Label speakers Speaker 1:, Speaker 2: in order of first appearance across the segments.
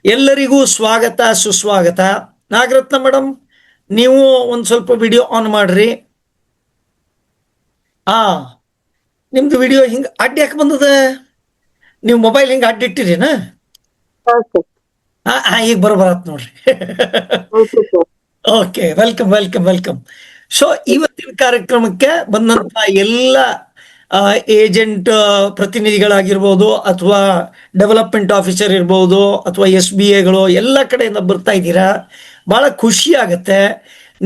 Speaker 1: ಎಲ್ಲರಿಗೂ ಸ್ವಾಗತ ಸುಸ್ವಾಗತ. ನಾಗರತ್ನ ಮೇಡಮ್, ನೀವು ಒಂದು ಸ್ವಲ್ಪ ವಿಡಿಯೋ ಆನ್ ಮಾಡ್ರಿ. ಆ ನಿಮ್ದು ವಿಡಿಯೋ ಹಿಂಗೆ ಅಡ್ಡ ಯಾಕೆ ಬಂದದ? ನೀವು ಮೊಬೈಲ್ ಹಿಂಗೆ ಅಡ್ಡಿಟ್ಟಿರಿನ? ಈಗ ಬರೋಬರತ್ ನೋಡ್ರಿ. Okay, welcome welcome welcome. So ಇವತ್ತಿನ ಕಾರ್ಯಕ್ರಮಕ್ಕೆ ಬಂದಂತ ಎಲ್ಲ ಏಜೆಂಟ್ ಪ್ರತಿನಿಧಿಗಳಾಗಿರ್ಬೋದು, ಅಥವಾ ಡೆವಲಪ್ಮೆಂಟ್ ಆಫೀಸರ್ ಇರ್ಬೋದು, ಅಥವಾ SBAಗಳು ಎಲ್ಲ ಕಡೆಯಿಂದ ಬರ್ತಾ ಇದ್ದೀರಾ. ಬಹಳ ಖುಷಿ ಆಗತ್ತೆ.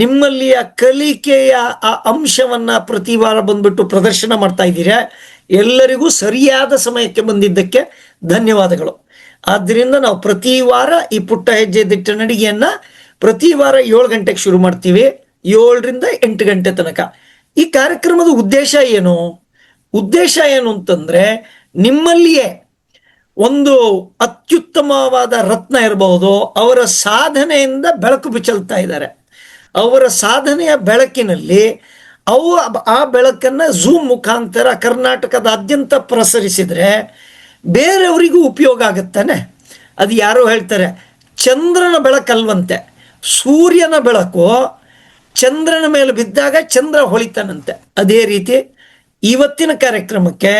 Speaker 1: ನಿಮ್ಮಲ್ಲಿಯ ಕಲಿಕೆಯ ಆ ಅಂಶವನ್ನ ಪ್ರತಿ ವಾರ ಬಂದ್ಬಿಟ್ಟು ಪ್ರದರ್ಶನ ಮಾಡ್ತಾ ಇದ್ದೀರಾ. ಎಲ್ಲರಿಗೂ ಸರಿಯಾದ ಸಮಯಕ್ಕೆ ಬಂದಿದ್ದಕ್ಕೆ ಧನ್ಯವಾದಗಳು. ಆದ್ದರಿಂದ ನಾವು ಪ್ರತಿ ವಾರ ಈ ಪುಟ್ಟ ಹೆಜ್ಜೆ ದಿಟ್ಟ ನಡಿಗೆಯನ್ನ ಪ್ರತಿ ವಾರ 7 ಗಂಟೆಗೆ ಶುರು ಮಾಡ್ತೀವಿ, 7ರಿಂದ 8 ಗಂಟೆ ತನಕ. ಈ ಕಾರ್ಯಕ್ರಮದ ಉದ್ದೇಶ ಏನು ಅಂತಂದ್ರೆ, ನಿಮ್ಮಲ್ಲಿಯೇ ಒಂದು ಅತ್ಯುತ್ತಮವಾದ ರತ್ನ ಇರಬಹುದು, ಅವರ ಸಾಧನೆಯಿಂದ ಬೆಳಕು ಬಿಚ್ಚಲ್ತಾ ಇದ್ದಾರೆ. ಅವರ ಸಾಧನೆಯ ಬೆಳಕಿನಲ್ಲಿ ಆ ಬೆಳಕನ್ನ ಝೂಮ್ ಮುಖಾಂತರ ಕರ್ನಾಟಕದಾದ್ಯಂತ ಪ್ರಸರಿಸಿದ್ರೆ ಬೇರೆಯವರಿಗೂ ಉಪಯೋಗ ಆಗುತ್ತಾನೆ. ಅದು ಯಾರೋ ಹೇಳ್ತಾರೆ, ಚಂದ್ರನ ಬೆಳಕಲ್ವಂತೆ, ಸೂರ್ಯನ ಬೆಳಕು ಚಂದ್ರನ ಮೇಲೆ ಬಿದ್ದಾಗ ಚಂದ್ರ ಹೊಳಿತಾನಂತೆ. ಅದೇ ರೀತಿ ಇವತ್ತಿನ ಕಾರ್ಯಕ್ರಮಕ್ಕೆ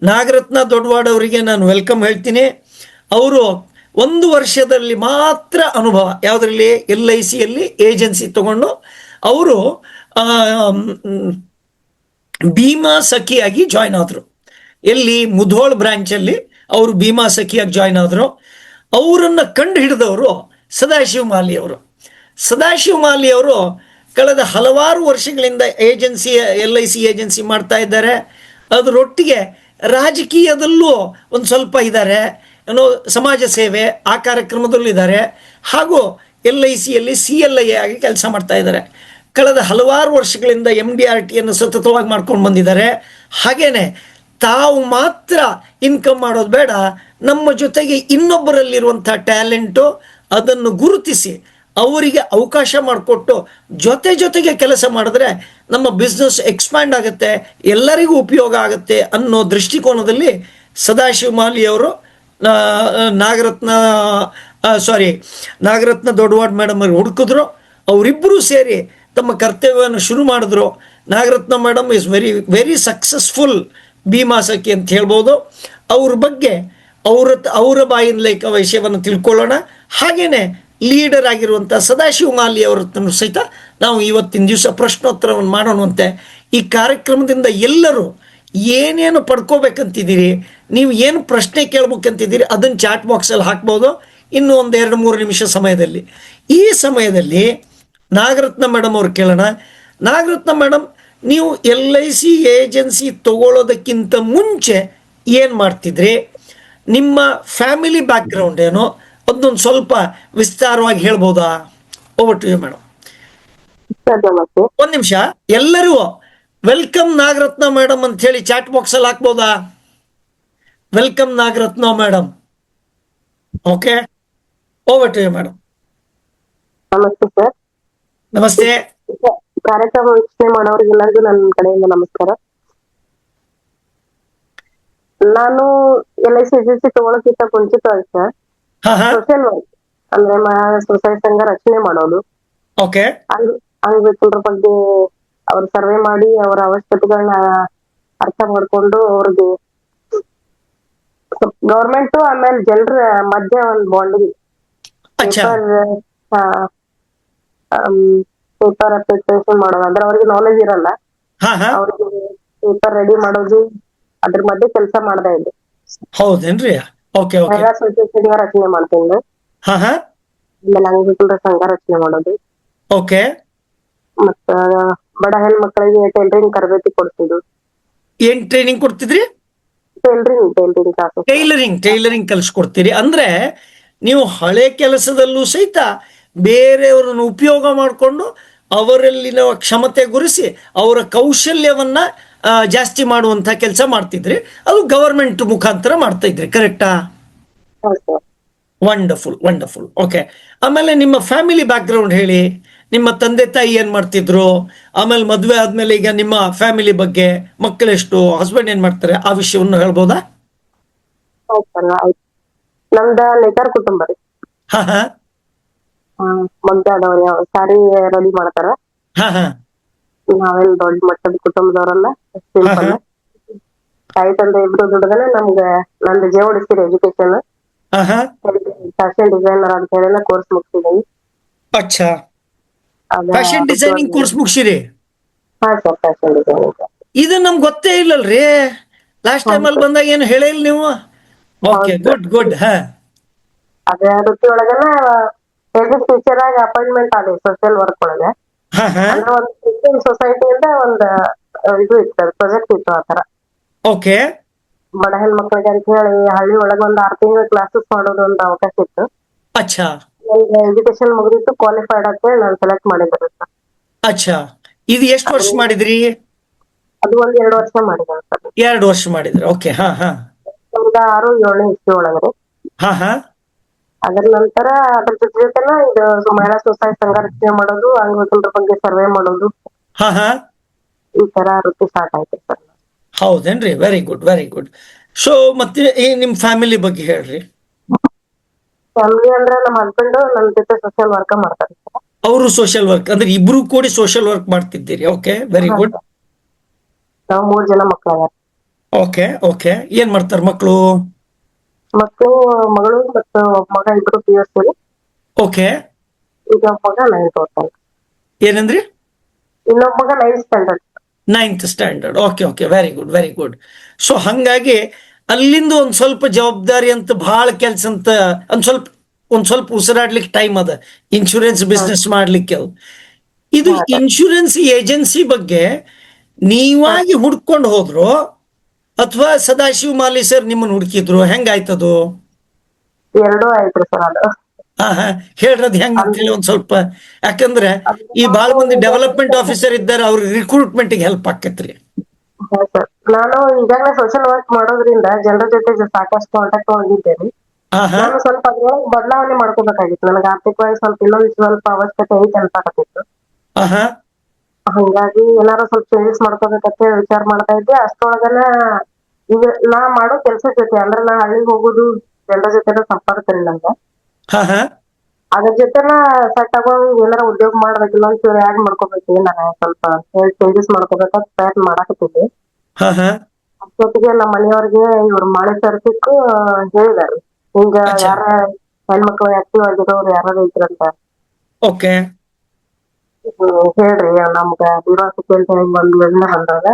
Speaker 1: ನಾಗರತ್ನ ದೊಡ್ಡವಾಡ ಅವರಿಗೆ ನಾನು ವೆಲ್ಕಮ್ ಹೇಳ್ತೀನಿ. ಅವರು 1 ವರ್ಷದಲ್ಲಿ ಮಾತ್ರ ಅನುಭವ, ಯಾವುದರಲ್ಲಿ? LICಯಲ್ಲಿ ಏಜೆನ್ಸಿ ತಗೊಂಡು ಅವರು ಭೀಮಾ ಸಖಿಯಾಗಿ ಜಾಯ್ನ್ ಆದರು. ಎಲ್ಲಿ? ಮುಧೋಳ್ ಬ್ರಾಂಚಲ್ಲಿ ಅವರು ಭೀಮಾ ಸಖಿಯಾಗಿ ಜಾಯ್ನ್ ಆದರು. ಅವರನ್ನು ಕಂಡು ಹಿಡಿದವರು ಸದಾಶಿವ ಮಾಲಿ ಅವರು. ಸದಾಶಿವ ಮಾಲಿ ಅವರು ಕಳೆದ ಹಲವಾರು ವರ್ಷಗಳಿಂದ LIC ಏಜೆನ್ಸಿ ಮಾಡ್ತಾ ಇದ್ದಾರೆ. ಅದರೊಟ್ಟಿಗೆ ರಾಜಕೀಯದಲ್ಲೂ ಒಂದು ಸ್ವಲ್ಪ ಇದ್ದಾರೆ, ಏನೋ ಸಮಾಜ ಸೇವೆ ಆ ಕಾರ್ಯಕ್ರಮದಲ್ಲೂ ಇದ್ದಾರೆ. ಹಾಗೂ LICಯಲ್ಲಿ CLI ಆಗಿ ಕೆಲಸ ಮಾಡ್ತಾ ಇದ್ದಾರೆ. ಕಳೆದ ಹಲವಾರು ವರ್ಷಗಳಿಂದ MDRTಯನ್ನು ಸತತವಾಗಿ ಮಾಡ್ಕೊಂಡು ಬಂದಿದ್ದಾರೆ. ಹಾಗೇನೆ ತಾವು ಮಾತ್ರ ಇನ್ಕಮ್ ಮಾಡೋದು ಬೇಡ, ನಮ್ಮ ಜೊತೆಗೆ ಇನ್ನೊಬ್ಬರಲ್ಲಿರುವಂಥ ಟ್ಯಾಲೆಂಟು ಅದನ್ನು ಗುರುತಿಸಿ ಅವರಿಗೆ ಅವಕಾಶ ಮಾಡಿಕೊಟ್ಟು ಜೊತೆಗೆ ಕೆಲಸ ಮಾಡಿದ್ರೆ ನಮ್ಮ ಬಿಸ್ನೆಸ್ ಎಕ್ಸ್ಪ್ಯಾಂಡ್ ಆಗುತ್ತೆ, ಎಲ್ಲರಿಗೂ ಉಪಯೋಗ ಆಗುತ್ತೆ ಅನ್ನೋ ದೃಷ್ಟಿಕೋನದಲ್ಲಿ ಸದಾಶಿವ ಮಾಲಿ ಅವರು ನಾಗರತ್ನ ದೊಡ್ಡವಾಡ್ ಮೇಡಮ್ ಅವ್ರು ಹುಡುಕಿದ್ರು. ಅವರಿಬ್ಬರೂ ಸೇರಿ ತಮ್ಮ ಕರ್ತವ್ಯವನ್ನು ಶುರು ಮಾಡಿದ್ರು. Nagaratna madam is very successful Bima Sakhi ಅಂತ ಹೇಳ್ಬೋದು. ಅವ್ರ ಬಗ್ಗೆ ಅವರ ಬಾಯಿಂದ ವಿಷಯವನ್ನು ತಿಳ್ಕೊಳ್ಳೋಣ. ಹಾಗೇನೆ ಲೀಡರ್ ಆಗಿರುವಂಥ ಸದಾಶಿವ ಮಾಲಿ ಅವರನ್ನು ಸಹಿತ ನಾವು ಇವತ್ತಿನ ದಿವಸ ಪ್ರಶ್ನೋತ್ತರವನ್ನು ಮಾಡೋಣಂತೆ. ಈ ಕಾರ್ಯಕ್ರಮದಿಂದ ಎಲ್ಲರೂ ಏನೇನು ಪಡ್ಕೋಬೇಕಂತಿದ್ದೀರಿ, ನೀವು ಏನು ಪ್ರಶ್ನೆ ಕೇಳ್ಬೇಕಂತಿದ್ದೀರಿ, ಅದನ್ನು ಚಾಟ್ ಬಾಕ್ಸಲ್ಲಿ ಹಾಕ್ಬೋದು. ಇನ್ನು ಒಂದು 2-3 ನಿಮಿಷ ಸಮಯದಲ್ಲಿ, ಈ ಸಮಯದಲ್ಲಿ ನಾಗರತ್ನ ಮೇಡಮ್ ಅವ್ರು ಕೇಳೋಣ. ನಾಗರತ್ನ ಮೇಡಮ್, ನೀವು LIC ಏಜೆನ್ಸಿ ತಗೊಳ್ಳೋದಕ್ಕಿಂತ ಮುಂಚೆ ಏನು ಮಾಡ್ತಿದ್ರಿ? ನಿಮ್ಮ ಫ್ಯಾಮಿಲಿ ಬ್ಯಾಕ್ಗ್ರೌಂಡ್ ಏನು? ಅದೊಂದು ಸ್ವಲ್ಪ ವಿಸ್ತಾರವಾಗಿ ಹೇಳ್ಬೋದಾ? Over to you madam. 1 ನಿಮಿಷ, ಎಲ್ಲರೂ ವೆಲ್ಕಮ್ ನಾಗರತ್ನ ಮೇಡಮ್ ಅಂತ ಹೇಳಿ ಚಾಟ್ ಬಾಕ್ಸ್ ಅಲ್ಲಿ ಹಾಕ್ಬೋದಾ? Welcome Nagaratna madam. Okay, over to you madam.
Speaker 2: ನಮಸ್ತೆ ಸರ್.
Speaker 1: ನಮಸ್ತೆ.
Speaker 2: ಕಾರ್ಯಕ್ರಮ ವೀಕ್ಷಣೆ ಮಾಡೋರಿಗೆಲ್ಲರಿಗೂ ನನ್ನ ಕಡೆಯಿಂದ ನಮಸ್ಕಾರ. ನಾನು LIC ಏಜೆನ್ಸಿ ತಗೊಳಕ್ಕಿಂತ ಮುಂಚಿತವಾಗಿ ಸರ್ ಸೋಷಿಯಲ್ ವರ್ಕ್ ಅಂದ್ರೆ ಸ್ವಸಹಾಯ ಸಂಘ ರಚನೆ ಮಾಡೋದು,
Speaker 1: ಓಕೆ,
Speaker 2: ಅಂಗವಿಕಲರ ಬಗ್ಗೆ ಅವ್ರ ಸರ್ವೆ ಮಾಡಿ ಅವರ ಅವಶ್ಯಕತೆಗಳನ್ನ ಅರ್ಥ ಮಾಡ್ಕೊಂಡು ಅವ್ರಿಗೆ ಗೌರ್ಮೆಂಟ್ ಆಮೇಲೆ ಜನರ ಮಧ್ಯ ಒಂದು ಬಾಂಡಿಂಗ್ ಪೇಪರ್ ಅಪ್ಲಿಕೇಶನ್ ಮಾಡೋದು. ಅಂದ್ರೆ ಅವ್ರಿಗೆ ನಾಲೆಜ್ ಇರಲ್ಲ, ಅವ್ರಿಗೆ ಪೇಪರ್ ರೆಡಿ ಮಾಡೋದು, ಅದ್ರ ಮಧ್ಯೆ ಕೆಲಸ ಮಾಡ್ತಾ ಇದ್ದೆ.
Speaker 1: ಹೌದೇನ್ರಿ? Okay okay.
Speaker 2: ಸಂಘ ರಚನೆ ಮಾಡ್ತೀನಿ, ಆಮೇಲೆ ಅಂಗವಿಕಲರ ಸಂಘ ರಚನೆ ಮಾಡೋದು.
Speaker 1: ಓಕೆ.
Speaker 2: ಮತ್ತ ಬಡ ಹೆಣ್ಮಕ್ಳಿಗೆ ಟೈಲರಿಂಗ್ ತರಬೇತಿ ಕೊಡ್ತಿದ್ದು.
Speaker 1: ಏನ್ ಟ್ರೈನಿಂಗ್ ಕೊಡ್ತಿದ್ರಿ? ಟೈಲರಿಂಗ್ ಕಲಿಸ್ಕೊಡ್ತೀರಿ. ಅಂದ್ರೆ ನೀವು ಹಳೆ ಕೆಲಸದಲ್ಲೂ ಸಹಿತ ಬೇರೆಯವರನ್ನು ಉಪಯೋಗ ಮಾಡಿಕೊಂಡು ಅವರಲ್ಲಿನ ಕ್ಷಮತೆ ಗುರಿಸಿ ಅವರ ಕೌಶಲ್ಯವನ್ನ ಜಾಸ್ತಿ ಮಾಡುವಂತ ಕೆಲಸ ಮಾಡ್ತಿದ್ರಿ. ಅದು ಗವರ್ಮೆಂಟ್ ಮುಖಾಂತರ ಮಾಡ್ತಾ ಇದ್ರಿ, ಕರೆಕ್ಟಾ? Wonderful wonderful. ಓಕೆ. ಆಮೇಲೆ ನಿಮ್ಮ ಫ್ಯಾಮಿಲಿ ಬ್ಯಾಕ್ಗ್ರೌಂಡ್ ಹೇಳಿ. ನಿಮ್ಮ ತಂದೆ ತಾಯಿ ಏನ್ ಮಾಡ್ತಿದ್ರು? ಆಮೇಲೆ ಮದುವೆ ಆದ್ಮೇಲೆ ಈಗ ನಿಮ್ಮ ಫ್ಯಾಮಿಲಿ ಬಗ್ಗೆ, ಮಕ್ಕಳೆಷ್ಟು, ಹಸ್ಬೆಂಡ್ ಏನ್ ಮಾಡ್ತಾರೆ, ಆ ವಿಷಯವನ್ನು ಹೇಳ್ಬೋದಾ?
Speaker 2: ನಮ್ದ ನೇಕಾರ ಕುಟುಂಬ ರೀ.
Speaker 1: ಹಾ ಹಾ
Speaker 2: ಮುಂತಾದವ್ರು ಯಾವ ಸಾರಿ ರೆಡಿ ಮಾಡ್ತಾರ.
Speaker 1: ಹಾ ಹಾ
Speaker 2: ನಾವೇನ್ ದೊಡ್ಡ ಮಟ್ಟದ ಕುಟುಂಬದವ್ರಲ್ಲ,
Speaker 1: ಹಾ
Speaker 2: ಸಿಂಪಲ್.
Speaker 1: ಹಾ
Speaker 2: ತಾಯಿ ತಂದೆ ಇಬ್ರು ದುಡ್ದನೆ ನಮ್ಗೆ ನಂದು ಜೋಡಿಸ್ತೀರಿ ಎಜುಕೇಶನ್.
Speaker 1: ಹಾ ಹಾ
Speaker 2: ಫ್ಯಾಷನ್ ಡಿಸೈನರ್ ಅಂತ ಹೇಳಿ ಕೋರ್ಸ್ ಮುಗಿಸಿದೀನಿ.
Speaker 1: ಅಚ್ಚಾ,
Speaker 2: ಅದ
Speaker 1: ಫ್ಯಾಷನ್ ಡಿಸೈನಿಂಗ್ ಕೋರ್ಸ್ ಮುಗಿಸಿರಿ?
Speaker 2: ಹಾ ಸರ್, ಫ್ಯಾಷನ್ ಡಿಸೈನಿಂಗ್.
Speaker 1: ಇದು ನಮ್ಗೆ ಗೊತ್ತೇ ಇಲ್ಲಲ್ರಿ. ಲಾಸ್ಟ್ ಟೈಮ್ ಅಲ್ಲಿ ಬಂದಾಗ ಏನು ಹೇಳಿಲ್ಲ ನೀವು. ಓಕೆ,
Speaker 2: ಹೌದು
Speaker 1: ಗುಡ್ ಗುಡ್. ಹಾ
Speaker 2: ಅದೇ ವೃತ್ತಿ ಒಳಗನ ಟೀಚರ್ ಆಗಿ ಅಪಾಯಿಂಟ್ಮೆಂಟ್ ಆದ ಸೋಷಿಯಲ್ ವರ್ಕ್ ಒಳಗೆ.
Speaker 1: ಹಾ ಹಾ
Speaker 2: ಅಂದ್ರೆ ಒಂದು ಕ್ರಿಶ್ಚಿಯನ್ ಸೊಸೈಟಿಯಿಂದ ಒಂದು ಇದು ಇತ್ತು, ಪ್ರಾಜೆಕ್ಟ್ ಇತ್ತು. ಆತರ
Speaker 1: ಓಕೆ.
Speaker 2: ಬಡ ಹೆಣ್ಮಕ್ಳಿಗೆ ಅಂತ ಹೇಳಿ ಹಳ್ಳಿ ಒಳಗೆ ಒಂದು 6 ತಿಂಗಳು ಕ್ಲಾಸಸ್ ಮಾಡೋದು ಒಂದು ಅವಕಾಶ ಇತ್ತು.
Speaker 1: ಅಚ್ಚಾ
Speaker 2: ಎಜುಕೇಶನ್ ಮುಗಿದಿತ್ತು, ಕ್ವಾಲಿಫೈಡ್ ಅಂತ ಹೇಳಿ ನಾನು ಸೆಲೆಕ್ಟ್ ಮಾಡಿದ್ರು ಸರ್.
Speaker 1: ಅಚ್ಚಾ, ಇದು ಎಷ್ಟು ವರ್ಷ ಮಾಡಿದ್ರಿ?
Speaker 2: ಅದು 1-2 ವರ್ಷ ಮಾಡಿದ್ದೇನೆ ಸರ್.
Speaker 1: 2 ವರ್ಷ ಮಾಡಿದ್ರಿ. ಓಕೆ. ಹಾ ಹಾ
Speaker 2: 2006-2007 ಇಸ್ವಿ ಒಳಗಡೆ.
Speaker 1: ಹಾ ಹಾ
Speaker 2: ಅದರ ನಂತರ ಅದ್ರ ಜೊತೆನ ಇದು ಮಹಿಳಾ ಸ್ವಸಹಾಯ ಸಂಘ ರಚನೆ ಮಾಡೋದು, ಅಂಗವಿಕಲರ ಬಗ್ಗೆ ಸರ್ವೆ ಮಾಡೋದು,
Speaker 1: ಹಾ ಹಾ
Speaker 2: ಈ ತರ ವೃತ್ತಿ ಸ್ಟಾರ್ಟ್ ಆಯ್ತು ಸರ್.
Speaker 1: ಹೌದೇನ್ರಿ? Very good, very good. So ಮತ್ತೆ ಈ ನಿಮ್ ಫ್ಯಾಮಿಲಿ ಬಗ್ಗೆ ಹೇಳ್ರಿ.
Speaker 2: ಫ್ಯಾಮಿಲಿ ಅಂದ್ರೆ ನಮ್ಮ ಹಸ್ಬೆಂಡ್ ನನ್ನ ಜೊತೆ ಸೋಷಿಯಲ್ ವರ್ಕ್ ಮಾಡ್ತಾರೆ ಸರ್.
Speaker 1: ಅವರು ಸೋಷಿಯಲ್ ವರ್ಕ್ ಅಂದ್ರೆ ಇಬ್ರು ಕೂಡಿ ಸೋಷಿಯಲ್ ವರ್ಕ್ ಮಾಡ್ತಿದ್ದೀರಿ? Okay, very good.
Speaker 2: ನಾವು 3 ಜನ ಮಕ್ಕಳ.
Speaker 1: Okay okay. ಏನ್ ಮಾಡ್ತಾರೆ ಮಕ್ಕಳು?
Speaker 2: ಮಕ್ಕಳು, ಮಗಳು ಮತ್ತು ಮಗ ಇಬ್ರು PUC.
Speaker 1: ಓಕೆ.
Speaker 2: ಈಗ ಮಗ 9th ಓದ್ತಾನೆ.
Speaker 1: ಏನಂದ್ರಿ?
Speaker 2: ಇನ್ನೊಬ್ಬ ಮಗ 9th standard.
Speaker 1: 9th standard. Okay okay, very good, very good. So ಹಂಗಾಗಿ ಅಲ್ಲಿಂದ ಒಂದ್ ಸ್ವಲ್ಪ ಜವಾಬ್ದಾರಿ ಅಂತ, ಬಹಳ ಕೆಲ್ಸ ಅಂತ, ಒಂದ್ ಸ್ವಲ್ಪ ಉಸಿರಾಡ್ಲಿಕ್ಕೆ ಟೈಮ್ ಅದ. ಇನ್ಶೂರೆನ್ಸ್ ಬಿಸ್ನೆಸ್ ಮಾಡ್ಲಿಕ್ಕೆ. ಇದು ಇನ್ಶೂರೆನ್ಸ್ ಏಜೆನ್ಸಿ ಬಗ್ಗೆ ನೀವಾಗಿ ಹುಡ್ಕೊಂಡು ಹೋದ್ರು ಅಥವಾ ಸದಾಶಿವ ಮಾಲಿ ಸರ್ ನಿಮ್ಮನ್ನ ಹುಡುಕಿದ್ರು? ಹೆಂಗಾಯ್ತದು?
Speaker 2: ಎರಡೂ ಆಯ್ತ್ರಿ ಸರ್. ಅದು
Speaker 1: ಹಾ ಹಾ ಹೇಳ್ರದ್ ಹೆಂಗ್ ಅಂತೇಳಿ ಒಂದ್ ಸ್ವಲ್ಪ. ಯಾಕಂದ್ರೆ ಈ ಬಾಳ ಮಂದಿ ಡೆವಲಪ್ಮೆಂಟ್ ಆಫೀಸರ್ ಇದ್ದಾರೆ, ಅವ್ರ ರಿಕ್ರೂಟ್ಮೆಂಟ್ಗೆ ಹೆಲ್ಪ್ ಆಕೈತ್ರಿ.
Speaker 2: ಸರ್, ನಾನು ಈಗಾಗಲೇ ಸೋಷಿಯಲ್ ವರ್ಕ್ ಮಾಡೋದ್ರಿಂದ ಜನರ ಜೊತೆ ಸಾಕಷ್ಟು ಕಾಂಟ್ಯಾಕ್ಟ್ ಹೊಂದಿದ್ದೇನೆ.
Speaker 1: ಹಾ ಹಾ
Speaker 2: ನಾನು ಸ್ವಲ್ಪ ಅದ್ರೊಳಗೆ ಬದಲಾವಣೆ ಮಾಡ್ಕೋಬೇಕಾಗಿತ್ತು. ನನಗೆ ಆರ್ಥಿಕವಾಗಿ ಇನ್ನೊಂದು ಸ್ವಲ್ಪ ಅವಶ್ಯಕತೆ ಐತೆ ಅನ್ಸಾಕತ್ತಿತ್ತು.
Speaker 1: ಹಾ ಹಾ
Speaker 2: ಹಂಗಾಗಿ ಏನಾರು ಸ್ವಲ್ಪ ಚೇಂಜಸ್ ಮಾಡ್ಕೋಬೇಕಂತ ವಿಚಾರ ಮಾಡ್ತಾ ಇದ್ದೆ. ಅಷ್ಟೊಳಗನ ಈಗ ನಾ ಮಾಡೋ ಕೆಲ್ಸದ ಜೊತೆ ಅಂದ್ರೆ ನಾ ಹಳ್ಳಿಗೆ ಹೋಗುದು, ಜನರ ಜೊತೆ ಸಂಪರ್ಕ ಇಲ್ಲ ನಂಗೆ.
Speaker 1: ಹಾ ಹಾ
Speaker 2: ಅದ್ರ ಜೊತೆನ ಸೆಟ್ ಆಗೋಂಗ್ ಏನಾರ ಉದ್ಯೋಗ ಮಾಡ್ಬೇಕಿಲ್ಲ ಅಂತ ಆಡ್ ಮಾಡ್ಕೋಬೇಕು, ನಾನು ಸ್ವಲ್ಪ ಚೇಂಜಸ್ ಮಾಡ್ಕೋಬೇಕಂತ ಪ್ರಯತ್ನ ಮಾಡಾಕತ್ತಿದ್ದೆ.
Speaker 1: ಹಾ ಹಾ
Speaker 2: ಅಷ್ಟೊತ್ತಿಗೆ ನಮ್ಮ ಮನೆಯವ್ರಿಗೆ ಇವ್ರು ಮಾಡಿ ತರ್ಸಿಕ್ಕು ಹೇಳಿದಾರೆ, ಹಿಂಗ
Speaker 1: ಅಚ್ಚಾ.
Speaker 2: ಯಾರ ಹೆಣ್ಮಕ್ಳು ಆಕ್ಟಿವ್ ಆಗಿರೋರು ಯಾರು ಇದ್ರಂತ
Speaker 1: ಓಕೆ.
Speaker 2: ಹೇಳ್ರಿ, ನಮ್ಗ ಡಿವಾಸಿಟಿ ಅಂತ ಹೇಳಿ ಒಂದ್ ಯೋಜನೆ ಬಂದಾಗ.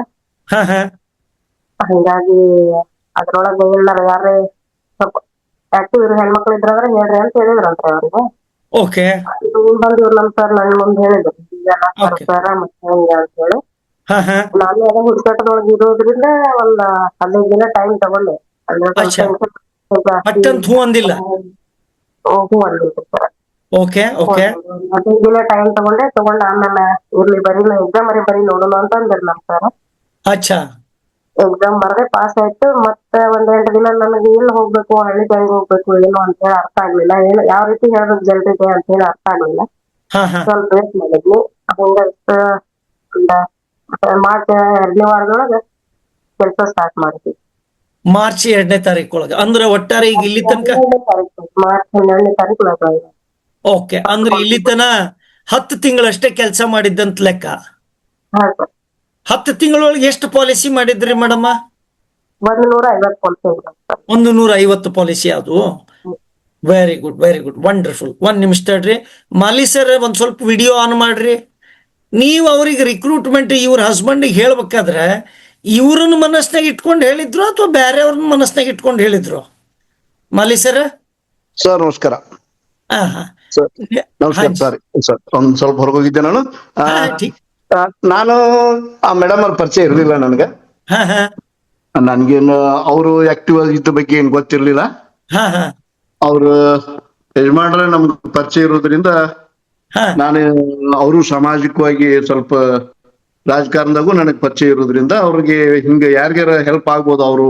Speaker 1: ಹಾ ಹಾ
Speaker 2: ಹಂಗಾಗಿ ಅದ್ರೊಳಗೆ ಎಲ್ಲಾರ ಯಾರೇ ಸ್ವಲ್ಪ ಆಕ್ಟಿವ್ ಇರೋ ಹೆಣ್ಮಕ್ಳು ಇದ್ರಂದ್ರೆ ಹೇಳ್ರಿ ಅಂತ ಹೇಳಿದ್ರಂತೆ ಅವ್ರಿಗೆ.
Speaker 1: ಓಕೆ
Speaker 2: ಬಂದು ಇವ್ರು ನಮ್ ಸರ್ ನನ್ ಮುಂದೆ ಹೇಳಿದ್ರು, ಈಗ ನಾ
Speaker 1: ಓಕೆ.
Speaker 2: ಸರ್ ಮತ್ತೆ ಹೆಂಗ ಅಂತ ಹೇಳಿ.
Speaker 1: ಹಾ ಹಾ
Speaker 2: ನಾನು ಅದ ಹುಡುಕಾಟದೊಳಗೆ ಇರೋದ್ರಿಂದ ಒಂದ್ 15 ದಿನ ಟೈಮ್ ತಗೊಂಡೆ. ಅಂದ್ರೆ
Speaker 1: ಅಚ್ಚಾ.
Speaker 2: ಸ್ವಲ್ಪ
Speaker 1: ಪಟ್ಟಂತ ಹೂ ಅಂದಿಲ್ಲ?
Speaker 2: ಹೂ ಅಂದಿದ್ರು ಸರ್.
Speaker 1: ಓಕೆ ಓಕೆ
Speaker 2: 15 ದಿನ ಟೈಮ್ ತಗೊಂಡ ಆಮೇಲೆ ಇರ್ಲಿ ಬರೀ ಎಕ್ಸಾಮ್ ಬರೀ ನೋಡೋಣ ಅಂತ ಅಂದ್ರು ನಮ್ ಸರ್.
Speaker 1: ಅಚ್ಚಾ.
Speaker 2: ಎಕ್ಸಾಮ್ ಬರ್ದೆ ಪಾಸ್ ಆಯ್ತು. ಮತ್ತೆ ಒಂದ್ 2 ದಿನ ನನಗೆ ಎಲ್ಲಿ ಹೋಗ್ಬೇಕು, ಹಳ್ಳಿಗೆ ಹೆಂಗ್ ಹೋಗ್ಬೇಕು ಏನು ಅಂತ ಹೇಳಿ ಅರ್ಥ ಆಗ್ಲಿಲ್ಲ. ಏನು ಯಾವ ರೀತಿ ಹೇಳ್ಬೇಕು ಜನರಿಗೆ ಅಂತ ಹೇಳಿ ಅರ್ಥ ಆಗ್ಲಿಲ್ಲ.
Speaker 1: ಹಾ ಹಾ
Speaker 2: ಸ್ವಲ್ಪ ವೇಟ್ ಮಾಡಿದ್ನಿ. ಹಂಗ ಮಾರ್ಚ್ 2ನೇ ವಾರದೊಳಗೆ ಕೆಲಸ ಸ್ಟಾರ್ಟ್ ಮಾಡಿದ್ವಿ.
Speaker 1: ಮಾರ್ಚ್ 2ನೇ ತಾರೀಕೊಳಗೆ ಅಂದ್ರೆ ಒಟ್ಟಾರೆ ಈಗ ಇಲ್ಲಿ ತನಕ?
Speaker 2: ಮಾರ್ಚ್ 12ನೇ ತಾರೀಕು.
Speaker 1: ಓಕೆ, ಅಂದ್ರೆ ಇಲ್ಲಿ ತನ 10 ತಿಂಗಳಷ್ಟೇ ಕೆಲಸ ಮಾಡಿದ್ದಂತ ಲೆಕ್ಕ.
Speaker 2: ಹಾ ಸರ್.
Speaker 1: 10 ತಿಂಗಳೊಳಗೆ ಎಷ್ಟು ಪಾಲಿಸಿ ಮಾಡಿದ್ರಿ ಮೇಡಮ್?
Speaker 2: 150 ಕೊಡ್ತೇವೆ ಸರ್.
Speaker 1: 150 ಪಾಲಿಸಿ ಅದು? Very good, very good, wonderful. ಒಂದ್ ನಿಮಿಷ ತಡ್ರಿ ಮಾಲಿ ಸರ್, ಒಂದ್ ಸ್ವಲ್ಪ ವಿಡಿಯೋ ಆನ್ ಮಾಡ್ರಿ. ನೀವು ಅವ್ರಿಗೆ ರಿಕ್ರೂಟ್ಮೆಂಟ್ ಇವ್ರ ಹಸ್ಬೆಂಡಿಗೆ ಹೇಳ್ಬೇಕಾದ್ರೆ ಇವ್ರನ್ನ ಮನಸ್ನಾಗ ಇಟ್ಕೊಂಡು ಹೇಳಿದ್ರು ಅಥವಾ ಬೇರೆಯವ್ರನ್ನ ಮನಸ್ನಾಗ ಇಟ್ಕೊಂಡು ಹೇಳಿದ್ರು ಮಾಲಿ ಸರ್?
Speaker 3: ಸರ್ ನಮಸ್ಕಾರ.
Speaker 1: ಹಾ ಹಾ
Speaker 3: ಸರ್ ನಮಸ್ಕಾರ. ಸಾರಿ ಸರ್, ಒಂದ್ ಸ್ವಲ್ಪ ಹೊರಗೋಗಿದ್ದೆ ನಾನು. ನಾನು ಆ ಮೇಡಮ್ ಅವ್ರ ಪರಿಚಯ ಇರ್ಲಿಲ್ಲ ನನಗೆ.
Speaker 1: ಹಾ ಹಾ
Speaker 3: ನನ್ಗೇನು ಅವರು ಆಕ್ಟಿವ್ ಆಗಿದ್ದ ಬಗ್ಗೆ ಏನ್ ಗೊತ್ತಿರ್ಲಿಲ್ಲ.
Speaker 1: ಹಾ ಹಾ
Speaker 3: ಅವ್ರ ಯಜಮಾನ್ರೆ ನಮ್ಗೆ ಪರಿಚಯ ಇರೋದ್ರಿಂದ
Speaker 1: ಹಾ
Speaker 3: ನಾನು ಅವರು ಸಾಮಾಜಿಕವಾಗಿ ಸ್ವಲ್ಪ ರಾಜಕಾರಣದಾಗೂ ನನಗ್ ಪರಿಚಯ ಇರೋದ್ರಿಂದ ಅವ್ರಿಗೆ ಹಿಂಗ ಯಾರಿಗಾರ ಹೆಲ್ಪ್ ಆಗ್ಬೋದು, ಅವರು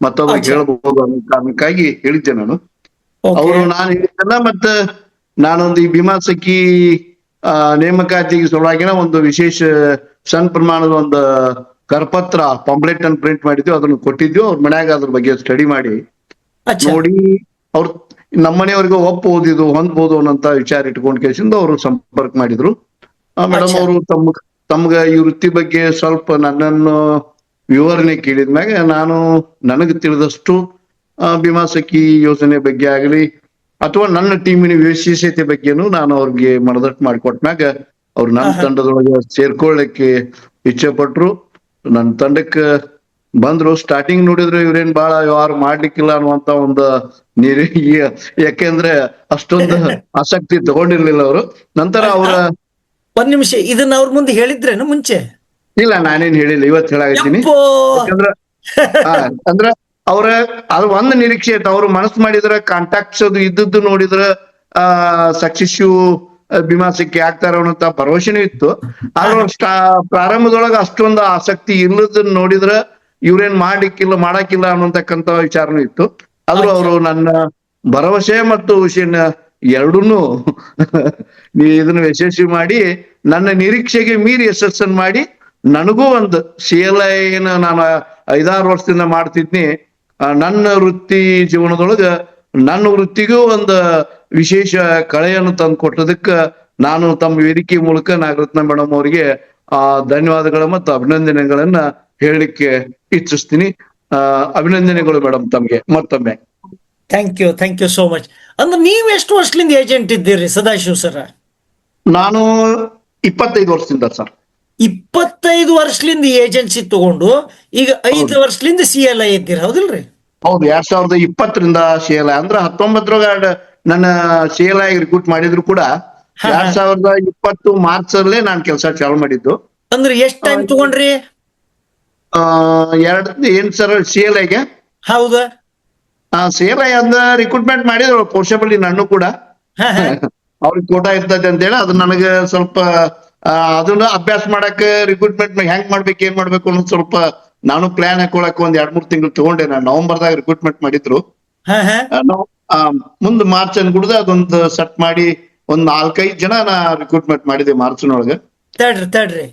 Speaker 3: ಮತ್ತೊಬ್ರಿಗೆ
Speaker 1: ಅಚ್ಚಾ.
Speaker 3: ಹೇಳ್ಬೋದು ಅನ್ನೋ ಕಾರಣಕ್ಕಾಗಿ ಹೇಳಿದ್ದೆ ನಾನು.
Speaker 1: ಓಕೆ
Speaker 3: ಅವರು ನಾನು ಹೇಳಿದ್ದಲ್ಲ, ಮತ್ತೆ ನಾನೊಂದು ಈ ಭೀಮಾ ಸಖಿ ನೇಮಕಾತಿಗೆ ಸಲುವಾಗಿನ ಒಂದು ವಿಶೇಷ ಸಣ್ಣ ಪ್ರಮಾಣದ ಒಂದು ಕರಪತ್ರ ಪಾಂಪ್ಲೆಟ್ ಅನ್ನು ಪ್ರಿಂಟ್ ಮಾಡಿದ್ವಿ, ಅದನ್ನು ಕೊಟ್ಟಿದ್ವಿ. ಅವ್ರ ಮನ್ಯಾಗ ಅದ್ರ ಬಗ್ಗೆ ಸ್ಟಡಿ ಮಾಡಿ
Speaker 1: ಅಚ್ಚಾ.
Speaker 3: ನೋಡಿ ಅವ್ರು ನಮ್ಮನೆಯವ್ರಿಗೆ ಒಪ್ಪಬಹುದು ಇದು ಹೊಂದ್ಬೋದು ಅನ್ನೋಂತ ವಿಚಾರ ಇಟ್ಕೊಂಡ್ ಕೇಸಿಂದ ಅವರು ಸಂಪರ್ಕ ಮಾಡಿದ್ರು. ಮೇಡಮ್
Speaker 1: ಅಚ್ಚಾ.
Speaker 3: ಅವರು ತಮ್ಗ ಈ ವೃತ್ತಿ ಬಗ್ಗೆ ಸ್ವಲ್ಪ ನನ್ನನ್ನು ವಿವರಣೆ ಕೇಳಿದ್ಮ್ಯಾಗ ನಾನು ನನಗೆ ತಿಳಿದಷ್ಟು ಭೀಮಾ ಸಖಿ ಯೋಜನೆ ಬಗ್ಗೆ ಆಗಲಿ ಅಥವಾ ನನ್ನ ಟೀಮಿನ ವಿಶೇಷತೆ ಬಗ್ಗೆನೂ ನಾನು ಅವ್ರಿಗೆ ಮನದಟ್ಟು ಮಾಡಿಕೊಟ್ಮ್ಯಾಗ ಅವ್ರು ನನ್ನ ತಂಡದೊಳಗೆ ಸೇರ್ಕೊಳ್ಳಿಕ್ಕೆ ಇಚ್ಛೆ ಪಟ್ರು. ನನ್ನ ತಂಡಕ್ಕೆ ಬಂದ್ರು. ಸ್ಟಾರ್ಟಿಂಗ್ ನೋಡಿದ್ರೆ ಇವ್ರೇನ್ ಬಾಳ ವ್ಯವಹಾರ ಮಾಡ್ಲಿಕ್ಕಿಲ್ಲ ಅನ್ನುವಂತ ಒಂದು ಯಾಕೆಂದ್ರೆ ಅಷ್ಟೊಂದು ಆಸಕ್ತಿ ತಗೊಂಡಿರ್ಲಿಲ್ಲ ಅವರು. ನಂತರ ಅವರ
Speaker 1: ಒಂದ್ ನಿಮಿಷ, ಇದನ್ನ ಅವ್ರ ಮುಂದೆ ಹೇಳಿದ್ರೇನು ಮುಂಚೆ?
Speaker 3: ಇಲ್ಲ, ನಾನೇನ್ ಹೇಳಿಲ್ಲ, ಇವತ್ತು ಹೇಳಾಕತ್ತೀನಿ.
Speaker 1: ಯಪ್ಪೋ.
Speaker 3: ಯಾಕಂದ್ರ ಅಂದ್ರ ಅವ್ರ ಅದು ಒಂದ್ ನಿರೀಕ್ಷೆ ಇತ್ತು. ಅವ್ರು ಮನಸ್ಸು ಮಾಡಿದ್ರ ಕಾಂಟ್ಯಾಕ್ಟ್ಸ್ ಅದು ಇದ್ದದ್ದು ನೋಡಿದ್ರ ಸಕ್ಸೆಸಿವ್ ಭೀಮಾ ಸಖಿ ಆಗ್ತಾರ ಅನ್ನೋಂತ ಭರವಸೆನೂ ಇತ್ತು. ಆದ್ರೆ ಪ್ರಾರಂಭದೊಳಗ ಅಷ್ಟೊಂದು ಆಸಕ್ತಿ ಇಲ್ಲದನ್ನ ನೋಡಿದ್ರ ಇವ್ರೇನ್ ಮಾಡಾಕಿಲ್ಲ ಅನ್ನೋತಕ್ಕಂತ ವಿಚಾರನೂ ಇತ್ತು. ಆದ್ರೂ ಅವರು ನನ್ನ ಭರವಸೆ ಮತ್ತು ಎರಡೂನು ಇದನ್ನ ಯಶಸ್ವಿ ಮಾಡಿ ನನ್ನ ನಿರೀಕ್ಷೆಗೆ ಮೀರಿ ಯಶಸ್ಸನ್ನು ಮಾಡಿ ನನಗೂ ಒಂದು CLI ನಾನು 5-6 ವರ್ಷದಿಂದ ಮಾಡ್ತಿದ್ನಿ. ನನ್ನ ವೃತ್ತಿ ಜೀವನದೊಳಗ ನನ್ನ ವೃತ್ತಿಗೂ ಒಂದು ವಿಶೇಷ ಕಳೆಯನ್ನು ತಂದು ಕೊಟ್ಟದಕ್ಕ ನಾನು ತಮ್ಮ ವೇದಿಕೆ ಮೂಲಕ ನಾಗರತ್ನ ಮೇಡಮ್ ಅವರಿಗೆ ಧನ್ಯವಾದಗಳು ಮತ್ತು ಅಭಿನಂದನೆಗಳನ್ನ ಹೇಳಲಿಕ್ಕೆ ಇಚ್ಛಿಸ್ತೀನಿ. ಅಭಿನಂದನೆಗಳು ಮೇಡಮ್ ತಮ್ಗೆ ಮತ್ತೊಮ್ಮೆ.
Speaker 1: Thank you so much. ಅಂದ್ರೆ ನೀವ್ ಎಷ್ಟು ವರ್ಷದಿಂದ ಏಜೆಂಟ್ ಇದ್ದೀರಿ ಸದಾಶಿವ್ ಸರ್?
Speaker 3: ನಾನು 25 ವರ್ಷದಿಂದ ಸರ್.
Speaker 1: 25 ವರ್ಷದಿಂದ ಏಜೆನ್ಸಿ ತಗೊಂಡು ಈಗ 5 ವರ್ಷದಿಂದ CLI ಇದ್ದೀರಿ, ಹೌದಿಲ್ರಿ?
Speaker 3: ಹೌದು, 2020ರಿಂದ CLI ಅಂದ್ರೆ 19 ನನ್ನ CLI ರಿಕ್ರೂಟ್ ಮಾಡಿದ್ರು ಕೂಡ 2020 ಮಾರ್ಚ್ ಅಲ್ಲೇ ನಾನು ಕೆಲಸ ಚಾಲು ಮಾಡಿದ್ದು.
Speaker 1: ಅಂದ್ರೆ ಎಷ್ಟ್ ಟೈಮ್ ತಗೊಂಡ್ರಿ?
Speaker 3: ಏನ್ ಸರ್ CLIಗೆ?
Speaker 1: ಹೌದಾ?
Speaker 3: CLI ಅದ ರಿಕ್ರೂಟ್ಮೆಂಟ್ ಮಾಡಿದ್ರು ಪೋರ್ಷಬಲಿ ನಾನು ಕೂಡ. ಅವ್ರಿಗೆ ಕೋಟಾ ಇರ್ತದೆ ಅಂತ ಹೇಳಿ ಅದು ನನಗೆ ಸ್ವಲ್ಪ ಅದನ್ನ ಅಭ್ಯಾಸ ಮಾಡಕ್ಕೆ ರಿಕ್ರೂಟ್ಮೆಂಟ್ ಹೆಂಗ್ ಮಾಡ್ಬೇಕು ಏನ್ ಮಾಡ್ಬೇಕು ಅನ್ನೋದು ಸ್ವಲ್ಪ ನಾನು ಪ್ಲಾನ್ ಹಾಕೊಳಕ್ 2-3 ತಿಂಗಳು ತಗೊಂಡೆ. ನಾನು ನವೆಂಬರ್ದಾಗ ರಿಕ್ರೂಟ್ಮೆಂಟ್ ಮಾಡಿದ್ರು. ಮುಂದ್ ಮಾರ್ಚ್ ಅನ್ಗುಡ್ದು ಅದೊಂದು ಸೆಟ್ ಮಾಡಿ ಒಂದ್ 4-5 ಜನ ನಾ ರಿಕ್ರೂಟ್ಮೆಂಟ್ ಮಾಡಿದೆ ಮಾರ್ಚ್ನೊಳಗೆ.
Speaker 1: ತಡ್ರಿ,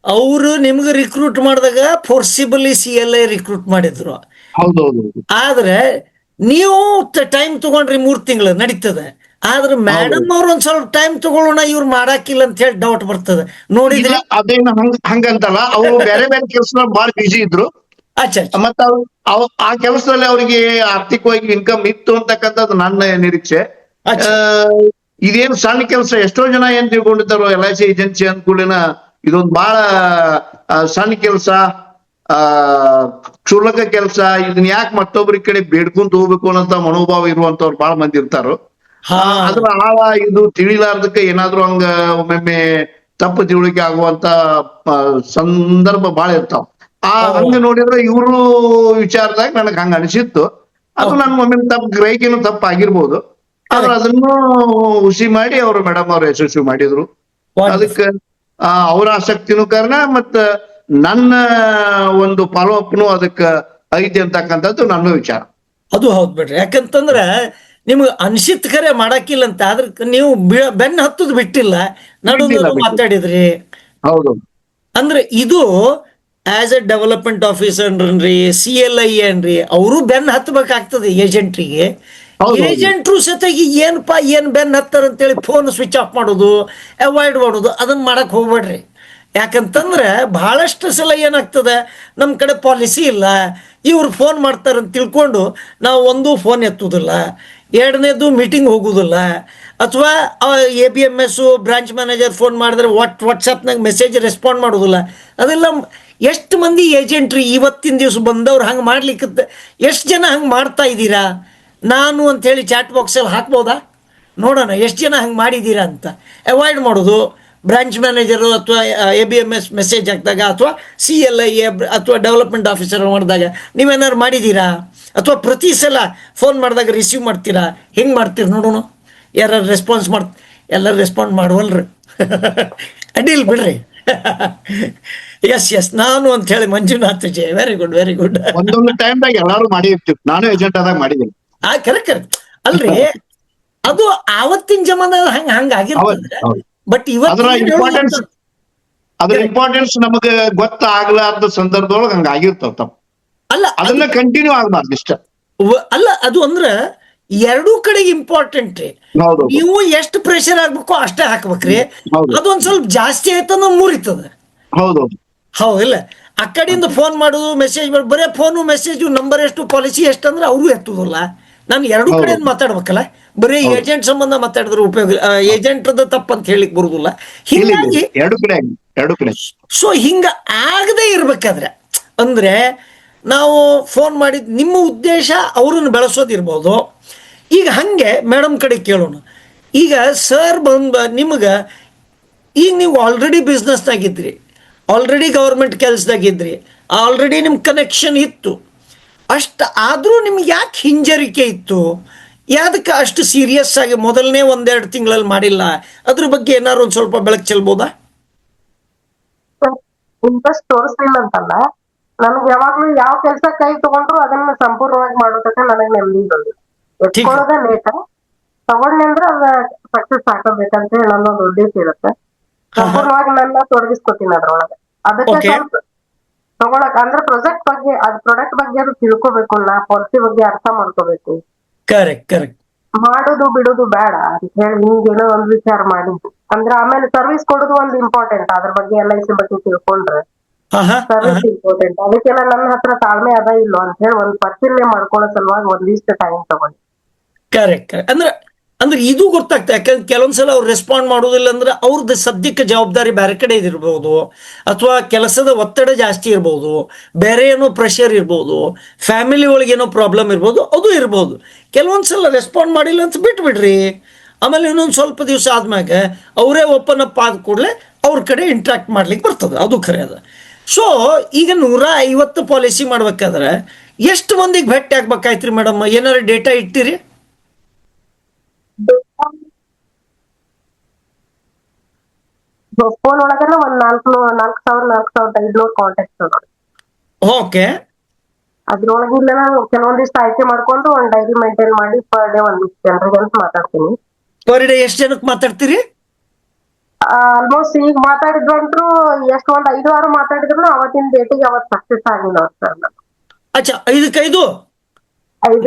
Speaker 1: ಅವರು ನಿಮ್ಗೆ ರಿಕ್ರೂಟ್ ಮಾಡಿದಾಗ ಫೋರ್ಸಿಬಲಿ CLI ರಿಕ್ರೂಟ್ ಮಾಡಿದ್ರು.
Speaker 3: ಹೌದೌದು.
Speaker 1: ಆದ್ರೆ ನೀವು ಟೈಮ್ ತಗೊಂಡ್ರಿ 3 ತಿಂಗಳು ನಡೀತದೆ. ಆದ್ರೆ ಮೇಡಮ್ ಅವ್ರ ಒಂದ್ ಸ್ವಲ್ಪ ಟೈಮ್ ತಗೊಳ್ಳೋಣ, ಇವ್ರು ಮಾಡಾಕಿಲ್ಲ ಅಂತ ಹೇಳಿ ಡೌಟ್ ಬರ್ತದೆ ನೋಡಿದ್ರೆ.
Speaker 3: ಅದೇನು ಹಂಗಂತಲ್ಲ, ಅವ್ರು ಬೇರೆ ಬೇರೆ ಕೆಲಸ ಬಾಳ ಬಿಜಿ ಇದ್ರು. ಮತ್ತ ಆ ಕೆಲಸದಲ್ಲಿ ಅವರಿಗೆ ಆರ್ಥಿಕವಾಗಿ ಇನ್ಕಮ್ ಇತ್ತು ಅಂತಕ್ಕಂಥದ್ದು ನನ್ನ ನಿರೀಕ್ಷೆ. ಇದೇನು ಸಣ್ಣ ಕೆಲಸ, ಎಷ್ಟೋ ಜನ ಏನ್ ತಿಳ್ಕೊಂಡಿದ್ದಾರೋ LIC ಏಜೆನ್ಸಿ ಅಂದ್ಕೂಡಲೇನ ಇದೊಂದು ಬಹಳ ಸಣ್ಣ ಕೆಲಸ, ಕ್ಷುಲ್ಲಕ ಕೆಲಸ, ಇದನ್ನ ಯಾಕೆ ಮತ್ತೊಬ್ಬರ ಕಡೆ ಬೇಡ್ಕೊಂತ ಹೋಗ್ಬೇಕು ಅನ್ನೋಂತ ಮನೋಭಾವ ಇರುವಂತವ್ರು ಬಹಳ ಮಂದಿ ಇರ್ತಾರೋ. ಅದ್ರ ಆಳ ಇದು ತಿಳಿಲಾರ್ದಕ್ಕೆ ಏನಾದ್ರು ಹಂಗ ಒಮ್ಮೊಮ್ಮೆ ತಪ್ಪು ತಿಳುವಳಿಕೆ ಆಗುವಂತ ಸಂದರ್ಭ ಬಹಳ ಇರ್ತಾವ. ಹಂಗ ನೋಡಿದ್ರೆ ಇವ್ರು ವಿಚಾರದಾಗ ನನಗ್ ಹಂಗ ಅನಿಸಿತ್ತು. ಅದು ನನ್ ಒಮ್ಮೆ ಗ್ರಹಿಕೆನು ತಪ್ಪಾಗಿರ್ಬೋದು. ಆದ್ರೆ ಅದನ್ನು ಹುಸಿ ಮಾಡಿ ಅವರು ಮೇಡಮ್ ಅವ್ರು ಯಶಸ್ವಿ ಮಾಡಿದ್ರು. ಅದಕ್ಕೆ ಅವ್ರ ಆಸಕ್ತಿನೂ ಕಾರಣ ಮತ್ತ ನನ್ನ ಒಂದು ಫಾಲೋ ಅಪ್ನು ಅದಕ್ಕ ಐತಿ ಅಂತಕ್ಕಂಥದ್ದು ನನ್ನ ವಿಚಾರ.
Speaker 1: ಅದು ಹೌದ್ ಬಿಡ್ರಿ. ಯಾಕಂತಂದ್ರ ನಿಮ್ಗೆ ಅನ್ಸಿತ್ ಖರೆ ಮಾಡಾಕಿಲ್ಲ ಅಂತ, ಆದ್ರ ನೀವು ಬೆನ್ನ ಹತ್ತದ್ ಬಿಟ್ಟಿಲ್ಲ, ನಡುವ ಮಾತಾಡಿದ್ರಿ.
Speaker 3: ಹೌದು.
Speaker 1: ಅಂದ್ರೆ ಇದು ಆಸ್ ಎ ಡೆವಲಪ್ಮೆಂಟ್ ಆಫೀಸರ್ ಅನ್ರಿ, CLI ಅನ್ರಿ, ಅವರು ಬೆನ್ನ ಹತ್ತಬೇಕಾಗ್ತದೆ ಏಜೆಂಟ್ರಿಗೆ. ಏಜೆಂಟ್ರು ಸತೆಗೆ ಏನ್ ಬೆನ್ನ ಹತ್ತಾರ ಅಂತೇಳಿ ಫೋನ್ ಸ್ವಿಚ್ ಆಫ್ ಮಾಡೋದು, ಅವಾಯ್ಡ್ ಮಾಡೋದು, ಅದನ್ನ ಮಾಡಕ್ ಹೋಗ್ಬೇಡ್ರಿ. ಯಾಕಂತಂದ್ರೆ ಬಹಳಷ್ಟು ಸಲ ಏನಾಗ್ತದೆ, ನಮ್ಮ ಕಡೆ ಪಾಲಿಸಿ ಇಲ್ಲ, ಇವ್ರು ಫೋನ್ ಮಾಡ್ತಾರಂತ ತಿಳ್ಕೊಂಡು ನಾವು ಒಂದು ಫೋನ್ ಎತ್ತುವುದಿಲ್ಲ, ಎರಡನೇದು ಮೀಟಿಂಗ್ ಹೋಗುದಿಲ್ಲ, ಅಥವಾ ABMS ಬ್ರಾಂಚ್ ಮ್ಯಾನೇಜರ್ ಫೋನ್ ಮಾಡಿದ್ರೆ ವಾಟ್ಸಪ್ನಾಗ ಮೆಸೇಜ್ ರೆಸ್ಪಾಂಡ್ ಮಾಡೋದಿಲ್ಲ. ಅದೆಲ್ಲ ಎಷ್ಟು ಮಂದಿ ಏಜೆಂಟ್ರಿ ಇವತ್ತಿನ ದಿವಸ ಬಂದವ್ರು ಹಂಗೆ ಮಾಡ್ಲಿಕ್ಕೆ ಎಷ್ಟು ಜನ ಹಂಗೆ ಮಾಡ್ತಾ ಇದ್ದೀರಾ ನಾನು ಅಂಥೇಳಿ ಚಾಟ್ ಬಾಕ್ಸಲ್ಲಿ ಹಾಕ್ಬೋದಾ? ನೋಡೋಣ ಎಷ್ಟು ಜನ ಹಂಗೆ ಮಾಡಿದ್ದೀರಾ ಅಂತ. ಅವಾಯ್ಡ್ ಮಾಡೋದು, ಬ್ರಾಂಚ್ ಮ್ಯಾನೇಜರು ಅಥವಾ ABMS ಮೆಸೇಜ್ ಹಾಕಿದಾಗ ಅಥವಾ CLI ಅಥವಾ ಡೆವಲಪ್ಮೆಂಟ್ ಆಫೀಸರ್ ಮಾಡಿದಾಗ ನೀವೇನಾದ್ರು ಮಾಡಿದ್ದೀರಾ? ಅಥವಾ ಪ್ರತಿ ಸಲ ಫೋನ್ ಮಾಡಿದಾಗ ರಿಸೀವ್ ಮಾಡ್ತೀರಾ? ಹೆಂಗೆ ಮಾಡ್ತೀರಿ ನೋಡೋಣ. ಯಾರು ಎಲ್ಲರೂ ರೆಸ್ಪಾಂಡ್ ಮಾಡುವಲ್ರಿ. ಅಡ್ಡಿಲ್ಲ ಬಿಡ್ರಿ. ಎಸ್ ನಾನು ಅಂತ ಹೇಳಿ ಮಂಜುನಾಥ್ ಜೆ, ವೆರಿ ಗುಡ್.
Speaker 3: ಒಂದೊಂದು ಟೈಮ್ದಾಗ ಎಲ್ಲಾರು ಮಾಡಿರ್ತೀವಿ, ನಾನು ಏಜೆಂಟ್ ಆದಾಗ ಮಾಡಿದ್ದೀನಿ.
Speaker 1: ಕರೆಕ್ಟ್ ಅಲ್ರಿ. ಅದು ಆವತ್ತಿನ ಜಮಾನ ಹಂಗಾಗಿರ್ತದೆ. ಬಟ್
Speaker 3: ಅದ್ರ ಇಂಪಾರ್ಟೆನ್ಸ್ ನಮಗೆ ಗೊತ್ತಾಗ್ಲಾರ್ದ ಸಂದರ್ಭದೊಳಗೆ ಹಂಗ ಆಗಿರ್ತಾವ ತಪ್ಪ.
Speaker 1: ಅಲ್ಲ
Speaker 3: ಅದನ್ನ ಕಂಟಿನ್ಯೂ ಆಗ್ಬಾರ್ದು ಇಷ್ಟ.
Speaker 1: ಅಲ್ಲ, ಅದು ಅಂದ್ರ ಎರಡೂ ಕಡೆಗೆ ಇಂಪಾರ್ಟೆಂಟ್ ರೀ.
Speaker 3: ಹೌದು
Speaker 1: ನೀವು ಎಷ್ಟು ಪ್ರೆಷರ್ ಆಗ್ಬೇಕು ಅಷ್ಟೇ ಹಾಕ್ಬೇಕ್ರಿ.
Speaker 3: ಹೌದು.
Speaker 1: ಅದೊಂದ್ ಸ್ವಲ್ಪ ಜಾಸ್ತಿ ಆಯ್ತಂದ್ರೆ ಮುರಿತದ.
Speaker 3: ಹೌದು
Speaker 1: ಹೌದಿಲ್ಲ? ಆ ಕಡೆಯಿಂದ ಫೋನ್ ಮಾಡೋದು, ಮೆಸೇಜ್ ಮಾಡೋದು, ಬರೇ ಫೋನು ಮೆಸೇಜು, ನಂಬರ್ ಎಷ್ಟು, ಪಾಲಿಸಿ ಎಷ್ಟು ಅಂದ್ರೆ ಅವರು ಎತ್ತುದಿಲ್ಲ. ನಾನು ಎರಡೂ
Speaker 3: ಹೌದು.
Speaker 1: ಕಡೆಯಿಂದ ಮಾತಾಡ್ಬೇಕಲ್ಲ. ಬರೀ ಏಜೆಂಟ್ ಸಂಬಂಧ ಮಾತಾಡಿದ್ರೆ ಉಪಯೋಗ, ಏಜೆಂಟ್ದ ತಪ್ಪಂತ ಹೇಳಿಕ್ ಬರುದಿಲ್ಲ.
Speaker 3: ಇಲ್ಲ
Speaker 1: ಹಿಂಗಾಗಿ
Speaker 3: ಎರಡು ಕಡೆ ಆಗಿ ಎರಡು ಕಡೆ.
Speaker 1: ಸೊ ಹಿಂಗ ಆಗದೆ ಇರ್ಬೇಕಾದ್ರೆ ಅಂದ್ರೆ ನಾವು ಫೋನ್ ಮಾಡಿದ್ ನಿಮ್ಮ ಉದ್ದೇಶ ಅವ್ರನ್ನ ಬೆಳೆಸೋದಿರ್ಬೋದು. ಈಗ ಹಂಗೆ ಮೇಡಮ್ ಕಡೆ ಕೇಳೋಣ. ಈಗ ಸರ್ ನಿಮ್ಗೆ ಈಗ ನೀವು ಆಲ್ರೆಡಿ ಬಿಸ್ನೆಸ್ನಾಗಿದ್ರಿ, ಆಲ್ರೆಡಿ ಗೌರ್ಮೆಂಟ್ ಕೆಲಸದಾಗಿದ್ರಿ, ಆಲ್ರೆಡಿ ನಿಮ್ಮ ಕನೆಕ್ಷನ್ ಇತ್ತು. ಅಷ್ಟು ಆದರೂ ನಿಮ್ಗೆ ಯಾಕೆ ಹಿಂಜರಿಕೆ ಇತ್ತು? ಯಾದಕ್ಕೆ ಅಷ್ಟು ಸೀರಿಯಸ್ ಆಗಿ ಮೊದಲನೇ ಒಂದೆರಡು ತಿಂಗಳಲ್ಲಿ ಮಾಡಿಲ್ಲ? ಅದ್ರ ಬಗ್ಗೆ ಏನಾದ್ರು ಒಂದು ಸ್ವಲ್ಪ ಬೆಳಕು ಚೆಲ್ಬೋದಾ?
Speaker 2: ಇಂಟ್ರೆಸ್ಟ್ ತೋರಿಸ್ಲಿಲ್ಲ ಅಂತಲ್ಲ, ನನಗೆ ಯಾವಾಗ್ಲೂ ಯಾವ ಕೆಲಸ ಕೈ ತಗೊಂಡ್ರು ಅದನ್ನ ಸಂಪೂರ್ಣವಾಗಿ ಮಾಡೋದಕ್ಕೆ ನನಗೆ ನೆಮ್ಮದಿ ಬಂದಿಲ್ಲ. ಎತ್ಕೊಳ್ಳೋದೇ ಲೇಟ, ತಗೊಂಡ್ನಿ ಅಂದ್ರೆ ಅದ ಸಕ್ಸಸ್ ಹಾಕಬೇಕಂತ ಹೇಳಿ ನನ್ನೊಂದು ಉದ್ದೇಶ ಇರುತ್ತೆ. ಸಂಪೂರ್ಣವಾಗಿ ನನ್ನ ತೊಡಗಿಸ್ಕೊತೀನಿ ಅದ್ರೊಳಗೆ. ಅದಕ್ಕೆ
Speaker 1: Okay.
Speaker 2: ಸ್ವಲ್ಪ ತಗೊಳಕ್ ಅಂದ್ರೆ ಪ್ರಾಜೆಕ್ಟ್ ಬಗ್ಗೆ, ಅದ್ ಪ್ರಾಡಕ್ಟ್ ಬಗ್ಗೆ ಅದು ತಿಳ್ಕೊಬೇಕು, ನಾ ಪಾಲಿಸಿ ಬಗ್ಗೆ ಅರ್ಥ ಮಾಡ್ಕೋಬೇಕು.
Speaker 1: Correct correct.
Speaker 2: ಮಾಡೋದು ಬಿಡೋದು ಬೇಡ ಅಂತ ಹೇಳಿ ಹಿಂಗೇನೋ ಒಂದ್ ವಿಚಾರ ಮಾಡಿದ್ದು. ಅಂದ್ರೆ ಆಮೇಲೆ ಸರ್ವಿಸ್ ಕೊಡೋದು ಒಂದು ಇಂಪಾರ್ಟೆಂಟ್. ಅದ್ರ ಬಗ್ಗೆ LIC ಬಗ್ಗೆ ತಿಳ್ಕೊಂಡ್ರೆ ಸರ್ವಿಸ್ ಇಂಪಾರ್ಟೆಂಟ್. ಅದಕ್ಕೆಲ್ಲ ನನ್ನ ಹತ್ರ ತಾಳ್ಮೆ ಅದ ಇಲ್ಲೋ ಅಂತ ಹೇಳಿ ಒಂದ್ ಪರಿಶೀಲನೆ ಮಾಡ್ಕೊಳ್ಳೋ ಸಲುವಾಗಿ ಒಂದಿಷ್ಟು ಟೈಮ್ ತಗೊಂಡು.
Speaker 1: Correct correct. ಅಂದ್ರೆ ಇದು ಗೊತ್ತಾಗ್ತದೆ. ಯಾಕಂದ್ರೆ ಕೆಲವೊಂದ್ಸಲ ಅವ್ರು ರೆಸ್ಪಾಂಡ್ ಮಾಡೋದಿಲ್ಲ ಅಂದ್ರೆ ಅವ್ರದ್ದು ಸದ್ಯಕ್ಕೆ ಜವಾಬ್ದಾರಿ ಬೇರೆ ಕಡೆ ಇರ್ಬೋದು, ಅಥವಾ ಕೆಲಸದ ಒತ್ತಡ ಜಾಸ್ತಿ ಇರ್ಬೋದು, ಬೇರೆ ಏನೋ ಪ್ರೆಷರ್ ಇರ್ಬೋದು, ಫ್ಯಾಮಿಲಿ ಒಳಗೆ ಏನೋ ಪ್ರಾಬ್ಲಮ್ ಇರ್ಬೋದು, ಅದು ಇರ್ಬೋದು. ಕೆಲವೊಂದ್ಸಲ ರೆಸ್ಪಾಂಡ್ ಮಾಡಿಲ್ಲ ಅಂತ ಬಿಟ್ಬಿಡ್ರಿ. ಆಮೇಲೆ ಇನ್ನೊಂದು ಸ್ವಲ್ಪ ದಿವಸ ಆದ್ಮ್ಯಾಗ ಅವರೇ ಓಪನ್ ಅಪ್ ಆದ ಕೂಡಲೇ ಅವ್ರ ಕಡೆ ಇಂಟ್ರಾಕ್ಟ್ ಮಾಡ್ಲಿಕ್ಕೆ ಬರ್ತದೆ. ಅದು ಖರೆ ಅದ. ಸೊ ಈಗ 150 ಪಾಲಿಸಿ ಮಾಡ್ಬೇಕಾದ್ರೆ ಎಷ್ಟು ಮಂದಿಗೆ ಭೇಟಿ ಆಗ್ಬೇಕಾಯ್ತ್ರಿ ಮೇಡಮ್? ಏನಾರು ಡೇಟಾ ಇಟ್ಟಿರಿ?
Speaker 2: ಫೋನ್ ಒಳಗನ ಒಂದ್ 4,500 ಕಾಂಟ್ಯಾಕ್ಟ್ಸ್ ಅದಾವ.
Speaker 1: ಓಕೆ.
Speaker 2: ಅದ್ರೊಳಗೆ ಇಲ್ಲ ನಾನು ಕೆಲವೊಂದಿಷ್ಟು ಆಯ್ಕೆ ಮಾಡ್ಕೊಂಡು ಒಂದ್ ಡೈರಿ ಮೇಂಟೈನ್ ಮಾಡಿ ಪರ್ ಡೇ ಒಂದಿಷ್ಟು ಜನರಿಗೆ ಅಂತ ಮಾತಾಡ್ತೀನಿ.
Speaker 1: ಪರ್ ಡೇ ಎಷ್ಟು ಜನಕ್ಕೆ ಮಾತಾಡ್ತೀರಿ?
Speaker 2: ಆಲ್ಮೋಸ್ಟ್ ಈಗ ಮಾತಾಡಿದ್ರಂತ್ರು ಎಷ್ಟು ಒಂದ್ 5-6 ಮಾತಾಡಿದ್ರು ಅವತ್ತಿನ ಡೇಟಿಗೆ ಅವತ್ ಸಕ್ಸಸ್ ಆಗಿಲ್ಲ ಸರ್.
Speaker 1: ಅಚ್ಚಾ, 5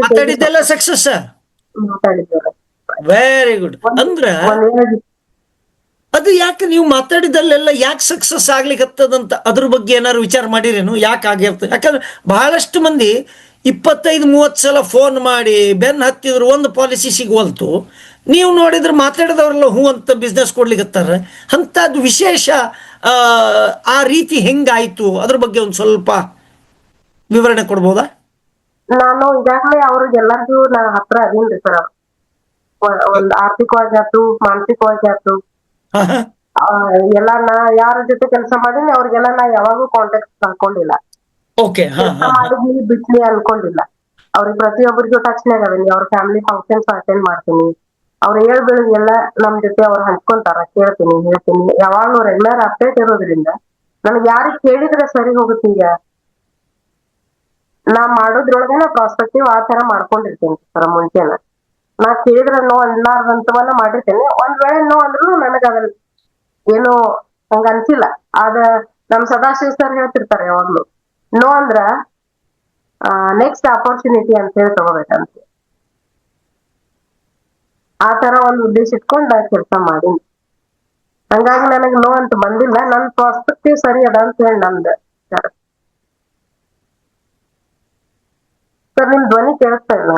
Speaker 1: ಮಾತಾಡಿದ್ದೆಲ್ಲ ಸಕ್ಸಸ್.
Speaker 2: ಮಾತಾಡಿದ್ದೇವೆ.
Speaker 1: Very good. ಅಂದ್ರ ಅದು ಯಾಕೆ ನೀವು ಮಾತಾಡಿದಲ್ಲೆಲ್ಲ ಯಾಕೆ ಸಕ್ಸಸ್ ಆಗ್ಲಿಕ್ಕತ್ತದಂತ ಅದ್ರ ಬಗ್ಗೆ ಏನಾದ್ರು ವಿಚಾರ ಮಾಡಿರೇನು? ಯಾಕೆ ಆಗಿರ್ತದೆ? ಯಾಕಂದ್ರೆ ಬಹಳಷ್ಟು ಮಂದಿ 25-30 ಸಲ ಫೋನ್ ಮಾಡಿ ಬೆನ್ ಹತ್ತಿದ್ರು ಒಂದು ಪಾಲಿಸಿ ಸಿಗುವಲ್ತು. ನೀವು ನೋಡಿದ್ರೆ ಮಾತಾಡಿದವರೆಲ್ಲ ಹೂ ಅಂತ ಬಿಸ್ನೆಸ್ ಕೊಡ್ಲಿಕ್ಕತ್ತಾರ. ಅಂಥದ್ದು ವಿಶೇಷ ಆ ರೀತಿ ಹೆಂಗಾಯ್ತು ಅದ್ರ ಬಗ್ಗೆ ಒಂದು ಸ್ವಲ್ಪ ವಿವರಣೆ ಕೊಡ್ಬೋದಾ?
Speaker 2: ನಾನು ಈಗಾಗಲೇ ಅವ್ರಿಗೆಲ್ಲರಿಗೂ ನಾ ಹತ್ರ ಅದೀನ್ರಿ ಸರ್. ಒಂದ್ ಆರ್ಥಿಕವಾಗಿ ಆಯ್ತು, ಮಾನಸಿಕವಾಗಿ ಆಯ್ತು, ಎಲ್ಲ ನಾ ಯಾರ ಜೊತೆ ಕೆಲಸ ಮಾಡೀನಿ ಅವ್ರಿಗೆಲ್ಲ ನಾ ಯಾವಾಗೂ ಕಾಂಟ್ಯಾಕ್ಟ್ ಹಾಕೊಂಡಿಲ್ಲ.
Speaker 1: ಓಕೆ.
Speaker 2: ಮಾಡಿದ್ನಿ ಬಿಟ್ನಿ ಅನ್ಕೊಂಡಿಲ್ಲ. ಅವ್ರಿಗೆ ಪ್ರತಿಯೊಬ್ಬರಿಗೂ ಟಚ್ನಾಗ ಅದೀನಿ. ಅವ್ರ ಫ್ಯಾಮಿಲಿ ಫಂಕ್ಷನ್ಸ್ ಅಟೆಂಡ್ ಮಾಡ್ತೀನಿ. ಅವ್ರ ಹೇಳ್ಬೆಳಗ್ಗೆಲ್ಲ ನಮ್ ಜೊತೆ ಅವ್ರು ಹಂಚ್ಕೊಂತಾರ, ಕೇಳ್ತೀನಿ, ಹೇಳ್ತೀನಿ. ಯಾವಾಗ್ಲೂ ರೆಗ್ಯುಲರ್ ಅಪ್ಡೇಟ್ ಇರೋದ್ರಿಂದ ನನಗೆ ಯಾರಿಗೆ ಕೇಳಿದ್ರೆ ಸರಿ ಹೋಗುತ್ತೆ. ಈಗ ನಾ ಮಾಡೋದ್ರೊಳಗೆ ನಾ ಪ್ರಾಸ್ಪೆಕ್ಟಿವ್ ಆ ತರ ಮಾಡ್ಕೊಂಡಿರ್ತೇನೆ ಸರ್. ಮುಂಚೆನ ನಾ ಕೇಳಿದ್ರೆ ನೋ ಅನ್ಲಾರ್ದಂತವನ್ನ ಮಾಡಿರ್ತೇನೆ. ಒಂದ್ ವೇಳೆ ನೋ ಅಂದ್ರೂ ನನಗ ಅದ್ರ ಏನು ಹಂಗ ಅನ್ಸಿಲ್ಲ. ಅದ ನಮ್ ಸದಾಶಿವ ಸರ್ ಹೇಳ್ತಿರ್ತಾರೆ ಯಾವಾಗ್ಲೂ, ನೋ ಅಂದ್ರ ನೆಕ್ಸ್ಟ್ ಆಪರ್ಚುನಿಟಿ ಅಂತ ಹೇಳಿ ತಗೋಬೇಕಂತ. ಆ ತರ ಒಂದ್ ಉದ್ದೇಶ ಇಟ್ಕೊಂಡ್ ಕೆಲಸ ಮಾಡೀನಿ. ಹಂಗಾಗಿ ನನಗ್ ನೋ ಅಂತ ಬಂದಿಲ್ಲ. ನನ್ ಪ್ರಾಸ್ಪೆಕ್ಟಿವ್ ಸರಿ ಅದ ಅಂತ ಹೇಳಿ ನಂದು ಸರ್. ನಿಮ್ ಧ್ವನಿ ಕೇಳಿಸ್ತಾ ಇಲ್ಲ.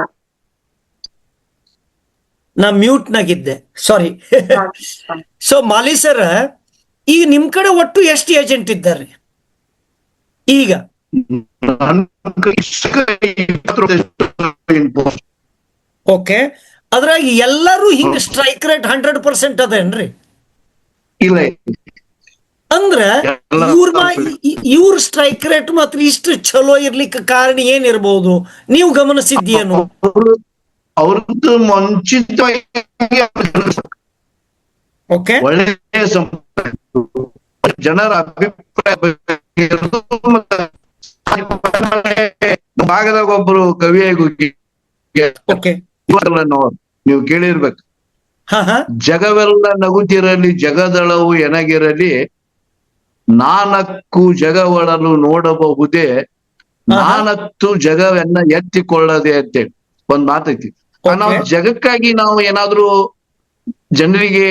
Speaker 1: ನಾ ಮ್ಯೂಟ್ನಾಗಿದ್ದೆ, ಸಾರಿ. ಸೊ ಮಾಲಿ ಸರ್, ಈಗ ನಿಮ್ ಕಡೆ ಒಟ್ಟು ಎಷ್ಟು ಏಜೆಂಟ್ ಇದ್ದಾರೆ ಈಗ? ಓಕೆ. ಅದ್ರಾಗ ಎಲ್ಲರೂ ಹಿಂಗ ಸ್ಟ್ರೈಕ್ ರೇಟ್ 100% ಅದೇನ್ರಿ?
Speaker 3: ಇಲ್ಲ.
Speaker 1: ಅಂದ್ರ ಇವ್ರ ಸ್ಟ್ರೈಕ್ ರೇಟ್ ಮಾತ್ರ ಇಷ್ಟು ಚಲೋ ಇರ್ಲಿಕ್ಕೆ ಕಾರಣ ಏನಿರ್ಬಹುದು? ನೀವು ಗಮನಿಸಿದ್ದೇನು?
Speaker 3: ಅವ್ರದ್ದು ಮುಂಚಿತವಾಗಿ
Speaker 1: ಓಕೆ,
Speaker 3: ಒಳ್ಳೆಯ ಜನರ ಅಭಿಪ್ರಾಯ ಭಾಗದಾಗ ಒಬ್ಬರು ಕವಿಯಾಗಿ ಹೋಗಿ ನೀವು ಕೇಳಿರ್ಬೇಕು, ಜಗವೆಲ್ಲ ನಗುತ್ತಿರಲಿ ಜಗದಳವು ಎನಗಿರಲಿ, ನಾನಕ್ಕು ಜಗವಳಲು ನೋಡಬಹುದೇ, ನಾನತ್ತು ಜಗವೆನ್ನ ಎತ್ತಿಕೊಳ್ಳದೆ ಅಂತೇಳಿ ಒಂದ್ ಮಾತೈತಿ. ನಾವು ಜಗಕ್ಕಾಗಿ ನಾವು ಏನಾದ್ರೂ ಜನರಿಗೆ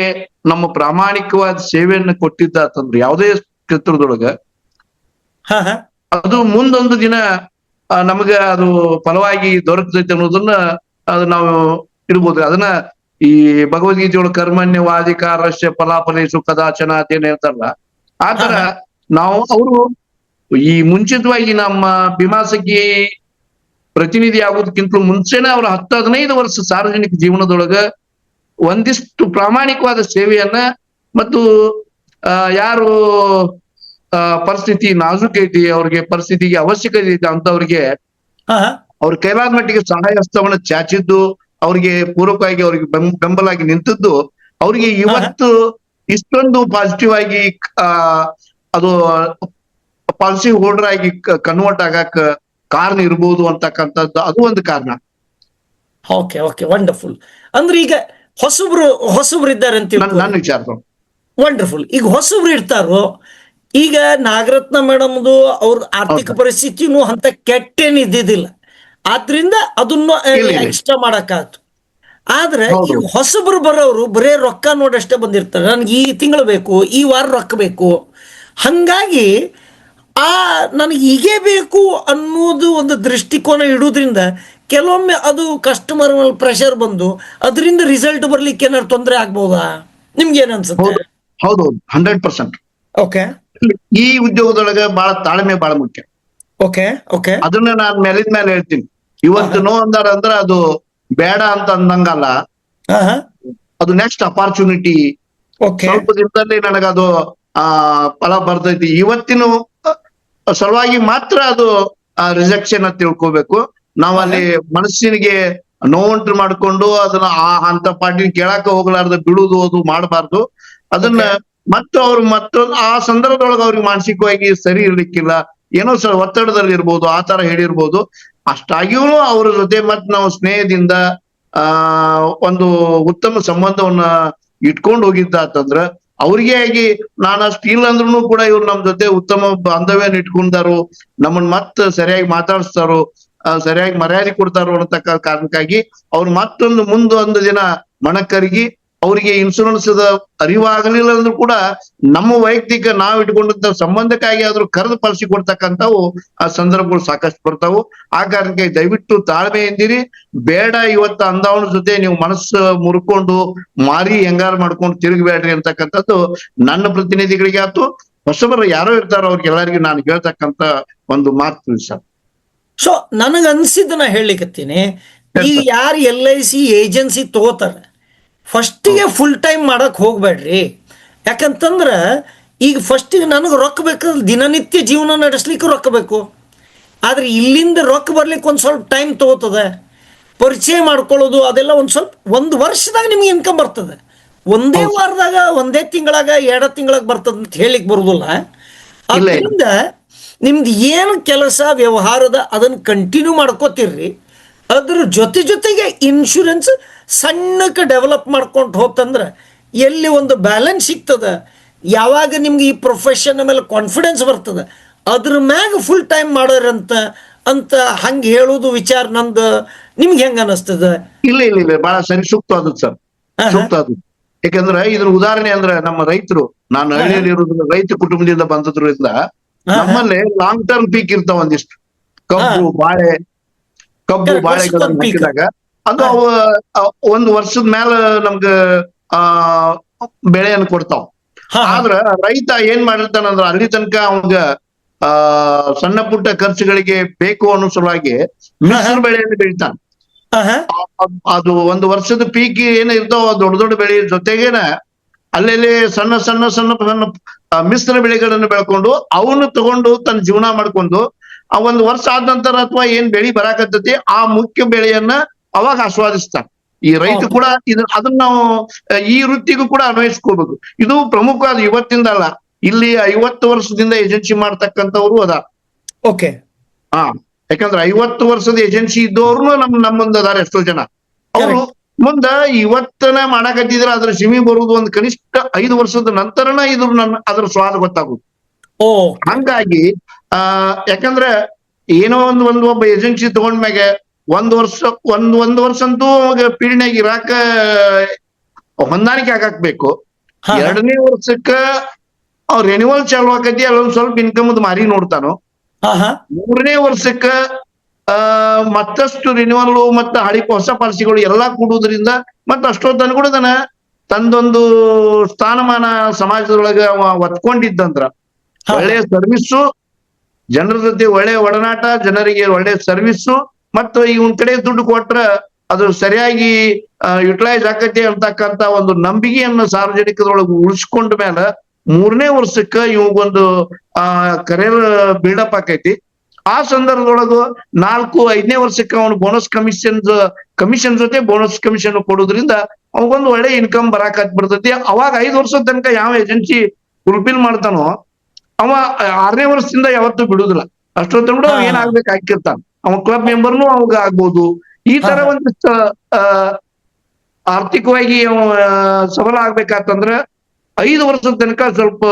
Speaker 3: ನಮ್ಮ ಪ್ರಾಮಾಣಿಕವಾದ ಸೇವೆಯನ್ನ ಕೊಟ್ಟಿದ್ದ ಅಂತಂದ್ರೆ ಯಾವುದೇ ಕ್ಷೇತ್ರದೊಳಗ
Speaker 1: ಹಾ ಹಾ
Speaker 3: ಅದು ಮುಂದೊಂದು ದಿನ ನಮಗ ಅದು ಫಲವಾಗಿ ದೊರಕತೈತೆ ಅನ್ನೋದನ್ನ ಅದು ನಾವು ಇರ್ಬೋದು. ಅದನ್ನ ಈ ಭಗವದ್ಗೀತೆಯೊಳಗೆ ಕರ್ಮಣ್ಯವಾಧಿಕಾರಸ್ಯ ಫಲಾಫಲೇಷು ಕದಾಚನ ಅಂತ ಏನ್ ಹೇಳ್ತಾರಲ್ಲ, ಆತರ ನಾವು ಅವರು ಈ ಮುಂಚಿತವಾಗಿ ನಮ್ಮ ಭೀಮಾಸಖಿ ಪ್ರತಿನಿಧಿ ಆಗೋದಕ್ಕಿಂತಲೂ ಮುಂಚೆನೆ ಅವ್ರ 10-15 ವರ್ಷ ಸಾರ್ವಜನಿಕ ಜೀವನದೊಳಗ ಒಂದಿಷ್ಟು ಪ್ರಾಮಾಣಿಕವಾದ ಸೇವೆಯನ್ನ ಮತ್ತು ಯಾರು ಪರಿಸ್ಥಿತಿ ನಾಜೂಕೈತಿ, ಅವ್ರಿಗೆ ಪರಿಸ್ಥಿತಿಗೆ ಅವಶ್ಯಕತೆ ಐತಿ ಅಂತವ್ರಿಗೆ ಅವ್ರ ಕೈಲಾದ ಮಟ್ಟಿಗೆ ಸಹಾಯ ಹಸ್ತವನ್ನ ಚಾಚಿದ್ದು, ಅವ್ರಿಗೆ ಪೂರಕವಾಗಿ ಅವ್ರಿಗೆ ಬೆಂಬಲಾಗಿ ನಿಂತದ್ದು, ಅವ್ರಿಗೆ ಇವತ್ತು ಇಷ್ಟೊಂದು ಪಾಸಿಟಿವ್ ಆಗಿ ಅದು ಪಾಲಿಸಿ ಹೋಲ್ಡರ್ ಆಗಿ ಕನ್ವರ್ಟ್ ಆಗಕ್ ಕಾರಣ ಇರ್ಬೋದು ಅಂತಕ್ಕಂಥದ್ದು ಅದು ಒಂದು ಕಾರಣ.
Speaker 1: Okay okay wonderful. ಅಂದ್ರೆ ಈಗ ಹೊಸಬ್ರು ಇದ್ದಾರೆ ಅಂತ
Speaker 3: ನನ್ನ ವಿಚಾರ
Speaker 1: ವಂಡರ್ಫುಲ್. ಈಗ ಹೊಸಬ್ರು ಇರ್ತಾರೋ, ಈಗ ನಾಗರತ್ನ ಮೇಡಮ್ದು ಅವ್ರ ಆರ್ಥಿಕ ಪರಿಸ್ಥಿತಿನೂ ಅಂತ ಕೆಟ್ಟೇನು ಇದ್ದಿದ್ದಿಲ್ಲ, ಆದ್ರಿಂದ ಅದನ್ನು ಎಕ್ಸ್ಟ್ರಾ ಮಾಡಕ್ಕಾಯ್ತು. ಆದ್ರೆ ಈಗ ಹೊಸಬ್ರು ಬರೋರು ಬರೇ ರೊಕ್ಕ ನೋಡಷ್ಟೇ ಬಂದಿರ್ತಾರೆ, ನನ್ಗೆ ಈ ತಿಂಗಳು ಬೇಕು, ಈ ವಾರ ರೊಕ್ಕ ಬೇಕು, ಹಂಗಾಗಿ ನನಗೆ ಹೀಗೆ ಬೇಕು ಅನ್ನೋದು ಒಂದು ದೃಷ್ಟಿಕೋನ ಇಡೋದ್ರಿಂದ ಕೆಲವೊಮ್ಮೆ ಅದು ಕಸ್ಟಮರ್ ಮೇಲೆ ಪ್ರೆಷರ್ ಬಂದು ಅದರಿಂದ ರಿಸಲ್ಟ್ ಬರ್ಲಿಕ್ಕೆ ಏನಾದ್ರು ತೊಂದರೆ ಆಗ್ಬೋದಾ? ನಿಮ್ಗೆ ಏನ್ ಅನ್ಸುತ್ತೆ?
Speaker 3: ಹೌದು 100%.
Speaker 1: ಓಕೆ,
Speaker 3: ಈ ಉದ್ಯೋಗದೊಳಗ ಬಹಳ ತಾಳ್ಮೆ ಬಹಳ ಮುಖ್ಯ.
Speaker 1: ಓಕೆ ಓಕೆ,
Speaker 3: ಅದನ್ನ ನಾನ್ ಮೇಲಿದ ಮೇಲೆ ಹೇಳ್ತೀನಿ. ಇವತ್ತು ನೋ ಅಂದಾರ ಅಂದ್ರ ಅದು ಬೇಡ ಅಂತ ಅಂದಂಗಲ್ಲ, ಅದು ನೆಕ್ಸ್ಟ್ ಅಪಾರ್ಚುನಿಟಿ. ಸ್ವಲ್ಪ ದಿನದಲ್ಲಿ ನನಗದು ಫಲ ಬರ್ತೈತಿ. ಇವತ್ತಿನ ಸಲುವಾಗಿ ಮಾತ್ರ ಅದು ರಿಜೆಕ್ಷನ್ ಅಂತ ತಿಳ್ಕೊಬೇಕು. ನಾವಲ್ಲಿ ಮನಸ್ಸಿನಿಗೆ ನೋವುಂಟು ಮಾಡ್ಕೊಂಡು ಅದನ್ನ ಅಂತ ಪಾರ್ಟಿ ಕೇಳಾಕ ಹೋಗ್ಲಾರ್ದ ಬಿಡುದು ಅದು ಮಾಡಬಾರ್ದು. ಅದನ್ನ ಅವ್ರು ಮತ್ತೊಂದು ಆ ಸಂದರ್ಭದೊಳಗೆ ಅವ್ರಿಗೆ ಮಾನಸಿಕವಾಗಿ ಸರಿ ಇರ್ಲಿಕ್ಕಿಲ್ಲ, ಏನೋ ಒತ್ತಡದಲ್ಲಿ ಇರ್ಬೋದು, ಆ ತರ ಹೇಳಿರ್ಬೋದು. ಅಷ್ಟಾಗಿಯೂ ಅವ್ರ ಜೊತೆ ಮತ್ ನಾವು ಸ್ನೇಹದಿಂದ ಒಂದು ಉತ್ತಮ ಸಂಬಂಧವನ್ನ ಇಟ್ಕೊಂಡು ಹೋಗಿದ್ದ ಅಂತಂದ್ರ ಅವ್ರಿಗೆ ಆಗಿ ನಾನು ಅಷ್ಟು ಇಲ್ಲ ಅಂದ್ರೂ ಕೂಡ ಇವ್ರು ನಮ್ ಜೊತೆ ಉತ್ತಮ ಬಾಂಧವ್ಯನ ಇಟ್ಕೊಂಡಾರು, ನಮ್ಮನ್ ಮತ್ ಸರಿಯಾಗಿ ಮಾತಾಡಿಸ್ತಾರೋ, ಸರಿಯಾಗಿ ಮರ್ಯಾದೆ ಕೊಡ್ತಾರೋ ಅನ್ನತಕ್ಕ ಕಾರಣಕ್ಕಾಗಿ ಅವ್ರು ಮತ್ತೊಂದು ಮುಂದೊಂದು ದಿನ ಮಣಕರಿಗಿ ಅವ್ರಿಗೆ ಇನ್ಶೂರೆನ್ಸ್ ಅರಿವಾಗಲಿಲ್ಲ ಅಂದ್ರೂ ಕೂಡ ನಮ್ಮ ವೈಯಕ್ತಿಕ ನಾವ್ ಇಟ್ಕೊಂಡಂತ ಸಂಬಂಧಕ್ಕಾಗಿ ಆದ್ರೂ ಕರೆದು ಪರಿಸಿ ಕೊಡ್ತಕ್ಕಂಥವು ಆ ಸಂದರ್ಭಗಳು ಸಾಕಷ್ಟು ಬರ್ತಾವು. ಆ ಕಾರಣಕ್ಕೆ ದಯವಿಟ್ಟು ತಾಳ್ಮೆ ಎಂದಿರಿ. ಬೇಡ ಇವತ್ತು ಅಂದವನ ಜೊತೆ ನೀವು ಮನಸ್ಸು ಮುರ್ಕೊಂಡು ಮಾರಿ ಹೆಂಗಾರ ಮಾಡ್ಕೊಂಡು ತಿರುಗಬೇಡ್ರಿ ಅಂತಕ್ಕಂಥದ್ದು ನನ್ನ ಪ್ರತಿನಿಧಿಗಳಿಗೆ ಆಯ್ತು, ಹೊಸಬರು ಯಾರೋ ಇರ್ತಾರೋ ಅವ್ರಿಗೆಲ್ಲರಿಗೂ ನಾನು ಹೇಳ್ತಕ್ಕಂತ ಒಂದು ಮಾತು ಸರ್.
Speaker 1: ಸೊ ನನಗ ಅನ್ಸಿದ್ದನ್ನ ಹೇಳಿಕತ್ತೀನಿ. ಈಗ ಯಾರು LIC ಏಜೆನ್ಸಿ ತಗೋತಾರೆ, ಫಸ್ಟಿಗೆ ಫುಲ್ ಟೈಮ್ ಮಾಡಕ್ ಹೋಗ್ಬೇಡ್ರಿ. ಯಾಕಂತಂದ್ರ ಈಗ ಫಸ್ಟಿಗೆ ನನಗೆ ರೊಕ್ಕ ಬೇಕಾದ್ರೆ ದಿನನಿತ್ಯ ಜೀವನ ನಡೆಸ್ಲಿಕ್ಕೆ ರೊಕ್ಕ ಬೇಕು. ಆದ್ರೆ ಇಲ್ಲಿಂದ ರೊಕ್ಕ ಬರ್ಲಿಕ್ಕೆ ಒಂದು ಸ್ವಲ್ಪ ಟೈಮ್ ತಗೋತದೆ. ಪರಿಚಯ ಮಾಡ್ಕೊಳ್ಳೋದು ಅದೆಲ್ಲ ಒಂದು ವರ್ಷದಾಗ ನಿಮ್ಗೆ ಇನ್ಕಮ್ ಬರ್ತದೆ. ಒಂದೇ ವಾರದಾಗ, ಒಂದೇ ತಿಂಗಳಾಗ, 2 ತಿಂಗಳಾಗ ಬರ್ತದೆ ಅಂತ ಹೇಳಿಕ್ ಬರುದಿಲ್ಲ. ಅದರಿಂದ ನಿಮ್ದು ಏನು ಕೆಲಸ ವ್ಯವಹಾರದ ಅದನ್ನ ಕಂಟಿನ್ಯೂ ಮಾಡ್ಕೋತಿರ್ರಿ. ಅದ್ರ ಜೊತೆಗೆ ಇನ್ಶೂರೆನ್ಸ್ ಸಣ್ಣಕ್ಕೆ ಡೆವಲಪ್ ಮಾಡ್ಕೊಂಡು ಹೋತಂದ್ರೆ ಎಲ್ಲಿ ಒಂದು ಬ್ಯಾಲೆನ್ಸ್ ಸಿಗ್ತದೆ, ಯಾವಾಗ ನಿಮ್ಗೆ ಈ ಪ್ರೊಫೆಷನ್ ಮೇಲೆ ಕಾನ್ಫಿಡೆನ್ಸ್ ಬರ್ತದೆ, ಅದ್ರ ಮ್ಯಾಗ ಫುಲ್ ಟೈಮ್ ಮಾಡೋರಂತ ಹಂಗೆ ಹೇಳೋದು ವಿಚಾರ ನಂದು. ನಿಮ್ಗೆ ಹೆಂಗ ಅನಿಸ್ತದ?
Speaker 3: ಇಲ್ಲ ಬಹಳ ಸರಿ, ಸೂಕ್ತ ಆದದ್ದು ಸರ್, ಸೂಕ್ತ ಆದದ್ದು. ಯಾಕಂದ್ರೆ ಇದ್ರ ಉದಾಹರಣೆ ಅಂದ್ರೆ ನಮ್ಮ ರೈತರು, ನಾನು ಹಳ್ಳಿಯಲ್ಲಿ ಇರೋದ್ರಿಂದ ರೈತ ಕುಟುಂಬದಿಂದ ಬಂದದ್ರಿಂದ ನಮ್ಮಲ್ಲಿ ಲಾಂಗ್ ಟರ್ಮ್ ಪೀಕ್ ಇರ್ತಾವ. ಒಂದಿಷ್ಟು ಕಬ್ಬು ಬಾಳೆಗಳನ್ನು ಹಾಕಿದಾಗ ಅದು ಒಂದು ವರ್ಷದ ಮೇಲೆ ನಮ್ಗ ಬೆಳೆಯನ್ನು ಕೊಡ್ತಾವ. ಆದ್ರ ರೈತ ಏನ್ ಮಾಡಿರ್ತಾನಂದ್ರ ಅಲ್ಲಿ ತನಕ ಅವಂಗ ಸಣ್ಣ ಪುಟ್ಟ ಖರ್ಚುಗಳಿಗೆ ಬೇಕು ಅನ್ನೋ ಸಲುವಾಗಿ ಮಿಶ್ರ ಬೆಳೆಯನ್ನು ಬೆಳಿತಾನ. ಅದು ಒಂದು ವರ್ಷದ ಪೀಕ್ ಏನ ಇರ್ತಾವ ದೊಡ್ಡ ಬೆಳೆ ಜೊತೆಗೇನ ಅಲ್ಲೆಲ್ಲಿ ಸಣ್ಣ ಮಿಶ್ರ ಬೆಳೆಗಳನ್ನು ಬೆಳ್ಕೊಂಡು ಅವನು ತಗೊಂಡು ತನ್ನ ಜೀವನ ಮಾಡ್ಕೊಂಡು ಆ ಒಂದು ವರ್ಷ ಆದ ನಂತರ ಅಥವಾ ಏನ್ ಬೆಳಿ ಬರಾಕತ್ತೈತಿ ಆ ಮುಖ್ಯ ಬೆಳೆಯನ್ನ ಅವಾಗ ಆಸ್ವಾದಿಸ್ತಾನೆ ಈ ರೈತ ಕೂಡ. ಅದನ್ನ ನಾವು ಈ ವೃತ್ತಿಗೂ ಕೂಡ ಅನ್ವಯಿಸ್ಕೋಬೇಕು. ಇದು ಪ್ರಮುಖವಾದ ಇವತ್ತಿಂದ ಅಲ್ಲ, ಇಲ್ಲಿ 50 ವರ್ಷದಿಂದ ಏಜೆನ್ಸಿ ಮಾಡ್ತಕ್ಕಂಥವ್ರು ಅದ.
Speaker 1: ಓಕೆ,
Speaker 3: ಯಾಕಂದ್ರೆ 50 ವರ್ಷದ ಏಜೆನ್ಸಿ ಇದ್ದವ್ರು ನಮ್ಮೊಂದ್ ಅದಾರ ಎಷ್ಟೋ ಜನ. ಅವರು ಮುಂದ ಇವತ್ತನ ಮಾಡಾಕತ್ತಿದ್ರ ಅದ್ರ ಸಿಮಿ ಬರುವುದು ಒಂದು ಕನಿಷ್ಠ 5 ವರ್ಷದ ನಂತರನ ಅದ್ರ ಸ್ವಾದ ಗೊತ್ತಾಗುದು. ಹಂಗಾಗಿ ಯಾಕಂದ್ರೆ ಏನೋ ಒಬ್ಬ ಏಜೆನ್ಸಿ ತಗೊಂಡ್ಮ್ಯಾಗೆ ಒಂದ್ ವರ್ಷ ಅಂತೂ ಅವಾಗ ಪೀಳಿನಾಗ ಇರಾಕ ಹೊಂದಾಣಿಕೆ ಆಗಾಕ್ಬೇಕು.
Speaker 1: ಹಾ.
Speaker 3: 2ನೇ ವರ್ಷಕ್ಕ ರೆನ್ಯುವಲ್ ಚಾಲು ಆಕತಿ, ಅಲ್ಲೊಂದ್ ಸ್ವಲ್ಪ ಇನ್ಕಮ್ ಮಾರಿ ನೋಡ್ತಾನು.
Speaker 1: ಹಾ ಹಾ
Speaker 3: 3ನೇ ವರ್ಷಕ್ಕ ಮತ್ತಷ್ಟು ರಿನ್ಯೂವಲ್ ಮತ್ತ ಹೊಸ ಪಾಲಿಸಿಗಳು ಎಲ್ಲಾ ಕೂಡುವುದರಿಂದ ಮತ್ತ ಅಷ್ಟೊತ್ತನ ಕೂಡ ತಂದೊಂದು ಸ್ಥಾನಮಾನ ಸಮಾಜದೊಳಗ ಅವ ಒತ್ಕೊಂಡಿದ್ದಂದ್ರ
Speaker 1: ಹಾ.
Speaker 3: ಒಳ್ಳೆಯ ಸರ್ವಿಸ್ಸು, ಜನರ ಜೊತೆ ಒಳ್ಳೆಯ ಒಡನಾಟ, ಜನರಿಗೆ ಒಳ್ಳೆಯ ಸರ್ವಿಸ್ಸು, ಮತ್ತು ಇವನ್ ಕಡೆ ದುಡ್ಡು ಕೊಟ್ರ ಅದು ಸರಿಯಾಗಿ ಯುಟಿಲೈಸ್ ಆಕತಿ ಅಂತಕ್ಕಂತ ಒಂದು ನಂಬಿಕೆಯನ್ನು ಸಾರ್ವಜನಿಕರೊಳಗೆ ಉಳಿಸ್ಕೊಂಡ ಮೇಲೆ 3ನೇ ವರ್ಷಕ್ಕ ಇವಂಗೊಂದು ಕರಿಯರ್ ಬಿಲ್ಡಪ್ ಆಕೈತಿ. ಆ ಸಂದರ್ಭದೊಳಗು 4-5ನೇ ವರ್ಷಕ್ಕೆ ಅವನು ಬೋನಸ್ ಕಮಿಷನ್ ಜೊತೆ ಬೋನಸ್ ಕಮಿಷನ್ ಕೊಡೋದ್ರಿಂದ ಅವಗೊಂದು ಒಳ್ಳೆ ಇನ್ಕಮ್ ಬರಾಕತ್ ಬರ್ತೈತಿ. ಅವಾಗ 5 ವರ್ಷದ ತನಕ ಯಾವ ಏಜೆನ್ಸಿ ಫುಲ್ಫಿಲ್ ಮಾಡ್ತಾನೋ ಅವ 6ನೇ ವರ್ಷದಿಂದ ಯಾವತ್ತೂ ಬಿಡುದಿಲ್ಲ. ಅಷ್ಟೊತ್ತ ಕೂಡ ಏನಾಗ್ಬೇಕು ಹಾಕಿರ್ತಾನ, ಅವ ಕ್ಲಬ್ ಮೆಂಬರ್ನು ಅವಾಗ ಆಗ್ಬೋದು. ಈ ತರ ಒಂದಿಷ್ಟ ಆರ್ಥಿಕವಾಗಿ ಸಬಲ ಆಗ್ಬೇಕಾತಂದ್ರ 5 ವರ್ಷದ ತನಕ ಸ್ವಲ್ಪ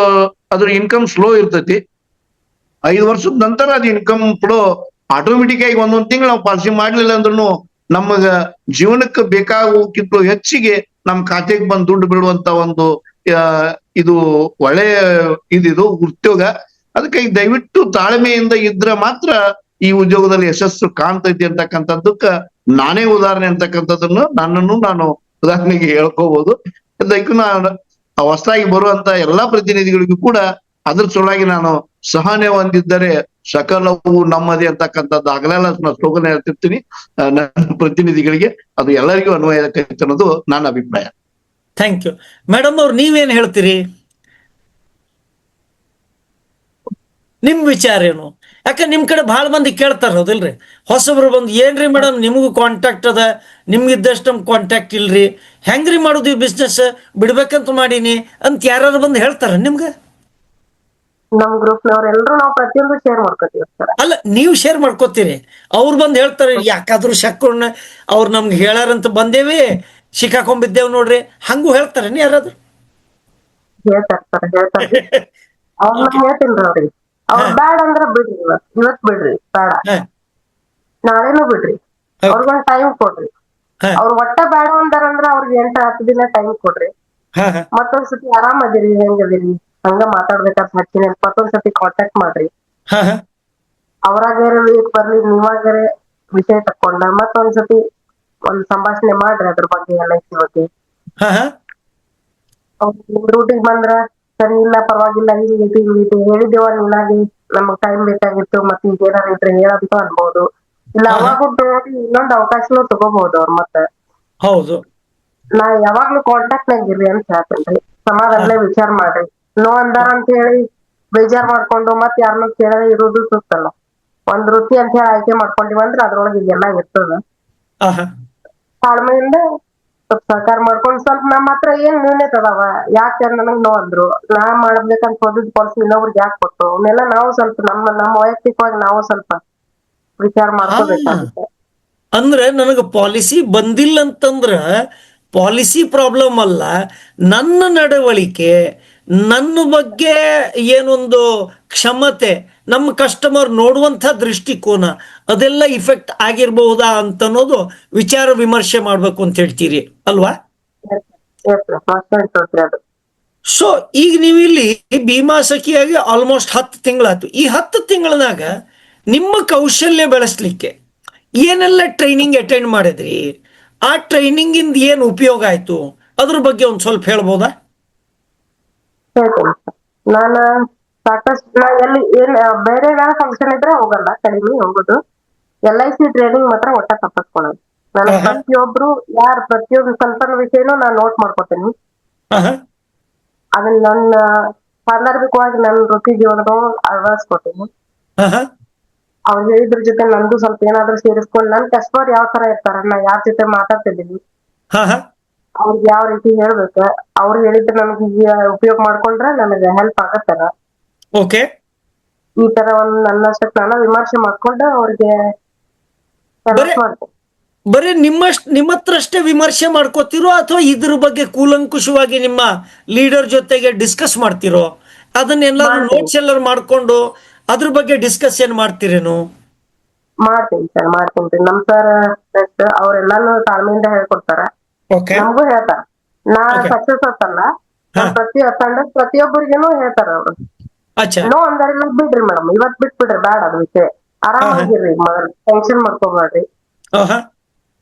Speaker 3: ಅದ್ರ ಇನ್ಕಮ್ ಸ್ಲೋ ಇರ್ತೈತಿ. 5 ವರ್ಷದ ನಂತರ ಅದು ಇನ್ಕಮ್ ಫ್ಲೋ ಆಟೋಮೆಟಿಕ್ ಆಗಿ ಒಂದೊಂದ್ ತಿಂಗಳು ನಾವು ಪಾಲಿಸಿ ಮಾಡ್ಲಿಲ್ಲ ಅಂದ್ರೂ ನಮಗ ಜೀವನಕ್ಕೆ ಬೇಕಾಗೋಕ್ಕಿಂತ ಹೆಚ್ಚಿಗೆ ನಮ್ ಖಾತೆಗೆ ಬಂದು ದುಡ್ಡು ಬಿಡುವಂತ ಒಂದು ಇದು ಒಳ್ಳೆಯ ಇದು ಉದ್ಯೋಗ. ಅದಕ್ಕೆ ದಯವಿಟ್ಟು ತಾಳ್ಮೆಯಿಂದ ಇದ್ರೆ ಮಾತ್ರ ಈ ಉದ್ಯೋಗದಲ್ಲಿ ಯಶಸ್ಸು ಕಾಣ್ತೈತಿ ಅಂತಕ್ಕಂಥದ್ದಕ್ಕ ನಾನೇ ಉದಾಹರಣೆ ಅಂತಕ್ಕಂಥದ್ದನ್ನು ನಾನು ಉದಾಹರಣೆಗೆ ಹೇಳ್ಕೋಬಹುದು. ಅದಕ್ಕೂ ನಾನು ಹೊಸದಾಗಿ ಬರುವಂತ ಎಲ್ಲಾ ಪ್ರತಿನಿಧಿಗಳಿಗೂ ಕೂಡ ಅದ್ರ ಸಲುವಾಗಿ ನಾನು ಸಹನೆ ಹೊಂದಿದ್ದರೆ ಸಕಲವು ನಮ್ಮದೇ ಅಂತಕ್ಕಂಥದ್ದು ಆಗಲೆಲ್ಲ ನಾನು ಸ್ಲೋಗನ್ ಹೇಳ್ತಿರ್ತೀನಿ ನನ್ನ ಪ್ರತಿನಿಧಿಗಳಿಗೆ. ಅದು ಎಲ್ಲರಿಗೂ ಅನ್ವಯ ಆಗೈತೆ ಅನ್ನೋದು ನನ್ನ ಅಭಿಪ್ರಾಯ.
Speaker 1: ಥ್ಯಾಂಕ್ ಯು ಮೇಡಮ್ ಅವ್ರು, ನೀವೇನ್ ಹೇಳ್ತೀರಿ? ನಿಮ್ ವಿಚಾರ ಏನು? ಯಾಕೆ ನಿಮ್ ಕಡೆ ಬಹಳ ಮಂದಿ ಕೇಳ್ತಾರ ಹೌದಿಲ್ರಿ, ಹೊಸಬ್ರು ಬಂದು ಏನ್ರಿ ಮೇಡಮ್ ನಿಮಗೂ ಕಾಂಟ್ಯಾಕ್ಟ್ ಅದ, ನಿಮ್ಗಿದ್ದಷ್ಟು ನಮ್ಗೆ ಕಾಂಟ್ಯಾಕ್ಟ್ ಇಲ್ರಿ, ಹೆಂಗ್ರಿ ಮಾಡೋದು ಈ ಬಿಸ್ನೆಸ್, ಬಿಡ್ಬೇಕಂತ ಮಾಡೀನಿ ಅಂತ ಯಾರು ಬಂದು ಹೇಳ್ತಾರ ನಿಮ್ಗೆ?
Speaker 2: ನಮ್ ಗ್ರೂಪ್ ನವ್ರೆಲ್ರು ನಾವು ಪ್ರತಿಯೊಂದು ಶೇರ್ ಮಾಡ್ಕೋತೀವಿ ಸರ್.
Speaker 1: ಅಲ್ಲ, ನೀವು ಶೇರ್ ಮಾಡ್ಕೋತೀರಿ, ಅವ್ರು ಬಂದು ಹೇಳ್ತಾರೆ ಯಾಕಾದ್ರೂ ಶಕ್ಕೋಣ ಅವ್ರು ನಮ್ಗೆ ಹೇಳಾರಂತ ಬಂದೇವಿ, ಸಿಕ್ಕಾಕೊಂಡ್ಬಿದ್ದೇವ್ ನೋಡ್ರಿ, ಹಂಗೂ ಹೇಳ್ತಾರ ಯಾರಾದ್ರು?
Speaker 2: ಹೇಳ್ತಾರೆ ಸರ್, ಹೇಳ್ತಾರೆ. ಅವ್ರನ್ನ ಹೇಳ್ತೀನ್ರಿ ಅವ್ರಿಗೆ, ಅವ್ರ ಬ್ಯಾಡ ಅಂದ್ರ ಬಿಡ್ರಿ, ಇವತ್ ಬಿಡ್ರಿ ಬೇಡ, ನಾಳೆನೂ ಬಿಡ್ರಿ, ಅವ್ರಿಗೊಂದ್ ಟೈಮ್ ಕೊಡ್ರಿ. ಅವ್ರ ಒಟ್ಟ ಬೇಡ ಅಂದಾರಂದ್ರ ಅವ್ರಿಗೆ 8-10 ದಿನ ಟೈಮ್ ಕೊಡ್ರಿ. ಮತ್ತೊಂದ್ಸತಿ ಆರಾಮದಿರಿ, ಹೆಂಗದಿರಿ, ಹಂಗ ಮಾತಾಡ್ಬೇಕಾದ್ರೆ ಹಚ್ಚಿನ ಮತ್ತೊಂದ್ಸತಿ ಕಾಂಟ್ಯಾಕ್ಟ್ ಮಾಡ್ರಿ. ಅವ್ರಾಗ್ಯಾರ ಬರ್ಲಿ, ನೀವಾಗ್ಯಾರ ವಿಷಯ ತಕೊಂಡ ಮತ್ತೊಂದ್ಸತಿ ಒಂದ್ ಸಂಭಾಷಣೆ ಮಾಡ್ರಿ ಅದ್ರ ಬಗ್ಗೆ, LIC ಬಗ್ಗೆ. ರೂಟಿಗೆ ಬಂದ್ರ ಸರಿ ಇಲ್ಲ ಪರವಾಗಿಲ್ಲ, ಹಿಂಗೈತಿ ಹೇಳಿದೇವ ನೀನಾಗಿ, ನಮಗ್ ಟೈಮ್ ಬೇಕಾಗಿತ್ತು, ಮತ್ತೆ ಈಗ ಏನಾರ ಇದ್ರೆ ಹೇಳಂತ ಅನ್ಬೋದು. ಇಲ್ಲ ಅವಾಗೂ ಇನ್ನೊಂದ್ ಅವಕಾಶನೂ ತಗೋಬಹುದು ಅವ್ರ. ಮತ್ತೆ
Speaker 1: ಹೌದು,
Speaker 2: ನಾ ಯಾವಾಗ್ಲೂ ಕಾಂಟ್ಯಾಕ್ಟ್ ನಾಗಿರ್ರಿ ಅಂತ ಹೇಳ್ತೇನ್ರಿ. ಸಮಾಧಾನಲೆ ವಿಚಾರ ಮಾಡ್ರಿ. ನೋ ಅಂದಾರ ಅಂತ ಹೇಳಿ ಬೇಜಾರ್ ಮಾಡ್ಕೊಂಡು ಮತ್ ಯಾರನ್ನೂ ಕೇಳದೆ ಇರೋದು ಸೂಕ್ತಲ್ಲ. ಒಂದ್ ವೃತ್ತಿ ಅಂತ ಹೇಳಿ ಆಯ್ಕೆ ಮಾಡ್ಕೊಂಡಿವ ಅಂದ್ರ ಅದ್ರೊಳಗೆ ಇದೆಲ್ಲ ಇರ್ತದ. ತಾಳ್ಮೆಯಿಂದ ಸ್ವಲ್ಪ ಸಹಕಾರ ಮಾಡ್ಕೊಂಡು, ಸ್ವಲ್ಪ ನಮ್ಮ ಹತ್ರ ಏನ್ ನ್ಯೂನತೆ ಅದಾವ, ಯಾಕೆ ನನಗ್ ನೋ ಅಂದ್ರು, ನಾ ಮಾಡ್ಬೇಕಂತ ಹೋದಿದ್ ಪಾಲಿಸಿ ಇನ್ನೊಬ್ರಿಗೆ ಯಾಕೆ ಕೊಟ್ಟು, ಅವನ್ನೆಲ್ಲ ನಾವು ಸ್ವಲ್ಪ ನಮ್ಮ ವೈಯಕ್ತಿಕವಾಗಿ ನಾವು ಸ್ವಲ್ಪ ವಿಚಾರ ಮಾಡ್ಕೋಬೇಕಾಗುತ್ತೆ.
Speaker 1: ಅಂದ್ರೆ ನನಗೆ ಪಾಲಿಸಿ ಬಂದಿಲ್ಲ ಅಂತಂದ್ರ ಪಾಲಿಸಿ ಪ್ರಾಬ್ಲಮ್ ಅಲ್ಲ, ನನ್ನ ನಡವಳಿಕೆ, ನನ್ನ ಬಗ್ಗೆ ಏನೊಂದು ಕ್ಷಮತೆ, ನಮ್ಮ ಕಸ್ಟಮರ್ ನೋಡುವಂಥ ದೃಷ್ಟಿಕೋನ ಅದೆಲ್ಲ ಇಫೆಕ್ಟ್ ಆಗಿರ್ಬಹುದಾ ಅಂತ ಅನ್ನೋದು ವಿಚಾರ ವಿಮರ್ಶೆ ಮಾಡ್ಬೇಕು ಅಂತ ಹೇಳ್ತೀರಿ ಅಲ್ವಾ? ಸೊ ಈಗ ನೀವು ಇಲ್ಲಿ ಭೀಮಾ ಸಖಿಯಾಗಿ ಆಲ್ಮೋಸ್ಟ್ 10 ತಿಂಗಳಾಯ್ತು. ಈ 10 ತಿಂಗಳದಾಗ ನಿಮ್ಮ ಕೌಶಲ್ಯ ಬೆಳೆಸ್ಲಿಕ್ಕೆ ಏನೆಲ್ಲ ಟ್ರೈನಿಂಗ್ ಅಟೆಂಡ್ ಮಾಡಿದ್ರಿ? ಆ ಟ್ರೈನಿಂಗ್ ಇಂದ ಏನು ಉಪಯೋಗ ಆಯ್ತು, ಅದ್ರ ಬಗ್ಗೆ ಒಂದ್ ಸ್ವಲ್ಪ ಹೇಳ್ಬೋದಾ?
Speaker 2: ಹೇಳ್ತೇನೆ. ನಾನ ಸಾಕಷ್ಟು ಎಲ್ಲಿ ಏನ್ ಬೇರೆ ಫಂಕ್ಷನ್ ಇದ್ರೆ ಹೋಗಲ್ಲ, ಕಡಿಮೆ ಹೋಗುದು. LIC ಟ್ರೈನಿಂಗ್ ಮಾತ್ರ ಒಟ್ಟ ತಪ್ಪಿಸ್ಕೊಳ್ಳೋದು. ನಾನು ಪ್ರತಿಯೊಂದು ಸ್ವಲ್ಪ ವಿಷಯನೂ ನಾನು ನೋಟ್ ಮಾಡ್ಕೊತೀನಿ. ಅದನ್ನ ನನ್ನ ಸಾಂದರ್ಭಿಕವಾಗಿ ನನ್ನ ವೃತ್ತಿ ಜೀವನದ ಅಳವಡಿಸ್ಕೊತೀನಿ. ಅವ್ರು ಹೇಳಿದ್ರ ಜೊತೆ ನಂದು ಸ್ವಲ್ಪ ಏನಾದ್ರು ಸೇರಿಸ್ಕೊಂಡು, ನನ್ ಕಸ್ಟಮರ್ ಯಾವ ತರ ಇರ್ತಾರ, ನಾ ಯಾರ ಜೊತೆ ಮಾತಾಡ್ತಿದ್ದೀನಿ, ಅವ್ರಿಗೆ ಯಾವ ರೀತಿ ಹೇಳ್ಬೇಕ, ಅವ್ರು ಹೇಳಿದ್ರೆ ನಮ್ಗೆ ಉಪಯೋಗ ಮಾಡ್ಕೊಂಡ್ರೆ ನನಗೆ ಹೆಲ್ಪ್ ಆಗತ್ತಲ್ಲ.
Speaker 1: ಓಕೆ,
Speaker 2: ಈ ತರ ಒಂದ್ ನನ್ನಷ್ಟಕ್ಕೆ ನಾನು ವಿಮರ್ಶೆ ಮಾಡ್ಕೊಂಡು ಅವ್ರಿಗೆ ಮಾಡ್ತೇನೆ.
Speaker 1: ಬರೀ ನಿಮ್ಮ ಹತ್ರಷ್ಟೇ ವಿಮರ್ಶೆ ಮಾಡ್ಕೋತಿರೋ ಅಥವಾ ಇದ್ರ ಬಗ್ಗೆ ಕೂಲಂಕುಷವಾಗಿ ನಿಮ್ಮ ಲೀಡರ್ ಜೊತೆಗೆ ಡಿಸ್ಕಸ್ ಮಾಡ್ತಿರೋ? ಅದನ್ನೆಲ್ಲ ನೋಟ್ಸ್ ಎಲ್ಲರೂ ಮಾಡ್ಕೊಂಡು ಅದ್ರ ಬಗ್ಗೆ ಡಿಸ್ಕಸ್ ಏನ್ ಮಾಡ್ತೀರೇನು?
Speaker 2: ಮಾಡ್ತೀನಿ ಸರ್, ಮಾಡ್ತೀನಿ. ನಮ್ ಸರ್ ಅವ್ರೆಲ್ಲಾನು ತಾಳ್ಮೆಯಿಂದ ಹೇಳ್ಕೊಡ್ತಾರ,
Speaker 1: ಓಕೆ
Speaker 2: ನಮಗೂ ಹೇಳ್ತಾರ. ನಾ
Speaker 1: Okay.
Speaker 2: ಸಕ್ಸಸ್ ಆತಲ್ಲ,
Speaker 1: ಹಾ.
Speaker 2: ಪ್ರತಿಯೊಬ್ಬರಿಗೇನು ಹೇಳ್ತಾರ ಅವ್ರು.
Speaker 1: ಅಚ್ಚಾ
Speaker 2: ನೋ ಅಂದಾರಿಲ್ಲ ಬಿಡ್ರಿ ಮೇಡಮ್, ಇವತ್ ಬಿಟ್ಬಿಡ್ರಿ, ಬೇಡ ಅದು ವಿಷಯ, ಆರಾಮಾಗಿರ್ರಿ, ಟೆನ್ಷನ್ ಮಾಡ್ಕೋಬೇಡ್ರಿ.
Speaker 1: ಆಹಾ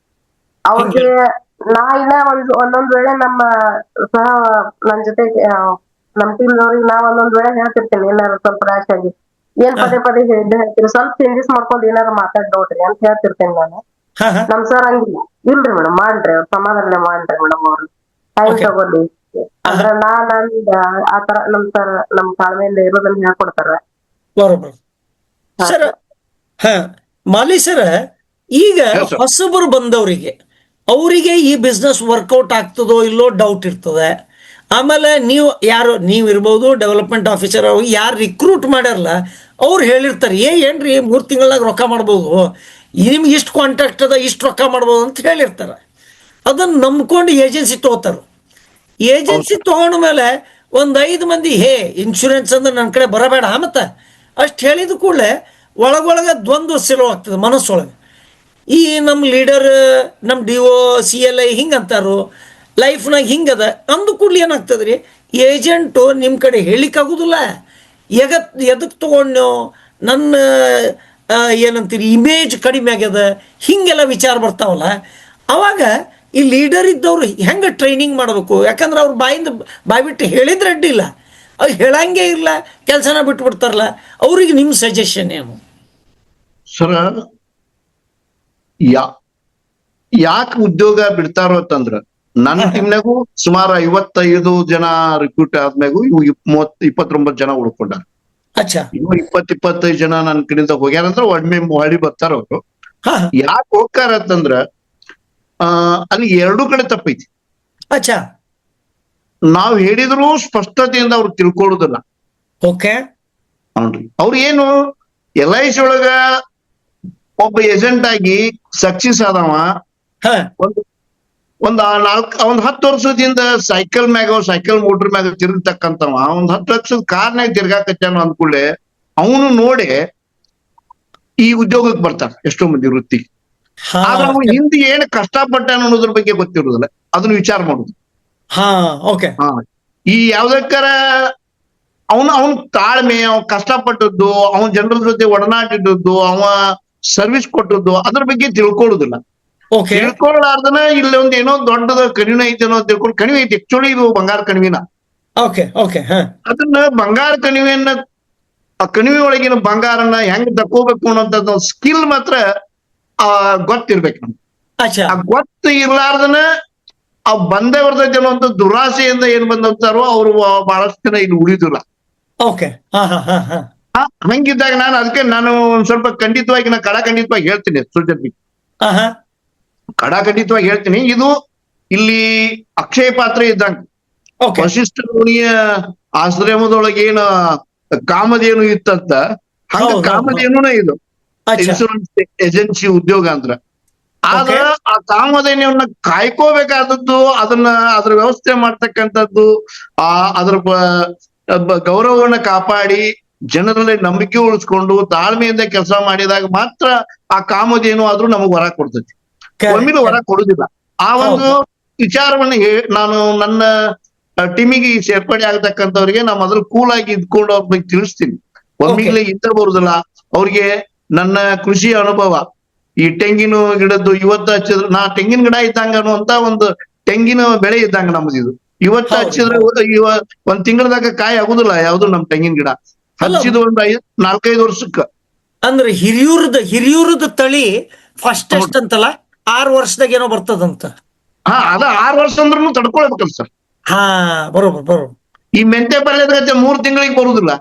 Speaker 2: ಅವ್ರಿಗೆ ನಾ ಇನ್ನ ಒಂದೊಂದ್ ವೇಳೆ ನಮ್ಮ ಸಹ ನನ್ ಜೊತೆ ನಮ್ ಟೀಮ್ನವ್ರಿಗೆ ನಾ ಒಂದೊಂದ್ ವೇಳೆ ಹೇಳ್ತಿರ್ತೇನೆ, ಏನಾರು ಸ್ವಲ್ಪ ರ್ಯಾಶ್ ಆಗಿ ಏನ್ ಪದೇ ಪದೇ ಹೇಳ್ತೀರಿ, ಸ್ವಲ್ಪ ಚೇಂಜಸ್ ಮಾಡ್ಕೊಂಡು ಏನಾರು ಮಾತಾಡ್ ನೋಡ್ರಿ ಅಂತ ಹೇಳ್ತಿರ್ತೇನೆ ನಾನು.
Speaker 1: ಹಾ ಹಾ
Speaker 2: ನಮ್ ಸರ್ ಹಂಗಿಲ್ಲ, ಇಲ್ರಿ ಮೇಡಮ್ ಮಾಡ್ರಿ, ಅವ್ರ ಸಮಾಧಾನ ಮಾಡ್ರಿ ಮೇಡಮ್, ಅವ್ರು ಟೈಮ್
Speaker 1: Okay.
Speaker 2: ತಗೊಳ್ಳಿ ಅಂದ್ರ ಆತರ ನಮ್ ಸರ್ ನಮ್ ತಾಳ್ಮೆಯಿಂದ ಇರೋದನ್ನ ಹೇಳ್ಕೊಡ್ತಾರ.
Speaker 1: ಬರೋબર ಸರ್. ಹಾ ಮಾಲಿ ಸರ್, ಈಗ
Speaker 3: Yes, sir.
Speaker 1: ಹೊಸಬರು ಬಂದವರಿಗೆ ಅವರಿಗೆ ಈ ಬಿಸ್ನೆಸ್ ವರ್ಕೌಟ್ ಆಗ್ತದೋ ಇಲ್ಲೋ ಡೌಟ್ ಇರ್ತದೆ. ಆಮೇಲೆ ನೀವು ಇರ್ಬೋದು, ಡೆವಲಪ್ಮೆಂಟ್ ಆಫೀಸರ್ ಯಾರು ರಿಕ್ರೂಟ್ ಮಾಡ್ಯಾರಲ್ಲ ಅವ್ರು ಹೇಳಿರ್ತಾರೆ, ಏನ್ರಿ 3 ತಿಂಗಳಾಗ ರೊಕ್ಕ ಮಾಡ್ಬೋದು, ನಿಮ್ಗೆ ಇಷ್ಟು ಕಾಂಟ್ಯಾಕ್ಟ್ ಅದ, ಇಷ್ಟು ರೊಕ್ಕ ಮಾಡ್ಬೋದು ಅಂತ ಹೇಳಿರ್ತಾರೆ. ಅದನ್ನು ನಂಬ್ಕೊಂಡು ಏಜೆನ್ಸಿ ತೊಗೋತಾರೆ. ಏಜೆನ್ಸಿ ತೊಗೊಂಡ ಮೇಲೆ ಒಂದು 5 ಮಂದಿ ಇನ್ಶೂರೆನ್ಸ್ ಅಂದ್ರೆ ನನ್ನ ಕಡೆ ಬರಬೇಡ ಮತ್ತೆ ಅಷ್ಟು ಹೇಳಿದ ಕೂಡಲೇ ಒಳಗೊಳಗೆ ದ್ವಂದ್ವ ಸಿಲೋ ಆಗ್ತದೆ ಮನಸ್ಸೊಳಗೆ. ಈ ನಮ್ಮ ಲೀಡರ್, ನಮ್ಮ DO CLI ಹಿಂಗೆ ಅಂತಾರೋ, ಲೈಫ್ನಾಗ ಹಿಂಗದ ಅಂದು ಕೂಡಲೇ ಏನಾಗ್ತದೆ ರೀ, ಏಜೆಂಟು ನಿಮ್ಮ ಕಡೆ ಹೇಳಿಕ್ಕಾಗೋದಿಲ್ಲ. ಎದಕ್ಕೆ ತೊಗೊಂಡು ನನ್ನ ಏನಂತೀರಿ ಇಮೇಜ್ ಕಡಿಮೆ ಆಗ್ಯದ, ಹಿಂಗೆಲ್ಲ ವಿಚಾರ ಬರ್ತಾವಲ್ಲ. ಅವಾಗ ಈ ಲೀಡರ್ ಇದ್ದವ್ರು ಹೆಂಗೆ ಟ್ರೈನಿಂಗ್ ಮಾಡಬೇಕು? ಯಾಕಂದ್ರೆ ಅವ್ರು ಬಾಯಿ ಬಿಟ್ಟು ಹೇಳಿದ್ರೆ ಅಡ್ಡಿಲ್ಲ, ಅವ್ರು ಹೇಳಂಗೆ ಇಲ್ಲ, ಕೆಲಸನ ಬಿಟ್ಬಿಡ್ತಾರಲ್ಲ. ಅವ್ರಿಗೆ ನಿಮ್ಮ ಸಜೆಷನ್ ಏನು
Speaker 3: ಸರ? ಯಾಕೆ ಉದ್ಯೋಗ ಬಿಡ್ತಾರೋ ಅಂತಂದ್ರ, ನನ್ನ ಟೀಮ್ನಾಗೂ ಸುಮಾರು 55 ಜನ ರಿಕ್ರೂಟ್ ಆದ್ಮ್ಯಾಗು ಇವು 29 ಜನ ಉಳ್ಕೊಂಡಾರ.
Speaker 1: ಅಚ್ಚಾ
Speaker 3: ಇನ್ನು 25 ಜನ ನನ್ನ ಕಡೆಯಿಂದ ಹೋಗ್ಯಾರಂದ್ರ ಹೊಳಿ ಬರ್ತಾರ ಅವ್ರು.
Speaker 1: ಹಾ
Speaker 3: ಯಾಕೆ ಹೋಗ್ತಾರ ಅಂತಂದ್ರ ಅಲ್ಲಿ 2 ಕಡೆ ತಪ್ಪೈತಿ.
Speaker 1: ಅಚ್ಚಾ
Speaker 3: ನಾವ್ ಹೇಳಿದ್ರು ಸ್ಪಷ್ಟತೆಯಿಂದ ಅವ್ರು ತಿಳ್ಕೊಳ್ಳೋದಿಲ್ಲ.
Speaker 1: ಓಕೆ
Speaker 3: ಹೌನ್ರಿ, ಅವ್ರು ಏನು LIC ಒಳಗ ಒಬ್ಬ ಏಜೆಂಟ್ ಆಗಿ ಸಕ್ಸಸ್ ಆದವ,
Speaker 1: ಹಾ
Speaker 3: ಒಂದ್ 10 ವರ್ಷದಿಂದ ಸೈಕಲ್ ಮೋಟರ್ ಮ್ಯಾಗ ತಿರುಗತಕ್ಕಂತವ, 10 ಲಕ್ಷದ ಕಾರ್ನಾಗ ತಿರ್ಗಾಕತ್ತಾನ ಅಂದ್ಕೂಡ್ಲೆ ಅವನು ನೋಡಿ ಈ ಉದ್ಯೋಗಕ್ಕೆ ಬರ್ತಾರ ಎಷ್ಟೋ ಮಂದಿ ವೃತ್ತಿ.
Speaker 1: ಹಾ
Speaker 3: ಆದ್ರೆ ಅವ್ನು ಹಿಂದೆ ಏನ್ ಕಷ್ಟಪಟ್ಟಾನ ಅನ್ನೋದ್ರ ಬಗ್ಗೆ ಗೊತ್ತಿರುದಿಲ್ಲ, ಅದನ್ನ ವಿಚಾರ ಮಾಡುದು.
Speaker 1: ಹಾ ಓಕೆ
Speaker 3: ಹಾ, ಈ ಯಾವ್ದಕ್ಕಾರ ಅವನ್ ತಾಳ್ಮೆ, ಅವ್ನ್ ಕಷ್ಟಪಟ್ಟದ್ದು, ಅವನ್ ಜನರ ಜೊತೆ ಒಡನಾಟಿದ್ದು, ಅವ ಸರ್ವಿಸ್ ಕೊಟ್ಟದ್ದು, ಅದ್ರ ಬಗ್ಗೆ ತಿಳ್ಕೊಳ್ಳುದಿಲ್ಲ.
Speaker 1: ಓಕೆ
Speaker 3: ತಿಳ್ಕೊಳ್ಳಾರ್ದನ ಇಲ್ಲಿ ಒಂದ್ ಏನೋ ದೊಡ್ಡದ ಕಣಿವೆ ಐತೆ ಅನ್ನೋ ತಿಳ್ಕೊಂಡು, ಕಣಿವೆ ಐತಿ ಆಕ್ಚುಲಿ ಇದು ಬಂಗಾರ ಕಣಿವಿನ.
Speaker 1: ಓಕೆ ಓಕೆ ಹಾ
Speaker 3: ಅದನ್ನ ಬಂಗಾರ ಕಣಿವೆಯನ್ನ, ಆ ಕಣಿವೆ ಒಳಗಿನ ಬಂಗಾರನ ಹೆಂಗ್ ತಕ್ಕೋಬೇಕು ಅನ್ನೋಂಥದ್ದು ಸ್ಕಿಲ್ ಮಾತ್ರ ಗೊತ್ತಿರ್ಬೇಕು ನಮ್ಗೆ.
Speaker 1: ಅಚ್ಚಾ
Speaker 3: ಆ ಗೊತ್ತು ಇರ್ಲಾರ್ದನ ಬಂದೇ ಬರ್ತೈತಿ ಅನ್ನೋಂಥ ದುರಾಸೆಯಿಂದ ಏನ್ ಬಂದಂತಾರೋ ಅವ್ರು ಬಹಳಷ್ಟು ಜನ ಇಲ್ಲಿ ಉಳಿದಿಲ್ಲ.
Speaker 1: ಓಕೆ ಹಾ ಹಾ ಹಾ ಹಾ
Speaker 3: ಹಂಗಿದ್ದಾಗ ಅದಕ್ಕೆ ನಾನು ಒಂದ್ ಸ್ವಲ್ಪ ಖಂಡಿತವಾಗಿ ಖಂಡಿತವಾಗಿ ಹೇಳ್ತೀನಿ ಸುಜಾತಿ,
Speaker 1: ಹಾ
Speaker 3: ಖಂಡಿತವಾಗಿ ಹೇಳ್ತೀನಿ. ಇದು ಇಲ್ಲಿ ಅಕ್ಷಯ ಪಾತ್ರ ಇದ್ದಂಗ.
Speaker 1: ಓಕೆ
Speaker 3: ವಶಿಷ್ಠ ಮುನಿಯ ಆಶ್ರಮದೊಳಗೆ ಏನ ಕಾಮಧೇನು ಇತ್ತಂತ, ಹಂಗ
Speaker 1: ಹೌದು, ಹೌದು.
Speaker 3: ಕಾಮಧೇನುನ ಇದು
Speaker 1: ಅಚ್ಚಾ
Speaker 3: ಇನ್ಶೂರೆನ್ಸ್ ಏಜೆನ್ಸಿ ಉದ್ಯೋಗ ಅಂದ್ರ. ಆದ್ರ
Speaker 1: Okay.
Speaker 3: ಆ ಕಾಮಧೇನುವನ್ನ ಕಾಯ್ಕೋಬೇಕಾದದ್ದು, ಅದ್ರ ವ್ಯವಸ್ಥೆ ಮಾಡ್ತಕ್ಕಂಥದ್ದು, ಅದ್ರ ಗೌರವವನ್ನ ಕಾಪಾಡಿ ಜನರಲ್ಲಿ ನಂಬಿಕೆ ಉಳಿಸ್ಕೊಂಡು ತಾಳ್ಮೆಯಿಂದ ಕೆಲಸ ಮಾಡಿದಾಗ ಮಾತ್ರ ಆ ಕಾಮಧೇನು ಆದ್ರೂ ನಮಗ್ ವರ ಕೊಡ್ತೈತಿ. ಒಮ್ಮೆಲೆ ವರ ಕೊಡುದಿಲ್ಲ. ಆ ಒಂದು ವಿಚಾರವನ್ನ ನಾನು ನನ್ನ ಟೀಮಿಗೆ ಸೇರ್ಪಡೆ ಆಗ್ತಕ್ಕಂಥವ್ರಿಗೆ ನಾ ಮೊದಲು ಕೂಲ್ ಆಗಿ ಇದ್ಕೊಂಡು ಅವ್ರ ಬಗ್ಗೆ ತಿಳಿಸ್ತೀನಿ. ಒಮ್ಮಿಗ್ಲೇ ಇಂತ ಬರುದಿಲ್ಲ. ಅವ್ರಿಗೆ ನನ್ನ ಕೃಷಿ ಅನುಭವ, ಈ ತೆಂಗಿನ ಗಿಡದ್ದು ಇವತ್ತು ಹಚ್ಚಿದ್ರು, ನಾ ತೆಂಗಿನ ಗಿಡ ಇದ್ದಂಗ ಅನ್ನುವಂತ ಒಂದು ತೆಂಗಿನ ಬೆಳೆ ಇದ್ದಂಗ ನಮ್ದು ಇದು. ಇವತ್ತು ಹಚ್ಚಿದ್ರೆ ಒಂದ್ ತಿಂಗಳದಾಗ ಕಾಯಿ ಆಗುದಿಲ್ಲ ಯಾವ್ದು ನಮ್ ತೆಂಗಿನ ಗಿಡ. ಹಚ್ಚಿದ ಒಂದ್ 4-5 ವರ್ಷಕ್ಕ.
Speaker 1: ಅಂದ್ರೆ ಹಿರಿಯೂರದ ತಳಿ ಫಾಸ್ಟೆಸ್ಟ್ ಅಂತಲ್ಲ, 6 ವರ್ಷದಾಗ ಏನೋ ಬರ್ತದಂತ.
Speaker 3: ಹಾ, ಅದ 6 ವರ್ಷ ಅಂದ್ರೂ ತಡ್ಕೊಳ್ಬೇಕಲ್ಲ ಸರ್.
Speaker 1: ಹಾ ಬರೋबर.
Speaker 3: ಈ ಮೆಂತೆ ಪಲ್ಯದ 3 ತಿಂಗಳಿಗೆ ಬರುದಿಲ್ಲ.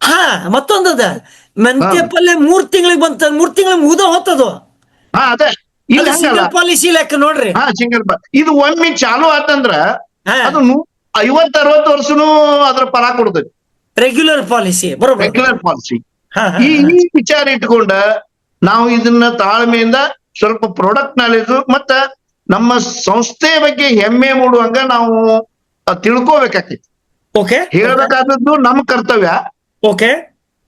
Speaker 1: ಹಾ ಮತ್ತೊಂದದ ಮೆಂತ್ಯ ಪಲ್ಯ 3 ತಿಂಗಳಿಗೆ ಬಂತ, 3 ತಿಂಗಳಿಗೆ ಮುಗ್ದ ಹೋತದು.
Speaker 3: ಹಾ ಅದೇ ಇಲ್ಲ ಹಂಗಲ್ಲ.
Speaker 1: ಪಾಲಿಸಿ ಲೆಕ್ಕ ನೋಡ್ರಿ.
Speaker 3: ಹಾ ಸಿಂಗಲ್ ಇದು ಒಮ್ಮೆ ಚಾಲು ಆತಂದ್ರ
Speaker 1: ಹಾ
Speaker 3: ಅದು 50-60 ವರ್ಷನೂ ಅದ್ರ ಫಲ ಕೊಡ್ತೈತಿ.
Speaker 1: ರೆಗ್ಯುಲರ್ ಪಾಲಿಸಿ ಬರೋबर.
Speaker 3: Regular policy.
Speaker 1: ಹಾ
Speaker 3: ಈ ವಿಚಾರ ಇಟ್ಕೊಂಡ ನಾವು ಇದನ್ನ ತಾಳ್ಮೆಯಿಂದ ಸ್ವಲ್ಪ ಪ್ರಾಡಕ್ಟ್ ನಾಲೆಜ್ ಮತ್ತ ನಮ್ಮ ಸಂಸ್ಥೆ ಬಗ್ಗೆ ಹೆಮ್ಮೆ ಮೂಡುವಂಗ ನಾವು ತಿಳ್ಕೋಬೇಕಾಕೈತಿ.
Speaker 1: ಓಕೆ
Speaker 3: ಹೇಳ್ಬೇಕಾದದ್ದು ನಮ್ಮ ಕರ್ತವ್ಯ.
Speaker 1: ಓಕೆ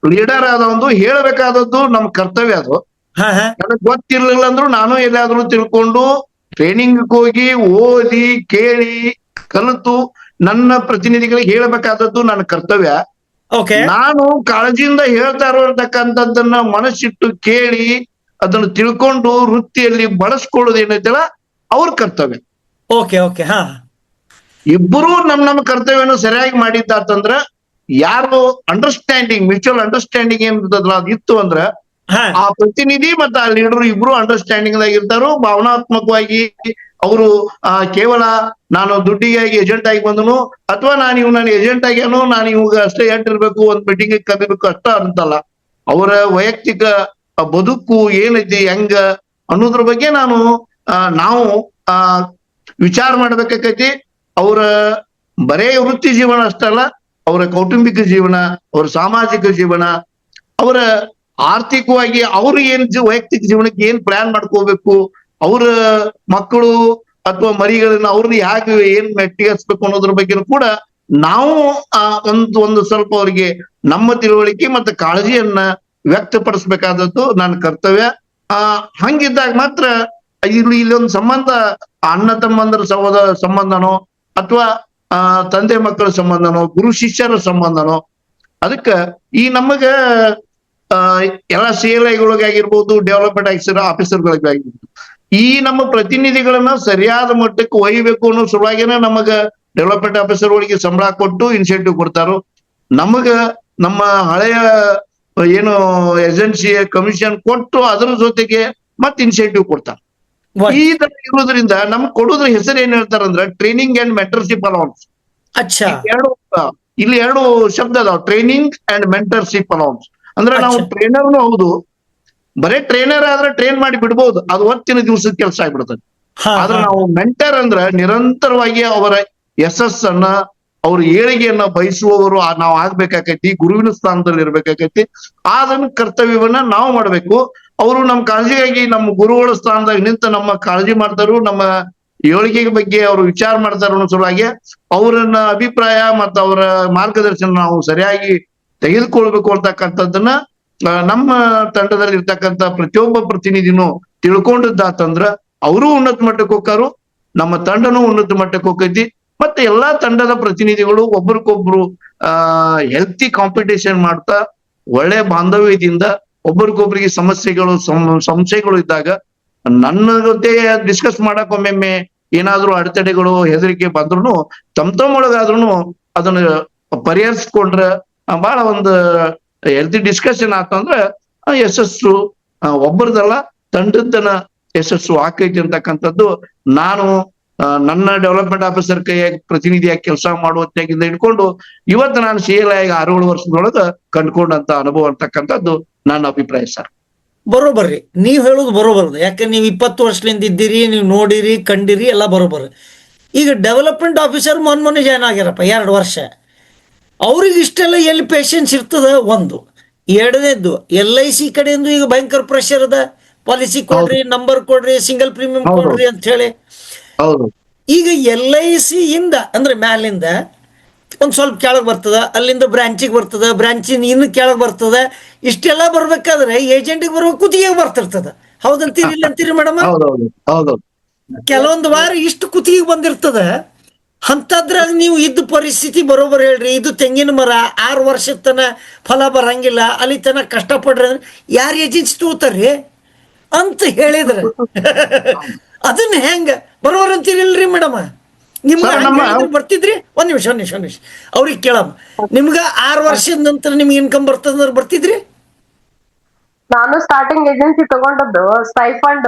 Speaker 3: ಲೀಡರ್ ಆದ ಒಂದು ಹೇಳ್ಬೇಕಾದದ್ದು ನಮ್ಮ ಕರ್ತವ್ಯ ಅದು.
Speaker 1: ಹಾ ಹಾ
Speaker 3: ನನಗ್ ಗೊತ್ತಿರ್ಲಿಲ್ಲ ಅಂದ್ರು ನಾನು ಎಲ್ಲಾದ್ರೂ ತಿಳ್ಕೊಂಡು ಟ್ರೈನಿಂಗ್ ಹೋಗಿ ಓದಿ ಕೇಳಿ ಕಲಿತು ನನ್ನ ಪ್ರತಿನಿಧಿಗಳಿಗೆ ಹೇಳಬೇಕಾದದ್ದು ನನ್ನ ಕರ್ತವ್ಯ.
Speaker 1: ಓಕೆ
Speaker 3: ನಾನು ಕಾಳಜಿಯಿಂದ ಹೇಳ್ತಾ ಇರತಕ್ಕಂಥದ್ದನ್ನ ಮನಸ್ಸಿಟ್ಟು ಕೇಳಿ ಅದನ್ನು ತಿಳ್ಕೊಂಡು ವೃತ್ತಿಯಲ್ಲಿ ಬಳಸ್ಕೊಳ್ಳೋದು ಏನೈತಲ್ಲ ಅವ್ರ ಕರ್ತವ್ಯ.
Speaker 1: ಓಕೆ ಓಕೆ ಹಾ
Speaker 3: ಇಬ್ಬರೂ ನಮ್ಮ ಕರ್ತವ್ಯವನ್ನು ಸರಿಯಾಗಿ ಮಾಡಿದ್ದಾತಂದ್ರ ಯಾರು ಅಂಡರ್ಸ್ಟ್ಯಾಂಡಿಂಗ್ ಮ್ಯೂಚುವಲ್ ಅಂಡರ್ಸ್ಟ್ಯಾಂಡಿಂಗ್ ಏನಿರ್ತದಲ್ಲ ಅದು ಇತ್ತು ಅಂದ್ರ
Speaker 1: ಹಾ
Speaker 3: ಆ ಪ್ರತಿನಿಧಿ ಮತ್ತೆ ಆ ಲೀಡರ್ ಇಬ್ರು ಅಂಡರ್ಸ್ಟ್ಯಾಂಡಿಂಗ್ ದಾಗ ಇರ್ತಾರೋ. ಭಾವನಾತ್ಮಕವಾಗಿ ಅವರು ಕೇವಲ ನಾನು ದುಡ್ಡಿಗಾಗಿ ಏಜೆಂಟ್ ಆಗಿ ಬಂದನು ಅಥವಾ ನಾನು ಏಜೆಂಟ್ ಆಗ್ಯಾನು ನಾನು ಇವಾಗ ಅಷ್ಟೇ ಇರ್ಬೇಕು ಒಂದ್ ಮೀಟಿಂಗ್ ಕಲಿಬೇಕು ಅಷ್ಟ ಅಂತಲ್ಲ. ಅವರ ವೈಯಕ್ತಿಕ ಬದುಕು ಏನೈತಿ ಹೆಂಗ ಅನ್ನೋದ್ರ ಬಗ್ಗೆ ನಾವು ವಿಚಾರ ಮಾಡ್ಬೇಕಾಕೈತಿ. ಅವರ ಬರೇ ವೃತ್ತಿ ಜೀವನ ಅಷ್ಟಲ್ಲ, ಅವರ ಕೌಟುಂಬಿಕ ಜೀವನ, ಅವರ ಸಾಮಾಜಿಕ ಜೀವನ, ಅವರ ಆರ್ಥಿಕವಾಗಿ ಅವ್ರು ವೈಯಕ್ತಿಕ ಜೀವನಕ್ಕೆ ಏನ್ ಪ್ಲಾನ್ ಮಾಡ್ಕೋಬೇಕು, ಅವ್ರ ಮಕ್ಕಳು ಅಥವಾ ಮರಿಗಳನ್ನ ಅವ್ರನ್ನ ಹೇಗೆ ಏನ್ ಮೆಟ್ಟಿಗಿಸ್ಬೇಕು ಅನ್ನೋದ್ರ ಬಗ್ಗೆನೂ ಕೂಡ ನಾವು ಒಂದು ಸ್ವಲ್ಪ ಅವರಿಗೆ ನಮ್ಮ ತಿಳುವಳಿಕೆ ಮತ್ತೆ ಕಾಳಜಿಯನ್ನ ವ್ಯಕ್ತಪಡಿಸ್ಬೇಕಾದದ್ದು ನನ್ನ ಕರ್ತವ್ಯ. ಹಂಗಿದ್ದಾಗ ಮಾತ್ರ ಇಲ್ಲೊಂದು ಸಂಬಂಧ ಅಣ್ಣ ತಮ್ಮಂದರ ಸಂಬಂಧನೋ ಅಥವಾ ತಂದೆ ಮಕ್ಕಳ ಸಂಬಂಧನೋ ಗುರು ಶಿಷ್ಯರ ಸಂಬಂಧನೋ. ಅದಕ್ಕ ಈ ನಮಗ ಎಲ್ಲ CLIಗಳಿಗಾಗಿರ್ಬೋದು, ಡೆವಲಪ್ಮೆಂಟ್ ಆಫೀಸರ್ಗಳಿಗಾಗಿರ್ಬೋದು, ಈ ನಮ್ಮ ಪ್ರತಿನಿಧಿಗಳನ್ನ ಸರಿಯಾದ ಮಟ್ಟಕ್ಕೆ ಒಯ್ಯಬೇಕು ಅನ್ನೋ ಸಲುವಾಗಿನ ನಮಗ ಡೆವಲಪ್ಮೆಂಟ್ ಆಫೀಸರ್ಗಳಿಗೆ ಸಂಬಳ ಕೊಟ್ಟು ಇನ್ಸೆಂಟಿವ್ ಕೊಡ್ತಾರೋ. ನಮಗ ನಮ್ಮ ಹಳೆಯ ಏನು ಏಜೆನ್ಸಿಯ ಕಮಿಷನ್ ಕೊಟ್ಟು ಅದರ ಜೊತೆಗೆ ಮತ್ತೆ ಇನ್ಸೆಂಟಿವ್ ಕೊಡ್ತಾರೆ. ಈ ತರ ಇರೋದ್ರಿಂದ ನಮ್ಗೆ ಕೊಡೋದ್ರ ಹೆಸರು ಏನ್ ಹೇಳ್ತಾರಂದ್ರ ಟ್ರೈನಿಂಗ್ ಅಂಡ್ ಮೆಂಟರ್ಶಿಪ್ ಅಲೌನ್ಸ್.
Speaker 1: ಅಚ್ಚಾ
Speaker 3: ಇಲ್ಲಿ ಎರಡು ಶಬ್ದ ಅದಾವ, ಟ್ರೈನಿಂಗ್ ಅಂಡ್ ಮೆಂಟರ್ಶಿಪ್ ಅಲೌನ್ಸ್. ಅಂದ್ರೆ ನಾವು
Speaker 1: ಅಚ್ಚಾ.
Speaker 3: ಟ್ರೈನರ್ನು ಹೌದು, ಬರೇ ಟ್ರೈನರ್ ಆದ್ರೆ ಟ್ರೈನ್ ಮಾಡಿ ಬಿಡ್ಬೋದು, ಅದು ಹೊತ್ತಿನ ದಿವಸದ ಕೆಲಸ ಆಗ್ಬಿಡ್ತದೆ.
Speaker 1: ಹಾ
Speaker 3: ಆದ್ರೆ
Speaker 1: ಹಾ
Speaker 3: ನಾವು ಮೆಂಟರ್ ಅಂದ್ರ ನಿರಂತರವಾಗಿ ಅವರ ಯಶಸ್ಸನ್ನ ಅವ್ರ ಏಳಿಗೆಯನ್ನ ಬಯಸುವವರು ನಾವು ಆಗ್ಬೇಕಾಕೈತಿ, ಗುರುವಿನ ಸ್ಥಾನದಲ್ಲಿ ಇರ್ಬೇಕಾಕೈತಿ. ಅದನ್ನ ಕರ್ತವ್ಯವನ್ನ ನಾವು ಮಾಡ್ಬೇಕು. ಅವರು ನಮ್ಮ ಕಾಳಜಿಗಾಗಿ ನಮ್ಮ ಗುರುಗಳ ಸ್ಥಾನದಾಗ ನಿಂತು ನಮ್ಮ ಕಾಳಜಿ ಮಾಡ್ತಾರು, ನಮ್ಮ ಏಳಿಗೆ ಬಗ್ಗೆ ಅವರು ವಿಚಾರ ಮಾಡ್ತಾರ ಅನ್ನೋ ಸಲುವಾಗಿ ಅವರನ್ನ ಅಭಿಪ್ರಾಯ ಮತ್ತು ಅವರ ಮಾರ್ಗದರ್ಶನ ನಾವು ಸರಿಯಾಗಿ ತೆಗೆದುಕೊಳ್ಬೇಕು ಅಂತಕ್ಕಂಥದ್ದನ್ನ ನಮ್ಮ ತಂಡದಲ್ಲಿ ಇರ್ತಕ್ಕಂಥ ಪ್ರತಿಯೊಬ್ಬ ಪ್ರತಿನಿಧಿನೂ ತಿಳ್ಕೊಂಡಿದ್ದಾತಂದ್ರ ಅವರು ಉನ್ನತ ಮಟ್ಟಕ್ಕೆ ಹೋಗ್ತಾರು, ನಮ್ಮ ತಂಡನೂ ಉನ್ನತ ಮಟ್ಟಕ್ಕೆ ಹೋಗ್ತೈತಿ. ಮತ್ತೆ ಎಲ್ಲಾ ತಂಡದ ಪ್ರತಿನಿಧಿಗಳು ಒಬ್ರಿಗೊಬ್ರು ಹೆಲ್ತಿ ಕಾಂಪಿಟೇಷನ್ ಮಾಡ್ತಾ ಒಳ್ಳೆ ಬಾಂಧವ್ಯದಿಂದ ಒಬ್ರಿಗೊಬ್ರಿಗೆ ಸಂಶಯಗಳು ಇದ್ದಾಗ ನನ್ನ ಜೊತೆ ಡಿಸ್ಕಸ್ ಮಾಡಕ್ ಒಮ್ಮೊಮ್ಮೆ ಏನಾದ್ರು ಅಡೆತಡೆಗಳು ಹೆದರಿಕೆ ಬಂದ್ರು ತಮ್ಮೊಳಗಾದ್ರೂ ಅದನ್ನ ಪರಿಹರಿಸ್ಕೊಂಡ್ರ ಬಹಳ ಒಂದು ಹೆಲ್ತಿ ಡಿಸ್ಕಷನ್ ಆತಂದ್ರ ಯಶಸ್ಸು ಒಬ್ಬರದಲ್ಲ ತಂಡದನ ಯಶಸ್ಸು ಆಕೈತಿ ಅಂತಕ್ಕಂಥದ್ದು ನಾನು ನನ್ನ ಡೆವಲಪ್ಮೆಂಟ್ ಆಫೀಸರ್ ಕೈಯಾಗಿ ಪ್ರತಿನಿಧಿಯಾಗಿ ಕೆಲಸ ಮಾಡುವತ್ನಾಗಿಂದ ಹಿಡ್ಕೊಂಡು ಇವತ್ತು ನಾನು CLI 6-7 ವರ್ಷದೊಳಗ ಕಂಡ್ಕೊಂಡಂತ ಅನುಭವ ಅಂತಕ್ಕಂಥದ್ದು ನನ್ನ ಅಭಿಪ್ರಾಯ ಸರ್.
Speaker 1: ಬರೋಬರ್ರಿ, ನೀವ್ ಹೇಳುದು ಬರೋಬರ್ದು. ಯಾಕೆ ನೀವು 20 ವರ್ಷದಿಂದ ಇದ್ದೀರಿ, ನೀವು ನೋಡಿರಿ ಕಂಡಿರಿ ಎಲ್ಲ ಬರೋಬರ್. ಈಗ ಡೆವಲಪ್ಮೆಂಟ್ ಆಫೀಸರ್ ಮೊನ್ನೆ ಜಾಯ್ನ್ ಆಗ್ಯಾರಪ್ಪ 2 ವರ್ಷ. ಅವ್ರಿಗೆ ಇಷ್ಟೆಲ್ಲ ಎಲ್ಲಿ ಪೇಷನ್ಸ್ ಇರ್ತದ ಒಂದು. ಎರಡನೇದ್ದು LIC ಕಡೆಯಿಂದ ಈಗ ಭಯಂಕರ ಪ್ರೆಷರ್ ಅದ, ಪಾಲಿಸಿ ಕೊಡ್ರಿ, ನಂಬರ್ ಕೊಡ್ರಿ, ಸಿಂಗಲ್ ಪ್ರೀಮಿಯಂ ಕೊಡ್ರಿ ಅಂತ ಹೇಳಿ.
Speaker 3: ಹೌದು,
Speaker 1: ಈಗ LIC ಇಂದ ಅಂದ್ರೆ ಮ್ಯಾಲಿಂದ ಒಂದ್ ಸ್ವಲ್ಪ ಕೆಳಗೆ ಬರ್ತದ, ಅಲ್ಲಿಂದ ಬ್ರಾಂಚಿಗೆ ಬರ್ತದ, ಬ್ರಾಂಚಿನ ಇನ್ನು ಕೆಳಗೆ ಬರ್ತದ. ಇಷ್ಟೆಲ್ಲ ಬರ್ಬೇಕಾದ್ರೆ ಏಜೆಂಟಿಗೆ ಬರುವಾಗ ಕುತ್ತಿಗೆ ಬರ್ತಿರ್ತದ. ಹೌದಂತೀರಿ ಇಲ್ಲ ಅಂತೀರಿ ಮೇಡಮ್?
Speaker 3: ಹೌದು.
Speaker 1: ಕೆಲವೊಂದು ವಾರ ಇಷ್ಟು ಕುತ್ತಿಗೆ ಬಂದಿರ್ತದ. ಅಂತದ್ರಾಗ ನೀವು ಇದ್ದ ಪರಿಸ್ಥಿತಿ ಬರೋಬರ್ ಹೇಳ್ರಿ. ಇದು ತೆಂಗಿನ ಮರ 6 ವರ್ಷದ ತನ ಫಲ ಬರಂಗಿಲ್ಲ, ಅಲ್ಲಿ ತನ ಕಷ್ಟಪಡ್ರಿ ಅಂದ್ರೆ ಯಾರು ಏಜೆನ್ಸಿ ತಗೋತಾರ್ರಿ ಅಂತ ಹೇಳಿದ್ರ ಅದನ್ನ ಹೆಂಗ ಬರೋಬರ್ ಅಂತೀರಿಲ್ರಿ ಮೇಡಮ್? ನಿಮ್ಗೆ ಬರ್ತಿದ್ರಿ? ಒಂದ್ ನಿಮಿಷ ಅವ್ರಿಗೆ ಕೇಳಮ್ಮ. ನಿಮ್ಗ 6 ವರ್ಷದ ನಂತರ ನಿಮ್ಗೆ ಇನ್ಕಮ್ ಬರ್ತದಂದ್ರೆ ಬರ್ತಿದ್ರಿ?
Speaker 2: ನಾನು ಸ್ಟಾರ್ಟಿಂಗ್ ಏಜೆನ್ಸಿ ತಗೊಂಡದ್ದು ಸ್ಟೈಫಂಡ್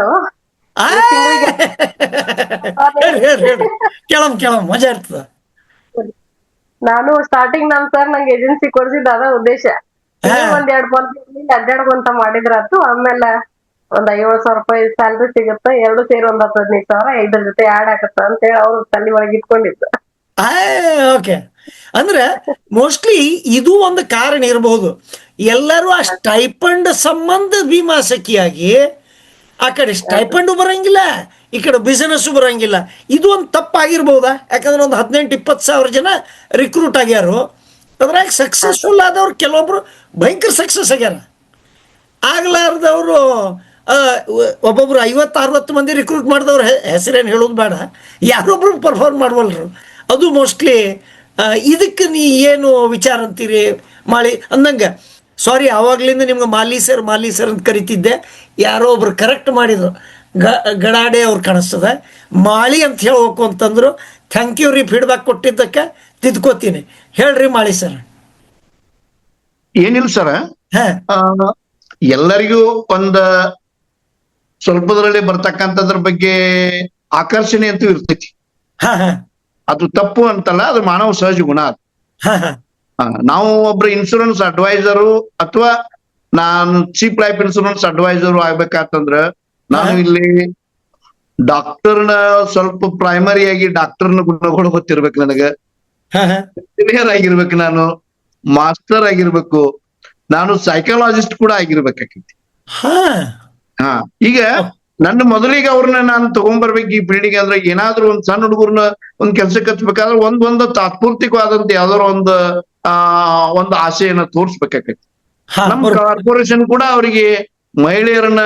Speaker 1: ಹೇಳ್ರಿ ಕೇಳಮ್ ಮಜಾ ಇರ್ತದ.
Speaker 2: ನಾನು ಸ್ಟಾರ್ಟಿಂಗ್ ಸರ್ ನಂಗೆ ಏಜೆನ್ಸಿ ಕೊಡ್ಸಿದ್ದ ಅದ ಉದ್ದೇಶ. ಒಂದ್ 2 ಮಂತ್ ಅಡ್ಡಾಡ್ಕೊಂತ ಮಾಡಿದ್ರಾತು. ಆಮೇಲೆ ಒಂದ್ 50,000 ರೂಪಾಯಿ ಸ್ಯಾಲ್ರಿ ಸಿಗುತ್ತೆ, 2 ಸೇರಿ ಒಂದ್ 15,000 ಇದ್ರ ಜೊತೆ ಆಡ್ ಆಗತ್ತ ಅಂತ ಹೇಳಿ ಅವ್ರು ತಲೆ ಒಳಗೆ ಇಟ್ಕೊಂಡಿತ್ತು.
Speaker 1: ಓಕೆ. ಅಂದ್ರೆ ಮೋಸ್ಟ್ಲಿ ಇದು ಒಂದು ಕಾರಣ ಇರಬಹುದು. ಎಲ್ಲರೂ ಆ ಸ್ಟೈಪಂಡ್ ಸಂಬಂಧ ಭೀಮಾ ಸಖಿಯಾಗಿ ಆ ಕಡೆ ಸ್ಟೈಪಂಡು ಬರಂಗಿಲ್ಲ, ಈ ಕಡೆ ಬಿಸಿನೆಸ್ ಬರಂಗಿಲ್ಲ. ಇದು ಒಂದು ತಪ್ಪಾಗಿರ್ಬಹುದಾ? ಯಾಕಂದ್ರೆ ಒಂದು 18-20 ಸಾವಿರ ಜನ ರಿಕ್ರೂಟ್ ಆಗ್ಯಾರು. ಅದ್ರಾಗ ಸಕ್ಸಸ್ಫುಲ್ ಆದವ್ರು ಕೆಲವೊಬ್ರು ಭಯಂಕರ ಸಕ್ಸಸ್ ಆಗ್ಯಾರ. ಆಗ್ಲಾರ್ದವ್ರು ಒಬ್ಬೊಬ್ರು 50-60 ಮಂದಿ ರಿಕ್ರೂಟ್ ಮಾಡಿದವ್ರ ಹೆಸರೇನು ಹೇಳೋದು ಬೇಡ, ಯಾರೊಬ್ರು ಪರ್ಫಾರ್ಮ್ ಮಾಡ್ವಲ್ರು. ಅದು ಮೋಸ್ಟ್ಲಿ ಇದಕ್ಕೆ ನೀ ಏನು ವಿಚಾರ ಅಂತೀರಿ ಮಾಳಿ ಅಂದಂಗೆ? ಸಾರಿ, ಆವಾಗ್ಲಿಂದ ನಿಮ್ಗೆ ಮಾಲಿ ಸರ್ ಅಂತ ಕರಿತಿದ್ದೆ, ಯಾರೋ ಒಬ್ರು ಕರೆಕ್ಟ್ ಮಾಡಿದ್ರು, ಗಡಾಡೆ ಅವ್ರು ಕಾಣಿಸ್ತದೆ, ಮಾಳಿ ಅಂತ ಹೇಳ್ಬೇಕು ಅಂತಂದ್ರು. ಥ್ಯಾಂಕ್ ಯು ರೀ, ಫೀಡ್ಬ್ಯಾಕ್ ಕೊಟ್ಟಿದ್ದಕ್ಕೆ ತಿದ್ಕೋತೀನಿ. ಹೇಳ್ರಿ ಮಾಳಿ ಸರ್.
Speaker 3: ಏನಿಲ್ಲ ಸರ್,
Speaker 1: ಹಾಂ
Speaker 3: ಎಲ್ಲರಿಗೂ ಒಂದ ಸ್ವಲ್ಪದ್ರಲ್ಲಿ ಬರ್ತಕ್ಕಂಥದ್ರ ಬಗ್ಗೆ ಆಕರ್ಷಣೆ ಅಂತೂ ಇರ್ತೈತಿ.
Speaker 1: ಹಾಂ ಹಾಂ
Speaker 3: ಅದು ತಪ್ಪು ಅಂತಲ್ಲ, ಅದು ಮಾನವ ಸಹಜ ಗುಣ ಅದು.
Speaker 1: ಹಾಂ ಹಾಂ
Speaker 3: ನಾವು ಒಬ್ರು ಇನ್ಶೂರೆನ್ಸ್ ಅಡ್ವೈಸರು ಅಥವಾ ನಾನು ಚೀಫ್ ಲೈಫ್ ಇನ್ಶೂರೆನ್ಸ್ ಅಡ್ವೈಸರು ಆಗ್ಬೇಕಂತಂದ್ರ ನಾನು ಇಲ್ಲಿ ಡಾಕ್ಟರ್ನ ಸ್ವಲ್ಪ ಪ್ರೈಮರಿಯಾಗಿ ಡಾಕ್ಟರ್ನ ಗುಣಗಳು ಗೊತ್ತಿರ್ಬೇಕು, ನನಗೆ
Speaker 1: ಹಾಂ ಹಾಂ
Speaker 3: ಇಂಜಿನಿಯರ್ ಆಗಿರ್ಬೇಕು, ನಾನು ಮಾಸ್ಟರ್ ಆಗಿರ್ಬೇಕು, ನಾನು ಸೈಕಾಲಜಿಸ್ಟ್ ಕೂಡ ಆಗಿರ್ಬೇಕಾಕೈತಿ.
Speaker 1: ಹಾಂ
Speaker 3: ಹಾ, ಈಗ ನನ್ನ ಮೊದಲಿಗೆ ಅವ್ರನ್ನ ನಾನು ತಗೊಂಡ್ಬರ್ಬೇಕು ಈ ಫೀಲ್ಡಿಗೆ ಅಂದ್ರೆ, ಏನಾದ್ರೂ ಒಂದ್ ಸಣ್ಣ ಹುಡುಗರ್ನ ಒಂದ್ ಕೆಲ್ಸಕ್ಕೆ ಹಚ್ಬೇಕಾದ್ರೆ ಒಂದು ತಾತ್ಪೂರ್ತಿಕವಾದಂತ ಯಾವ್ದಾರ ಒಂದು ಆಸೆಯನ್ನ ತೋರ್ಸ್ಬೇಕಾಕೈತಿ.
Speaker 1: ಹಾಂ
Speaker 3: ನಮ್ ಕಾರ್ಪೊರೇಷನ್ ಕೂಡ ಅವರಿಗೆ ಮಹಿಳೆಯರನ್ನ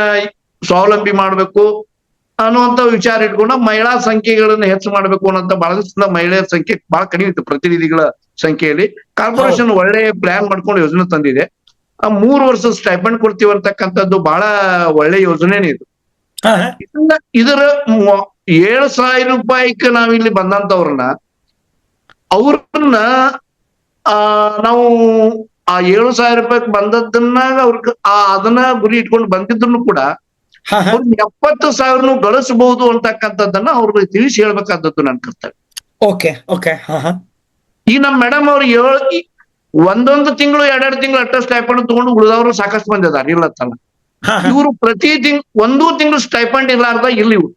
Speaker 3: ಸ್ವಾವಲಂಬಿ ಮಾಡ್ಬೇಕು ಅನ್ನುವಂತ ವಿಚಾರ ಇಟ್ಕೊಂಡು ಮಹಿಳಾ ಸಂಖ್ಯೆಗಳನ್ನ ಹೆಚ್ಚು ಮಾಡ್ಬೇಕು ಅನ್ನೋಂತ ಬಹಳಷ್ಟು ಮಹಿಳೆಯರ ಸಂಖ್ಯೆ ಬಹಳ ಕಡಿಮೆ ಇತ್ತು ಪ್ರತಿನಿಧಿಗಳ ಸಂಖ್ಯೆಯಲ್ಲಿ. ಕಾರ್ಪೊರೇಷನ್ ಒಳ್ಳೆ ಪ್ಲಾನ್ ಮಾಡ್ಕೊಂಡು ಯೋಜನೆ ತಂದಿದೆ. 3 ವರ್ಷ ಸ್ಟೈಪಂಡ್ ಕೊಡ್ತೀವಿ ಅಂತಕ್ಕಂಥದ್ದು ಬಹಳ ಒಳ್ಳೆ ಯೋಜನೆನೇ ಇದು.
Speaker 1: ಹಾಂ ಹಾಂ
Speaker 3: ಇದರ 7,000 ರೂಪಾಯಿಗೆ ನಾವಿಲ್ಲಿ ಬಂದಂತವ್ರನ್ನ ಅವ್ರನ್ನ ನಾವು ಆ 7,000 ರೂಪಾಯಿಗೆ ಬಂದದ್ದನ್ನ ಅವ್ರಿಗೆ ಅದನ್ನ ಗುರಿ ಇಟ್ಕೊಂಡು ಬಂದಿದ್ರು ಕೂಡ
Speaker 1: ಹಾಂ ಹಾಂ
Speaker 3: 70,000 ಗಳಿಸಬಹುದು ಅಂತಕ್ಕಂಥದ್ದನ್ನ ಅವ್ರಿಗೆ ತಿಳಿಸಿ ಹೇಳ್ಬೇಕಾದದ್ದು ನನ್ನ ಕರ್ತವ್ಯ.
Speaker 1: Okay okay. ಹಾಂ ಹಾಂ
Speaker 3: ಈ ನಮ್ ಮೇಡಮ್ ಅವ್ರು ಒಂದೊಂದು ತಿಂಗಳು 2 ತಿಂಗಳು ಅಟ್ಟ ಸ್ಟೈಪಂಡ್ ತಗೊಂಡು ಉಳಿದವರು ಸಾಕಷ್ಟು ಮಂದಿ ಅದಾರ, ಇಲ್ಲತ್ತಲ್ಲ.
Speaker 1: ಹಾಂ
Speaker 3: ಇವರು ಪ್ರತಿ ಒಂದು ತಿಂಗಳು ಸ್ಟೈಪಂಡ್ ಇರ್ಲಾರ್ದ ಇಲ್ಲಿ ಇವ್ರು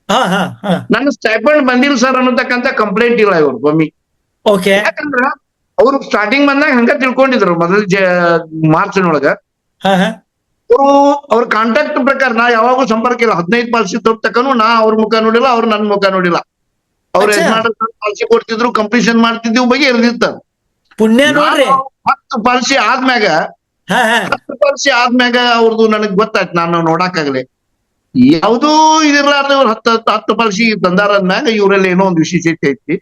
Speaker 1: ಹಾಂ ಹಾಂ ಹಾಂ
Speaker 3: ನನ್ನ ಸ್ಟೈಪಂಡ್ ಬಂದಿಲ್ಲ ಸರ್ ಅನ್ನತಕ್ಕಂಥ ಕಂಪ್ಲೇಂಟ್ ಇಲ್ಲ ಇವ್ರು ಒಮ್ಮೆ.
Speaker 1: ಓಕೆ.
Speaker 3: ಯಾಕಂದ್ರ ಅವ್ರು ಸ್ಟಾರ್ಟಿಂಗ್ ಬಂದಾಗ ಹಂಗ ತಿಳ್ಕೊಂಡಿದ್ರು ಮೊದಲ ಮಾರ್ಚ್ನೊಳಗ.
Speaker 1: ಹಾಂ ಹಾಂ
Speaker 3: ಅವ್ರ ಕಾಂಟ್ಯಾಕ್ಟ್ ಪ್ರಕಾರ ನಾ ಯಾವಾಗೂ ಸಂಪರ್ಕ ಇಲ್ಲ. 15 ಪಾಲಿಸಿ ತಕ್ಕನು ನಾ ಅವ್ರ ಮುಖ ನೋಡಿಲ್ಲ, ಅವ್ರು ನನ್ನ ಮುಖ ನೋಡಿಲ್ಲ. ಅವ್ರ ಪಾಲಿಸಿ ಕೊಡ್ತಿದ್ರು, ಕಂಪ್ಲೀಷನ್ ಮಾಡ್ತಿದ್ವಿ, ಬಗ್ಗೆ ಇರ್ದಿತ್ತ.
Speaker 1: ಪುಣ್ಯ ನೋಡ್ರಿ.
Speaker 3: 10 ಪಾಲಿಸಿ ಆದ್ಮ್ಯಾಗ
Speaker 1: ಹಾಂ ಹಾಂ
Speaker 3: 10 ಪಾಲಿಸಿ ಆದ್ಮ್ಯಾಗ ಅವ್ರದ್ದು ನನಗ್ ಗೊತ್ತಾಯ್ತು, ನಾನು ನೋಡಾಕಾಗ್ಲಿ ಯಾವ್ದೂ ಇದಿರ್ಲಾರ್ದ ಇವ್ರು 10 ಪಾಲಿಸಿ ತಂದಾರ ಅಂದ್ಮ್ಯಾಗ ಇವ್ರಲ್ಲಿ ಏನೋ ಒಂದು ವಿಶೇಷತೆ ಐತಿ.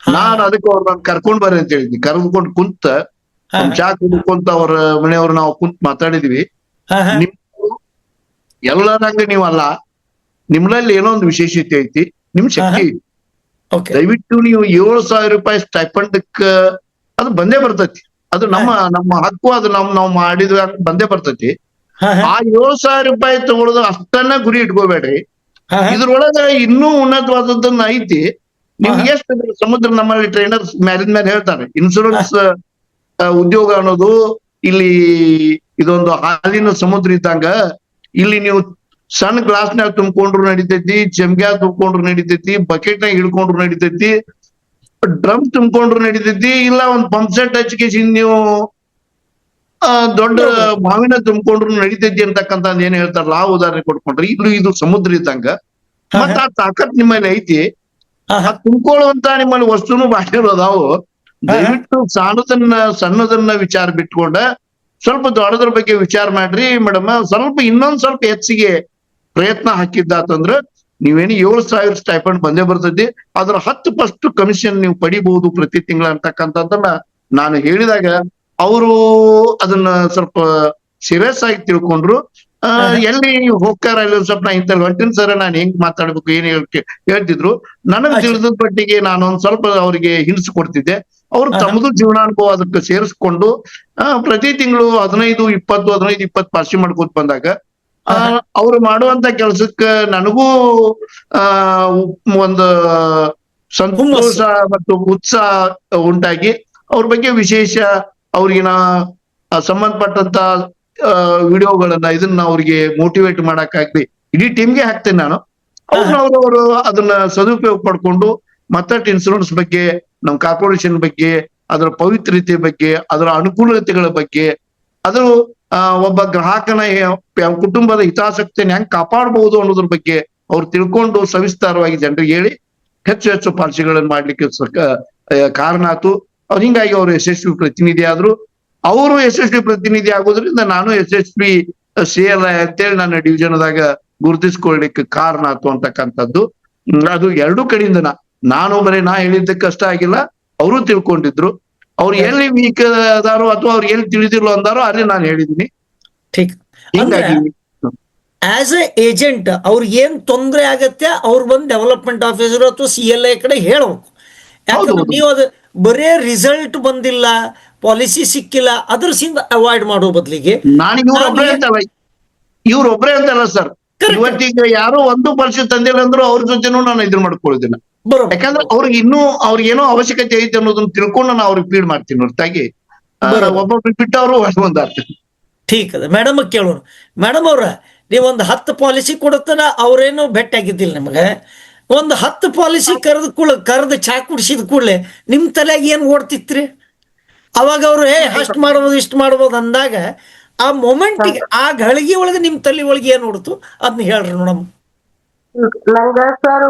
Speaker 3: ನಾನು ಅದಕ್ಕೆ ಅವ್ರನ್ನ ಕರ್ಕೊಂಡ್ ಬರ್ರಿ ಅಂತ ಹೇಳಿದ್ವಿ. ಕರೆದುಕೊಂಡು ಕುಂತ ಚಾ ಕುಡ್ಕೊಂತ ಅವ್ರ ಮನೆಯವ್ರು ನಾವು ಕುಂತ್ ಮಾತಾಡಿದ್ವಿ.
Speaker 1: ಹಾಂ ಹಾಂ
Speaker 3: ನಿಮ್ ಎಲ್ಲರಂಗ ನೀವಲ್ಲ, ನಿಮ್ನಲ್ಲಿ ಏನೋ ಒಂದು ವಿಶೇಷತೆ ಐತಿ, ನಿಮ್ ಶಕ್ತಿ ಐತಿ.
Speaker 1: ಓಕೆ.
Speaker 3: ದಯವಿಟ್ಟು ನೀವು 7,000 ರೂಪಾಯಿ ಸ್ಟೈಪಂಡಕ್ ಅದು ಬಂದೇ ಬರ್ತೈತಿ. ಅದು ನಮ್ಮ ಹಕ್ಕು, ಅದು ನಾವು ಮಾಡಿದ್ವಿ ಬಂದೇ ಬರ್ತೈತಿ.
Speaker 1: ಹಾಂ ಹಾಂ
Speaker 3: ಆ 7,000 ರೂಪಾಯಿ ತಗೊಳ್ಳೋದು ಅಷ್ಟನ್ನ ಗುರಿ ಇಟ್ಕೋಬೇಡ್ರಿ.
Speaker 1: ಹಾಂ ಹಾಂ
Speaker 3: ಇದ್ರೊಳಗ ಇನ್ನೂ ಉನ್ನತವಾದದ್ದನ್ನ ಐತಿ. ನೀವು ಎಷ್ಟು ಸಮುದ್ರ, ನಮ್ಮಲ್ಲಿ ಟ್ರೈನರ್ಸ್ ಮ್ಯಾಲಿನ ಮೇಲೆ ಹೇಳ್ತಾರೆ, ಇನ್ಶೂರೆನ್ಸ್ ಉದ್ಯೋಗ ಅನ್ನೋದು ಇಲ್ಲಿ ಇದೊಂದು ಹಾಲಿನ ಸಮುದ್ರ ಇದ್ದಂಗ. ಇಲ್ಲಿ ನೀವು ಸಣ್ಣ ಗ್ಲಾಸ್ನಾಗ ತುಂಬ್ಕೊಂಡ್ರು ನಡಿತೈತಿ, ಚೆಮ್ಗ್ಯಾಗ ತುಂಬ್ಕೊಂಡ್ರು ನಡಿತೈತಿ, ಬಕೆಟ್ನಾಗ ಹಿಡ್ಕೊಂಡ್ರು ನಡಿತೈತಿ, ಡ್ರಮ್ ತುಂಬ್ಕೊಂಡ್ರು ನಡಿತೈತಿ, ಇಲ್ಲ ಒಂದ್ ಪಂಪ್ ಸೆಟ್ ಹಚ್ಕೇಸಿ ನೀವು ದೊಡ್ಡ ಮಾವಿನ ತುಂಬ್ಕೊಂಡ್ರು ನಡಿತೈತಿ ಅಂತಕ್ಕಂಥ ಏನ್ ಹೇಳ್ತಾರಲ್ಲ, ಆ ಉದಾಹರಣೆ ಕೊಟ್ಕೊಂಡ್ರಿ. ಇದು ಸಮುದ್ರ ಇದ್ದಂಗ. ಮತ್ತ ಆ ತಾಕತ್ ನಿಮ್ಮಲ್ಲಿ ಐತಿ. ತುಂಬ್ಕೊಳ್ಳುವಂತ ನಿಮ್ಮಲ್ಲಿ ವಸ್ತುನು ಬಾಟ್ಯರು ಅದಾವು. ದಯವಿಟ್ಟು ಸಣ್ಣದನ್ನ ವಿಚಾರ ಬಿಟ್ಕೊಂಡ ಸ್ವಲ್ಪ ದೊಡ್ಡದ್ರ ಬಗ್ಗೆ ವಿಚಾರ ಮಾಡ್ರಿ ಮೇಡಮ್. ಇನ್ನೊಂದ್ ಸ್ವಲ್ಪ ಹೆಚ್ಚಿಗೆ ಪ್ರಯತ್ನ ಹಾಕಿದ್ದಾತಂದ್ರ ನೀವೇನು 7,000 ಸ್ಟೈಪಂಡ್ ಬಂದೇ ಬರ್ತೈತಿ. ಅದ್ರ 10% ಕಮಿಷನ್ ನೀವು ಪಡಿಬಹುದು ಪ್ರತಿ ತಿಂಗಳ ಅಂತಕ್ಕಂಥದ್ದನ್ನ ನಾನು ಹೇಳಿದಾಗ ಅವರು ಅದನ್ನ ಸ್ವಲ್ಪ ಸೀರಿಯಸ್ ಆಗಿ ತಿಳ್ಕೊಂಡ್ರು. ಎಲ್ಲಿ ಹೋಗ್ತಾರ ಇಲ್ಲ ಸ್ವಲ್ಪ ನಾ ಇಂತ ಹೊಂಟಿನ ಸರ್, ನಾನು ಹೆಂಗ್ ಮಾತಾಡ್ಬೇಕು ಏನ್ ಹೇಳ್ತಿದ್ರು. ನನಗ್ ತಿಳಿದ ಪಟ್ಟಿಗೆ ನಾನು ಒಂದ್ ಸ್ವಲ್ಪ ಅವ್ರಿಗೆ ಹಿಂಡ್ಸ್ ಕೊಡ್ತಿದ್ದೆ. ಅವ್ರು ತಮ್ಮದು ಜೀವನಾನುಭವ ಅದಕ್ಕೆ ಸೇರಿಸ್ಕೊಂಡು ಪ್ರತಿ ತಿಂಗಳು 15-20 ಪಾರ್ಸಿ ಮಾಡ್ಕೋತ ಬಂದಾಗ ಅವ್ರು ಮಾಡುವಂತ ಕೆಲ್ಸಕ್ಕ ನನಗೂ ಒಂದು ಸಂತೋಷ ಮತ್ತು ಉತ್ಸಾಹ ಉಂಟಾಗಿ ಅವ್ರ ಬಗ್ಗೆ ವಿಶೇಷ ಅವ್ರಿಗಿನ ಸಂಬಂಧಪಟ್ಟಂತ ವಿಡಿಯೋಗಳನ್ನ ಇದನ್ನ ಅವ್ರಿಗೆ ಮೋಟಿವೇಟ್ ಮಾಡಕ್ಕಾಗ್ಲಿ ಇಡೀ ಟೀಮ್ಗೆ ಹಾಕ್ತೇನೆ ನಾನು. ಅವ್ರು ಅದನ್ನ ಸದುಪಯೋಗ ಪಡ್ಕೊಂಡು ಮತ್ತಷ್ಟು ಇನ್ಶೂರೆನ್ಸ್ ಬಗ್ಗೆ, ನಮ್ ಕಾರ್ಪೊರೇಷನ್ ಬಗ್ಗೆ, ಅದರ ಪವಿತ್ರತೆ ಬಗ್ಗೆ, ಅದರ ಅನುಕೂಲತೆಗಳ ಬಗ್ಗೆ, ಅದು ಒಬ್ಬ ಗ್ರಾಹಕನ ಕುಟುಂಬದ ಹಿತಾಸಕ್ತಿಯನ್ನು ಹೆಂಗ್ ಕಾಪಾಡಬಹುದು ಅನ್ನೋದ್ರ ಬಗ್ಗೆ ಅವ್ರು ತಿಳ್ಕೊಂಡು ಸವಿಸ್ತಾರವಾಗಿ ಜನರಿಗೆ ಹೇಳಿ ಹೆಚ್ಚು ಪಾಲಿಸಿಗಳನ್ನ ಮಾಡ್ಲಿಕ್ಕೆ ಕಾರಣ ಆಯ್ತು. ಹಿಂಗಾಗಿ ಅವರು ಯಶಸ್ವಿ ಪ್ರತಿನಿಧಿ ಆದ್ರು. ಅವರು ಯಶಸ್ವಿ ಪ್ರತಿನಿಧಿ ಆಗೋದ್ರಿಂದ ನಾನು ಯಶಸ್ವಿ CLI ಅಂತೇಳಿ ನನ್ನ ಡಿವಿಷನ್ದಾಗ ಗುರುತಿಸ್ಕೊಳ್ಲಿಕ್ಕೆ ಕಾರಣ ಆತು ಅಂತಕ್ಕಂಥದ್ದು. ಅದು ಎರಡೂ ಕಡೆಯಿಂದ ನಾನು ಬರೀ ನಾ ಹೇಳಿದ್ದಕ್ಕೆ ಕಷ್ಟ ಆಗಿಲ್ಲ, ಅವರು ತಿಳ್ಕೊಂಡಿದ್ರು. ಅವ್ರು ಎಲ್ಲಿ ವೀಕ್ ಅದಾರೋ ಅಥವಾ ಅವ್ರು ಎಲ್ಲಿ ತಿಳಿದಿಲ್ಲ ಅಂದಾರೋ ಅಲ್ಲಿ ನಾನು ಹೇಳಿದೀನಿ.
Speaker 1: ಠೀಕ್. ಅಂದ್ರೆ
Speaker 3: ಹಿಂಗಾಗಿ
Speaker 1: ಆಸ್ ಎ ಏಜೆಂಟ್ ಅವ್ರಿಗೆ ಏನ್ ತೊಂದರೆ ಆಗತ್ತೆ ಅವ್ರು ಬಂದು ಡೆವಲಪ್ಮೆಂಟ್ ಆಫೀಸರ್ ಅಥವಾ CLI ಕಡೆ ಹೇಳ್ಬೇಕು. ಯಾಕಂದ್ರೆ
Speaker 3: ಹೌದು.
Speaker 1: ನೀವು ಅದು ಬರೇ ರಿಸಲ್ಟ್ ಬಂದಿಲ್ಲ, ಪಾಲಿಸಿ ಸಿಕ್ಕಿಲ್ಲ ಅದ್ರಸಿಂದ ಅವಾಯ್ಡ್ ಮಾಡೋ ಬದಲಿಗೆ
Speaker 3: ನಾನು ಇವ್ರೊಬ್ರೇ ಅಂತಲ್ಲ, ಇವ್ರೊಬ್ರೇ ಅಂತಲ್ಲ ಸರ್.
Speaker 1: Correct.
Speaker 3: ಇವತ್ತೀಗ ಯಾರೋ ಒಂದು ಪರಿಷೆ ತಂದಿಲ್ಲ ಅಂದ್ರೂ ಅವ್ರ ಜೊತೆನೂ ನಾನು ಇದ್ರ ಮಾಡ್ಕೊಳ್ಳೋದಿಲ್ಲ.
Speaker 1: ಬರೋબર.
Speaker 3: ಯಾಕಂದ್ರೆ ಅವ್ರಿಗೆ ಇನ್ನೂ ಅವ್ರಿಗೇನೋ ಅವಶ್ಯಕತೆ ಐತೆ ಅನ್ನೋದನ್ನ ತಿಳ್ಕೊಂಡು ನಾನು ಅವ್ರಿಗೆ ಫೀಡ್ ಮಾಡ್ತೀನಿ ಹೊರತಾಗಿ
Speaker 1: ಬರೋಬ್ಬರ.
Speaker 3: ಒಬ್ಬೊಬ್ರು ಬಿಟ್ಟವರು ಒಂದಾಗ್ತೀನಿ.
Speaker 1: ಠೀಕ್ ಅದ. ಮೇಡಮ್ ಕೇಳೋಣ. ಮೇಡಮ್ ಅವ್ರ, ನೀವೊಂದು 10 ಪಾಲಿಸಿ ಕೊಡುತ್ತಾನ ಅವ್ರೇನು ಭೇಟಿ ಆಗಿದ್ದಿಲ್ಲ ನಿಮಗೆ. ಒಂದು 10 ಪಾಲಿಸಿ ಕರೆದು ಚಾ ಕುಡಿಸಿದ ಕೂಡಲೇ ನಿಮ್ ತಲೆಯಾಗ ಏನ್ ಓಡ್ತಿತ್ರಿ? ಅವಾಗ ಅವ್ರು ಅಷ್ಟ್ ಮಾಡ್ಬೋದು ಇಷ್ಟ ಮಾಡ್ಬೋದು ಅಂದಾಗ ಆ ಮೊಮೆಂಟಿಗೆ ಆ ಗಳಿಗೆ ಒಳಗೆ ನಿಮ್ ತಲೆ ಒಳಗೆ ಏನ್ ಓಡ್ತು ಅದನ್ನ ಹೇಳ್ರಿ ನೋಡಮ್ಮ.
Speaker 2: ನಂಗ ಸರ್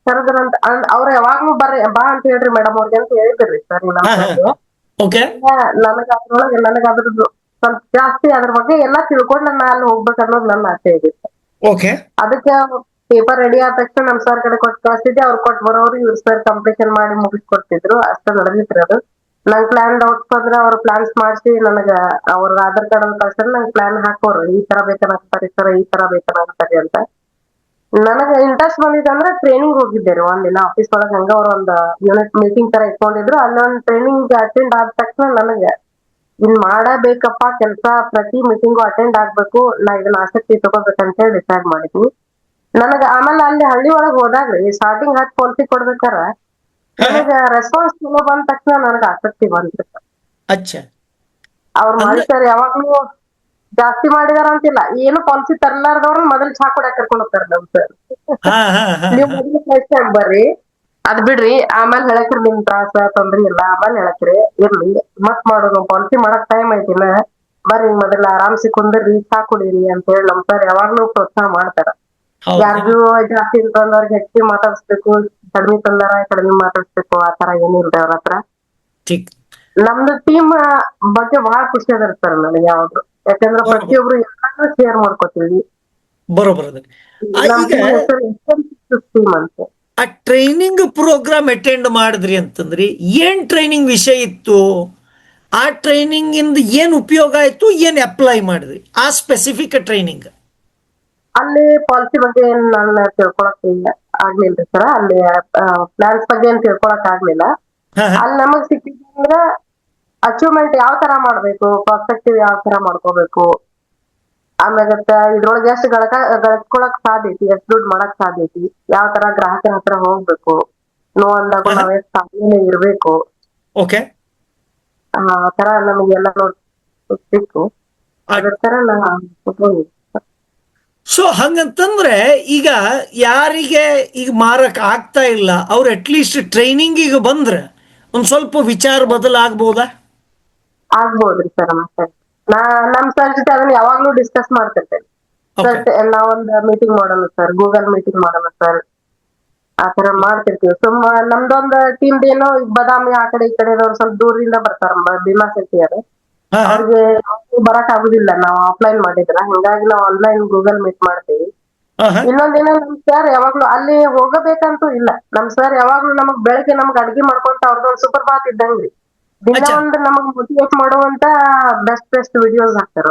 Speaker 2: ಕರೆದ್ರಂತ ಅವ್ರ ಯಾವಾಗ್ಲೂ ಬರ್ರಿ ಬಾ ಅಂತ ಹೇಳ್ರಿ ಮೇಡಮ್ ಅವ್ರಿಗೆ ಅಂತ ಹೇಳಿದ್ರಿ ಸರ್.
Speaker 1: ಓಕೆ.
Speaker 2: ನನಗ ಅದ್ರದ್ದು ಸ್ವಲ್ಪ ಜಾಸ್ತಿ ಅದ್ರ ಬಗ್ಗೆ ಎಲ್ಲಾ ತಿಳ್ಕೊಂಡು ನಾನು ಅಲ್ಲಿ ಹೋಗ್ಬೇಕು ಅನ್ನೋದು ನನ್ನ ಆಸೆ ಆಗಿತ್ತು.
Speaker 1: ಓಕೆ.
Speaker 2: ಅದಕ್ಕೆ ಪೇಪರ್ ರೆಡಿ ಆದ ತಕ್ಷಣ ನಮ್ ಸರ್ ಕಡೆ ಕೊಟ್ಟು ಕಳಿಸ್ತಿದ್ದೆ. ಅವ್ರು ಕೊಟ್ಟು ಬರೋರು ಇವ್ರು ಸರ್ ಕಂಪ್ಲೀಷನ್ ಮಾಡಿ ಮುಗಿಸ್ಕೊಡ್ತಿದ್ರು. ಅಷ್ಟ ನಡೆದಿತ್ರಿ ಅದು. ನಂಗ್ ಪ್ಲಾನ್ ಡೌಟ್ಸ್ ಬಂದ್ರೆ ಅವ್ರು ಪ್ಲಾನ್ಸ್ ಮಾಡಿಸಿ ನನಗ ಅವ್ರ ಆಧಾರ್ ಕಾರ್ಡ್ ಅನ್ನು ಕಳ್ಸಿದ್ರೆ ನಂಗೆ ಪ್ಲಾನ್ ಹಾಕೋರು, ಈ ತರ ಬೇಕಾಗ್ತಾರೆ ಸರ್, ಈ ತರ ಬೇಕಾಗ್ತಾರೆ ಅಂತ. ನನಗ ಇಂಟ್ರೆಸ್ಟ್ ಬಂದಿದ್ದಂದ್ರೆ ಟ್ರೈನಿಂಗ್ ಹೋಗಿದ್ದೆ ರೀ ಒಂದಿನ ಆಫೀಸ್ ಒಳಗೆ. ಹಂಗ ಅವ್ರ ಒಂದ್ ಯೂನಿಟ್ ಮೀಟಿಂಗ್ ತರ ಇಟ್ಕೊಂಡಿದ್ರು. ಅಲ್ಲೊಂದ್ ಟ್ರೈನಿಂಗ್ ಅಟೆಂಡ್ ಆದ ತಕ್ಷಣ ನನಗೆ ಇನ್ ಮಾಡಬೇಕಪ್ಪ ಕೆಲ್ಸ, ಪ್ರತಿ ಮೀಟಿಂಗು ಅಟೆಂಡ್ ಆಗ್ಬೇಕು, ನಾ ಇದನ್ನ ಆಸಕ್ತಿ ತಗೋಬೇಕಂತ ಹೇಳಿ ಡಿಸೈಡ್ ಮಾಡಿದ್ವಿ. ನನಗ ಆಮೇಲೆ ಅಲ್ಲಿ ಹಳ್ಳಿ ಒಳಗ್ ಹೋದಾಗ್ರಿ ಸ್ಟಾರ್ಟಿಂಗ್ 10 ಪಾಲಿಸಿ ಕೊಡ್ಬೇಕಾರ ನನಗ ರೆಸ್ಪಾನ್ಸ್ ಚಲೋ ಬಂದ ತಕ್ಷಣ ನನಗ ಆಸಕ್ತಿ ಬಂದ್ರಿ.
Speaker 1: ಅಚ್ಚ.
Speaker 2: ಅವ್ರು ಮಾಡಿದಾರ ಯಾವಾಗ್ಲೂ ಜಾಸ್ತಿ ಮಾಡಿದಾರ ಅಂತಿಲ್ಲ, ಏನು ಪಾಲಿಸಿ ತರ್ಲಾರ್ದವ್ರ ಮೊದಲು ಚಾ ಕುಡಿಯಾಕ ಕರ್ಕೊಂಡ್ ಹೋಗ್ತಾರ ನಮ್ ಸರ್. ನೀವ್ ಮೊದಲು ಫಸ್ಟ್ ಟೈಮ್ ಬರ್ರಿ, ಅದ್ ಬಿಡ್ರಿ ಆಮೇಲೆ ಹೇಳಕ್ರಿ ನಿಮ್ ತ್ರಾಸ ತೊಂದ್ರೆ ಇಲ್ಲ, ಆಮೇಲೆ ಹೇಳಕ್ರಿ ಇರ್ಲಿ ಮತ್ ಮಾಡೋದು, ಪಾಲಿಸಿ ಮಾಡಕ್ ಟೈಮ್ ಐತಿಲ್ಲ, ಬರ್ರಿ ಮೊದಲ ಆರಾಮ್ಸಿ ಕುಂದ್ರಿ ಚಾ ಕುಡೀರಿ ಅಂತ ಹೇಳಿ ನಮ್ ಸರ್ ಯಾವಾಗ್ಲೂ ಪ್ರೋತ್ಸಾಹ ಮಾಡ್ತಾರ. ಯಾರಿಗೂ ಜಾಸ್ತಿ ತಂದವ್ರಿಗೆ ಹೆಚ್ಚಿಗೆ ಮಾತಾಡಿಸ್ಬೇಕು, ಕಡಿಮೆ ತಂದಾರ ಕಡಿಮೆ ಮಾತಾಡಿಸ್ಬೇಕು ಆ ತರ ಏನಿಲ್ರಿ ಅವ್ರ ಹತ್ರ. ನಮ್ದು ಟೀಮ್ ಬಗ್ಗೆ ಬಹಳ ಖುಷಿ ಅದ ಸರ್ ನನಗೆ ಯಾವಾಗ್ಲೂ. ಯಾಕಂದ್ರೆ ಪ್ರತಿಯೊಬ್ರು ಎಲ್ಲಾನು ಶೇರ್ ಮಾಡ್ಕೋತೀವಿ.
Speaker 1: ಬರೋಬರ್. ಆ ಟ್ರೈನಿಂಗ್ ಪ್ರೋಗ್ರಾಮ್ ಅಟೆಂಡ್ ಮಾಡಿದ್ರಿ ಅಂತಂದ್ರಿ, ಏನ್ ಟ್ರೈನಿಂಗ್ ವಿಷಯ ಇತ್ತು? ಆ ಟ್ರೈನಿಂಗ್ ಇಂದ ಏನ್ ಉಪಯೋಗ ಆಯ್ತು, ಏನ್ ಅಪ್ಲೈ ಮಾಡಿದ್ರಿ ಆ ಸ್ಪೆಸಿಫಿಕ್ ಟ್ರೈನಿಂಗ್?
Speaker 2: ಅಲ್ಲಿ ಪಾಲಿಸಿ ಬಗ್ಗೆ ಏನ್ ನಾನು ತಿಳ್ಕೊಳಕ್ ಆಗ್ಲಿಲ್ರಿ ಸರ್. ಅಲ್ಲಿ ಪ್ಲಾನ್ಸ್ ಬಗ್ಗೆ ಏನ್ ತಿಳ್ಕೊಳಕ್ ಆಗ್ಲಿಲ್ಲ. ಅಲ್ಲಿ ನಮಗ್ ಸಿಕ್ಕಿದ್ರ ಅಚೀವ್ಮೆಂಟ್ ಯಾವ ತರ ಮಾಡ್ಬೇಕು, ಪರ್ಸ್ಪೆಕ್ಟಿವ್ ಯಾವ ತರ ಮಾಡ್ಕೋಬೇಕು, ಆಮೇಲೆ ಇದ್ರೊಳಗೆ ಎಷ್ಟು ಗಳಿಸ್ಕೊಳಕ್ ಸಾಧ್ಯತಿ, ಎಷ್ಟು ದುಡ್ಡು ಮಾಡಕ್ ಸಾಧ್ಯತಿ, ಯಾವ ತರ ಗ್ರಾಹಕರ ಹತ್ರ ಹೋಗ್ಬೇಕು, ನೋ ಅಂದಾಗ ನಾವ್ ಎಷ್ಟು ಸಾಧನೆ ಇರ್ಬೇಕು,
Speaker 1: ಓಕೆ,
Speaker 2: ಆ ತರ ನಮಗೆಲ್ಲ ನೋಡ್ಬೇಕು. ಅದ್ರ ತರ ನಾವು
Speaker 1: ಸೊ ಹಂಗಂತಂದ್ರೆ ಈಗ ಯಾರಿಗೆ ಈಗ ಮಾರಕ್ ಆಗ್ತಾ ಇಲ್ಲ ಅವ್ರು ಅಟ್ಲೀಸ್ಟ್ ಟ್ರೈನಿಂಗ್ ಈಗ ಬಂದ್ರೆ ಒಂದ್ ಸ್ವಲ್ಪ ವಿಚಾರ ಬದಲಾಗ್ಬೋದಾ?
Speaker 2: ಆಗ್ಬೋದ್ರಿ ಸರ್. ಮತ್ತೆ ನಮ್ ಸರ್ ಜೊತೆ ಅದನ್ನ ಯಾವಾಗ್ಲೂ ಡಿಸ್ಕಸ್ ಮಾಡ್ತಿರ್ತೇವೆ ಸರ್. ನಾವೊಂದ್ ಮೀಟಿಂಗ್ ಮಾಡೋಣ ಸರ್, ಗೂಗಲ್ ಮೀಟಿಂಗ್ ಮಾಡೋಣ ಸರ್, ಆತರ ಮಾಡ್ತಿರ್ತೀವಿ. ನಮ್ದೊಂದ್ ಟೀಮ್ ಏನೋ ಬದಾಮಿ ಆ ಕಡೆ ಈ ಕಡೆ ಸ್ವಲ್ಪ ದೂರದಿಂದ ಬರ್ತಾರ ಭೀಮಾಶಕ್ತಿ ಅವರು. ಅವ್ರಿಗೆ ಬರಕ್ ಆಗುದಿಲ್ಲ, ನಾವು ಆಫ್ಲೈನ್ ಮಾಡಿದ್ರ, ಹಿಂಗಾಗಿ ನಾವು ಆನ್ಲೈನ್ ಗೂಗಲ್ ಮೀಟ್ ಮಾಡ್ತೀವಿ. ಇನ್ನೊಂದಿನ ನಮ್ ಸರ್ ಯಾವಾಗ್ಲೂ ಅಲ್ಲಿ ಹೋಗಬೇಕಂತೂ ಇಲ್ಲ. ನಮ್ ಸರ್ ಯಾವಾಗ್ಲೂ ನಮಗ್ ಬೆಳಗ್ಗೆ ನಮಗ್ ಅಡ್ಗೆ ಮಾಡ್ಕೊಂತ ಅವ್ರದೊಂದ್ ಸೂಪರ್ ಬಾತ್ ಇದ್ದಂಗ್ರಿ. ದಿನ ಒಂದ್ ನಮಗ್ ಮೋಟಿವೇಟ್ ಮಾಡುವಂತ ಬೆಸ್ಟ್ ವಿಡಿಯೋಸ್ ಹಾಕ್ತಾರ.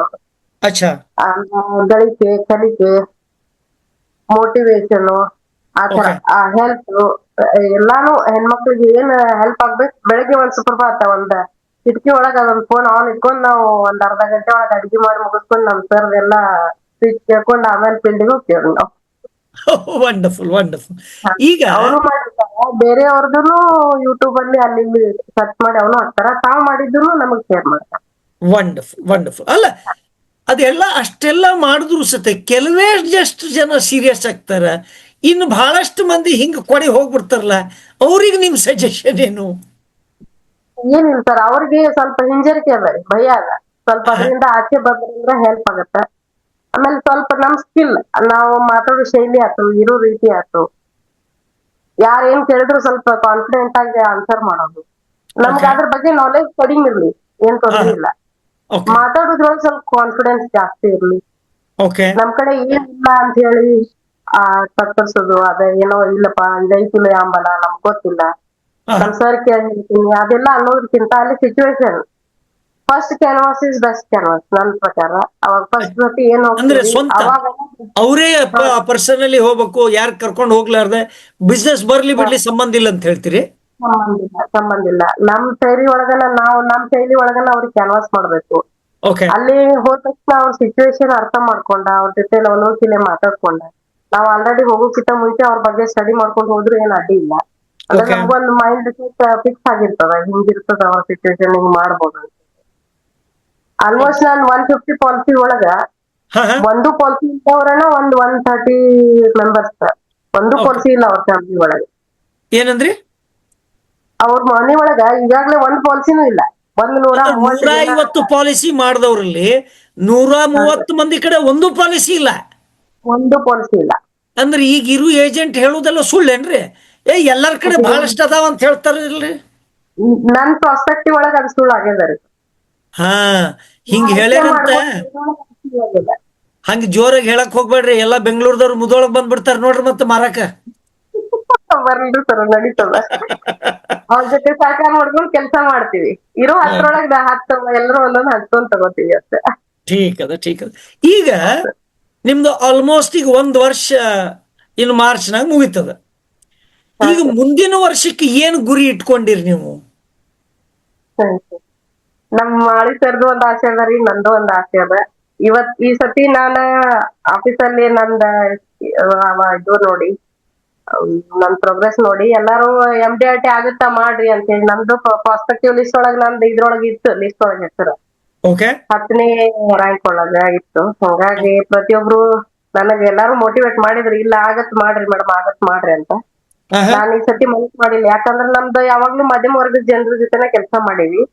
Speaker 2: ಗಳಿಕೆ, ಕಲಿಕೆ, ಮೋಟಿವೇಶನ್, ಆತರ ಹೆಲ್ತ್ ಎಲ್ಲಾನು ಹೆಣ್ಮಕ್ಳಿಗೆ ಏನ್ ಹೆಲ್ಪ್ ಆಗ್ಬೇಕು. ಬೆಳಗ್ಗೆ ಒಂದ್ ಸೂಪರ್ ಬಾತ್, ಒಂದ್ ಕಿಟಕಿ ಒಳಗ ಅದೊಂದ್ ಫೋನ್ ಆನ್ ಇಟ್ಕೊಂಡ್ ನಾವು ಒಂದ್ ಅರ್ಧ ಗಂಟೆ ಒಳಗ ಅಡ್ಗೆ ಮಾಡಿ ಮುಗಿಸ್ಕೊಂಡ್ ನಮ್ ಸರ್ ಎಲ್ಲಾ ಸ್ಪೀಚ್ ಕೇಳ್ಕೊಂಡ್ ಆಮೇಲೆ ಫೀಲ್ಡಿಗೆ ಹೋಗ್ತೇವ್ರಿ ನಾವು.
Speaker 1: Wonderful wonderful. ಈಗ
Speaker 2: ಅವರು ಮಾಡಿರ್ತಾರ, ಬೇರೆಯವ್ರದ್ದು ಯೂಟ್ಯೂಬ್ ಅಲ್ಲಿ ಅಲ್ಲಿ ಸರ್ಚ್ ಮಾಡಿ ಅವನು ಹಾಕ್ತಾರ, ತಾವ್ ಮಾಡಿದ್ರು ನಮಗ್ ಶೇರ್ ಮಾಡ್ತಾರ.
Speaker 1: Wonderful wonderful. ಅಲ್ಲ ಅದೆಲ್ಲ ಅಷ್ಟೆಲ್ಲ ಮಾಡಿದ್ರು ಸತೆ ಕೆಲವೇ ಜಸ್ಟ್ ಜನ ಸೀರಿಯಸ್ ಆಗ್ತಾರ, ಇನ್ನು ಬಹಳಷ್ಟು ಮಂದಿ ಹಿಂಗ ಕೊಡೆ ಹೋಗ್ಬಿಡ್ತಾರಲ್ಲ, ಅವ್ರಿಗೆ ನಿಮ್ ಸಜೆಷನ್ ಏನು?
Speaker 2: ಏನಿಲ್ಲ ಸರ್, ಅವ್ರಿಗೆ ಸ್ವಲ್ಪ ಹಿಂಜರಿಕೆ ಅದ ರೀ, ಭಯ ಅದ ಸ್ವಲ್ಪ. ಅದರಿಂದ ಆಚೆ ಬಂದ್ರೆ ಹೆಲ್ಪ್ ಆಗತ್ತ. ಆಮೇಲೆ ಸ್ವಲ್ಪ ನಮ್ ಸ್ಕಿಲ್, ನಾವು ಮಾತಾಡೋ ಶೈಲಿ ಆಯ್ತು, ಇರೋ ರೀತಿ ಆಯ್ತು, ಯಾರ್ ಏನ್ ಕೇಳಿದ್ರು ಸ್ವಲ್ಪ ಕಾನ್ಫಿಡೆಂಟ್ ಆಗಿ ಆನ್ಸರ್ ಮಾಡೋದು. ನಮ್ಗೆ ಅದ್ರ ಬಗ್ಗೆ ನಾಲೆಜ್ ಕಡಿಮೆ ಇರ್ಲಿ ಏನ್ ತೊಂದ್ರೆ ಇಲ್ಲ, ಮಾತಾಡೋದ್ರೊಳಗೆ ಸ್ವಲ್ಪ ಕಾನ್ಫಿಡೆನ್ಸ್ ಜಾಸ್ತಿ ಇರ್ಲಿ,
Speaker 1: ಓಕೆ.
Speaker 2: ನಮ್ ಕಡೆ ಏನಿಲ್ಲ ಅಂತ ಹೇಳಿ ತತ್ತರಿಸೋದು ಅದ ಏನೋ ಇಲ್ಲಪ್ಪ ಇದೈತಿಲ್ಲ ಅಂಬಲ್ಲ ನಮ್ಗ್ ಗೊತ್ತಿಲ್ಲ. ನಮ್ ಸರ್ ಕೇಳ್ತೀನಿ ಅದೆಲ್ಲ ಅನ್ನೋದಕ್ಕಿಂತ ಅಲ್ಲಿ situation first canvas is best canvas ನನ್ ಪ್ರಕಾರ. ಅವಾಗ ಫಸ್ಟ್ ಸತಿ ಏನ್
Speaker 1: ಅಂದ್ರೆ
Speaker 2: ಹೋಗ್ತೀವಿ
Speaker 1: ಸ್ವಂತ
Speaker 2: ಅವಾಗ
Speaker 1: ಅವರೇ ಪರ್ಸನಲಿ ಹೋಗ್ಬೇಕು, ಯಾರು ಕರ್ಕೊಂಡು ಹೋಗ್ಲಾರ್ದೆ ಬಿಸ್ನೆಸ್ ಬರ್ಲಿ ಬಿಡ್ಲಿ ಸಂಬಂಧ ಇಲ್ಲ ಅಂತ ಹೇಳ್ತೀರಿ.
Speaker 2: ಸಂಬಂಧ ಇಲ್ಲ. ನಮ್ ಶೈಲಿ ಒಳಗನ ನಾವು ನಮ್ ಶೈಲಿ ಒಳಗನ ಅವ್ರಿಗೆ ಕ್ಯಾನ್ವಾಸ್ ಮಾಡ್ಬೇಕು.
Speaker 1: ಓಕೆ.
Speaker 2: ಅಲ್ಲಿ ಹೋದ ತಕ್ಷಣ ಅವ್ರ ಸಿಚುವೇಶನ್ ಅರ್ಥ ಮಾಡ್ಕೊಂಡ ಅವ್ರ ಜೊತೆ ಒಂದೊಂದ್ಸಲ ಮಾತಾಡ್ಕೊಂಡ ನಾವ್ ಆಲ್ರೆಡಿ ಹೋಗೋಕ್ಕಿಂತ ಮುಂಚೆ ಅವ್ರ ಬಗ್ಗೆ ಸ್ಟಡಿ ಮಾಡ್ಕೊಂಡು ಹೋದ್ರು ಏನ್ ಅಡ್ಡಿ ಇಲ್ಲ. ಅಂದ್ರೆ
Speaker 1: Okay.
Speaker 2: ನಮ್ಗೊಂದು ಮೈಂಡ್ ಫಿಕ್ಸ್ ಆಗಿರ್ತದ ಹಿಂಗಿರ್ತದ ಅವ್ರ ಸಿಚುವೇಶನ್ ಹಿಂಗ್ ಮಾಡ್ಬೋದು ಅಂತ. ಆಲ್ಮೋಸ್ಟ್ ನಾನ್ 150 ಪಾಲಿಸಿ ಒಳಗ
Speaker 1: ಹಾ ಹಾ.
Speaker 2: ಒಂದು ಪಾಲಿಸಿ ಇದ್ದವ್ರನ 130 ಮೆಂಬರ್ಸ್ ಒಂದು
Speaker 1: Okay.
Speaker 2: ಪಾಲಿಸಿ ಇಲ್ಲ ಅವ್ರ ಫ್ಯಾಮಿಲಿ ಒಳಗೆ.
Speaker 1: ಏನಂದ್ರಿ?
Speaker 2: ಅವ್ರ ಮನೆ ಒಳಗ ಈಗಾಗ್ಲೇ ಒಂದ್ ಪಾಲಿಸಿನೂ ಇಲ್ಲ. 130 ಜನ
Speaker 1: 150 ಪಾಲಿಸಿ ಮಾಡಿದವ್ರಲ್ಲಿ 130 ಮಂದಿ ಕಡೆ ಒಂದು ಪಾಲಿಸಿ ಇಲ್ಲ.
Speaker 2: ಒಂದು ಪಾಲಿಸಿ ಇಲ್ಲ.
Speaker 1: ಅಂದ್ರೆ ಈಗ ಇರು ಏಜೆಂಟ್ ಹೇಳುದೆಲ್ಲ ಸುಳ್ಳೇನ್ರಿ? ಎಲ್ಲರ ಕಡೆ ಬಹಳಷ್ಟು ಅದಾವ ಅಂತ ಹೇಳ್ತಾರಲ್ರಿ.
Speaker 2: ನನ್ ಪ್ರಾಸ್ಪೆಕ್ಟಿವ್ ಒಳಗ ಅದು ಸುಳ್ಳು ಆಗ್ಯದ.
Speaker 1: ಹಾ, ಹಿಂಗ್ ಹೇಳ್ಯಾರಂತ ಹಂಗ ಜೋರಾಗಿ ಹೇಳಕ್ ಹೋಗ್ಬೇಡ್ರಿ. ಎಲ್ಲಾ ಬೆಂಗಳೂರದವ್ರು ಮುದೊಳಗ್ ಬಂದ್ಬಿಡ್ತಾರ ನೋಡ್ರಿ ಮತ್ತೆ ಮಾರಾಕ.
Speaker 2: ಬರ್ಲಿ ಸರ್ ನಡೀತದ. ಅವ್ರ ಜೊತೆ ಸಹಕಾರ ಮಾಡ್ಕೊಂಡು ಕೆಲಸ ಮಾಡ್ತೀವಿ. ಇರೋ ಹತ್ರೊಳಗ 10 ಎಲ್ಲರೂ ಒಂದೊಂದು ಹಂಚ್ಕೊಂಡ್ ತಗೋತೀವಿ ಅಷ್ಟೇ.
Speaker 1: ಠೀಕ್ ಅದ. ಈಗ ನಿಮ್ದು ಆಲ್ಮೋಸ್ಟ್ ಈಗ 1 ವರ್ಷ ಇನ್ನು ಮಾರ್ಚ್ನಾಗ ಮುಗಿತದ. ಈಗ ಮುಂದಿನ ವರ್ಷಕ್ಕೆ ಏನ್ ಗುರಿ ಇಟ್ಕೊಂಡಿರಿ ನೀವು?
Speaker 2: ನಮ್ ಮಾಳಿ ಸರ್ದು ಒಂದ್ ಆಸೆ ಅದ ರೀ, ನಂದು ಒಂದ್ ಆಸೆ ಅದ. ಈ ಸತಿ ನಾನ ಆಫೀಸಲ್ಲಿ ನಂದ ಇದು ನೋಡಿ ನನ್ ಪ್ರೋಗ್ರೆಸ್ ನೋಡಿ ಎಲ್ಲಾರು MDRT ಆಗುತ್ತಾ ಮಾಡ್ರಿ ಅಂತ ಹೇಳಿ ನಮ್ದು ಪ್ರಾಸ್ಪೆಕ್ಟಿವ್ ಲಿಸ್ಟ್ ಒಳಗ ನಂದು ಇದ್ರೊಳಗ ಇತ್ತು, ಲಿಸ್ಟ್ ಒಳಗ ಹೆಸರು
Speaker 1: ಓಕೆ.
Speaker 2: 10ನೇ ರ್ಯಾಂಕ್ ಒಳಗ ಇತ್ತು. ಹಂಗಾಗಿ ಪ್ರತಿಯೊಬ್ರು ನನಗ್ ಎಲ್ಲಾರು ಮೋಟಿವೇಟ್ ಮಾಡಿದ್ರು, ಇಲ್ಲ ಆಗತ್ ಮಾಡ್ರಿ ಮೇಡಮ್ ಆಗತ್ ಮಾಡ್ರಿ ಅಂತ. ನಾನ್ ಈ ಸತಿ ಮನಸ್ ಮಾಡಿಲ್ಲ. ಯಾಕಂದ್ರ ನಮ್ದು ಯಾವಾಗ್ಲೂ ಮಧ್ಯಮ ವರ್ಗದ ಜನರ ಜೊತೆನೆ ಕೆಲಸ ಮಾಡೀವಿ.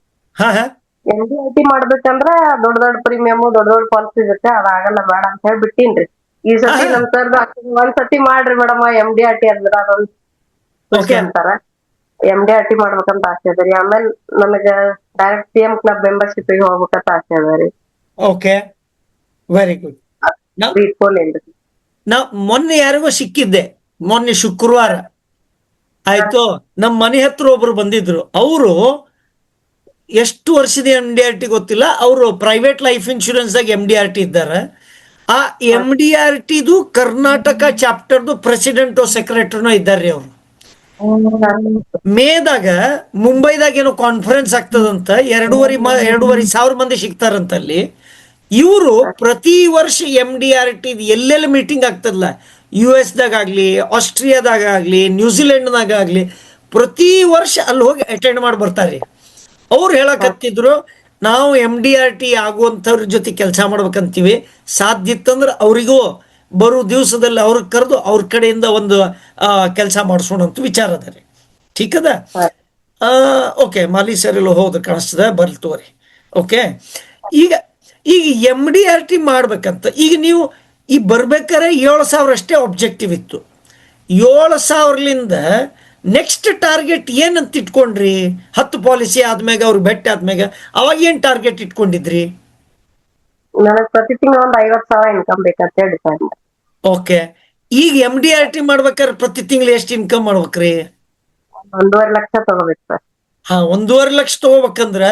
Speaker 2: MDRT ಮಾಡ್ಬೇಕಂದ್ರ ದೊಡ್ಡ ದೊಡ್ಡ ಪ್ರೀಮಿಯಮ್ ದೊಡ್ಡ ಪಾಲಿಸಿ ಇರುತ್ತೆ, ಅದಾಗಲ್ಲ ಬೇಡ ಅಂತ ಹೇಳಿ ಬಿಟ್ಟಿನ್ರಿ. ಈ ಸತಿ ನಮ್ ಸರ್ದು ಒಂದ್ ಸತಿ ಮಾಡ್ರಿ ಮೇಡಮ್ MDRT ಅಂದ್ರ ಅದೊಂದ್ ಖುಷಿ ಅಂತಾರ. MDRT ಮಾಡ್ಬೇಕಂತ ಆಸೆ ಅದ ರೀ. ಆಮೇಲೆ ನನಗ ಡೈರೆಕ್ಟ್ CM ಕ್ಲಬ್ ಮೆಂಬರ್ಶಿಪ್ ಗೆ ಹೋಗ್ಬೇಕಂತ ಆಸೆ ಅದ ರೀ.
Speaker 1: Okay, very good. ನಾ ಮೊನ್ನೆ ಯಾರಿಗೋ ಸಿಕ್ಕಿದ್ದೆ, ಮೊನ್ನೆ ಶುಕ್ರವಾರ ಆಯ್ತು. ನಮ್ಮ ಮನೆ ಹತ್ರ ಒಬ್ರು ಬಂದಿದ್ರು. ಅವರು ಎಷ್ಟು ವರ್ಷದ MDRT ಗೊತ್ತಿಲ್ಲ, ಅವರು ಪ್ರೈವೇಟ್ ಲೈಫ್ ಇನ್ಶೂರೆನ್ಸ್ ದಾಗ MDRT ಇದ್ದಾರೆ. ಆ MDRTದು ಕರ್ನಾಟಕ ಚಾಪ್ಟರ್ದು ಪ್ರೆಸಿಡೆಂಟೋ ಸೆಕ್ರೆಟರಿನೋ ಇದ್ದಾರ್ರಿ ಅವರು. ಮೇದಾಗ ಮುಂಬೈದಾಗ ಏನೋ ಕಾನ್ಫರೆನ್ಸ್ ಆಗ್ತದಂತ, 2,500 ಸಾವಿರ ಮಂದಿ ಸಿಗ್ತಾರಂತಲ್ಲಿ. ಇವರು ಪ್ರತಿ ವರ್ಷ MDRT ಎಲ್ಲೆಲ್ಲಿ ಮೀಟಿಂಗ್ ಆಗ್ತದಲ್ಲ, US ದಾಗ ಆಗ್ಲಿ, ಆಸ್ಟ್ರಿಯಾದಾಗ ಆಗ್ಲಿ, ನ್ಯೂಜಿಲೆಂಡ್ನಾಗ ಆಗ್ಲಿ, ಪ್ರತಿ ವರ್ಷ ಅಲ್ಲಿ ಹೋಗಿ ಅಟೆಂಡ್ ಮಾಡಿ ಬರ್ತಾರೆ. ಅವ್ರು ಹೇಳಕತ್ತಿದ್ರು, ನಾವು MDRT ಆಗುವಂಥವ್ರ ಜೊತೆ ಕೆಲಸ ಮಾಡ್ಬೇಕಂತೀವಿ. ಸಾಧ್ಯ ಇತ್ತಂದ್ರೆ ಅವರಿಗೂ ಬರೋ ದಿವಸದಲ್ಲಿ ಅವ್ರಿಗೆ ಕರೆದು ಅವ್ರ ಕಡೆಯಿಂದ ಒಂದು ಕೆಲಸ ಮಾಡಿಸೋಣ ಅಂತ ವಿಚಾರ ಅದ ರೀ. ಠೀಕ್ ಅದ. ಓಕೆ, ಮಾಲಿ ಸರ್ ಎಲ್ಲ ಹೋದ್ರೆ ಕಾಣಿಸ್ತದೆ, ಬರ್ಲಿ ತೋರಿ. ಓಕೆ, ಈಗ MDRT ಮಾಡ್ಬೇಕಂತ ಈಗ ನೀವು ಈ ಬರ್ಬೇಕಾದ್ರೆ 7,000 ಅಷ್ಟೇ ಆಬ್ಜೆಕ್ಟಿವ್ ಇತ್ತು. 7,000ಲಿಂದ ನೆಕ್ಸ್ಟ್ ಟಾರ್ಗೆಟ್ ಏನಂತ ಇಟ್ಕೊಂಡ್ರಿ? 10 ಪಾಲಿಸಿ ಆದ್ಮ್ಯಾಗ ಅವ್ರು ಬೆಟ್ಟ ಆದ್ಮ್ಯಾಗ ಅವಾಗ ಏನ್ ಟಾರ್ಗೆಟ್ ಇಟ್ಕೊಂಡಿದ್ರಿ?
Speaker 2: ನನಗ್ ಪ್ರತಿ ತಿಂಗಳು ಒಂದ್ 50,000 ಇನ್ಕಮ್ ಬೇಕಂತ ಹೇಳಿ ಡಿಸೈಡ್.
Speaker 1: ಓಕೆ, ಈಗ MDRT ಮಾಡ್ಬೇಕಾದ್ರೆ ಪ್ರತಿ ತಿಂಗಳು ಎಷ್ಟು ಇನ್ಕಮ್ ಮಾಡ್ಬೇಕ್ರಿ?
Speaker 2: 1.5 ಲಕ್ಷ ತಗೋಬೇಕು ಸರ್.
Speaker 1: 1.5 ಲಕ್ಷ ತಗೋಬೇಕಂದ್ರ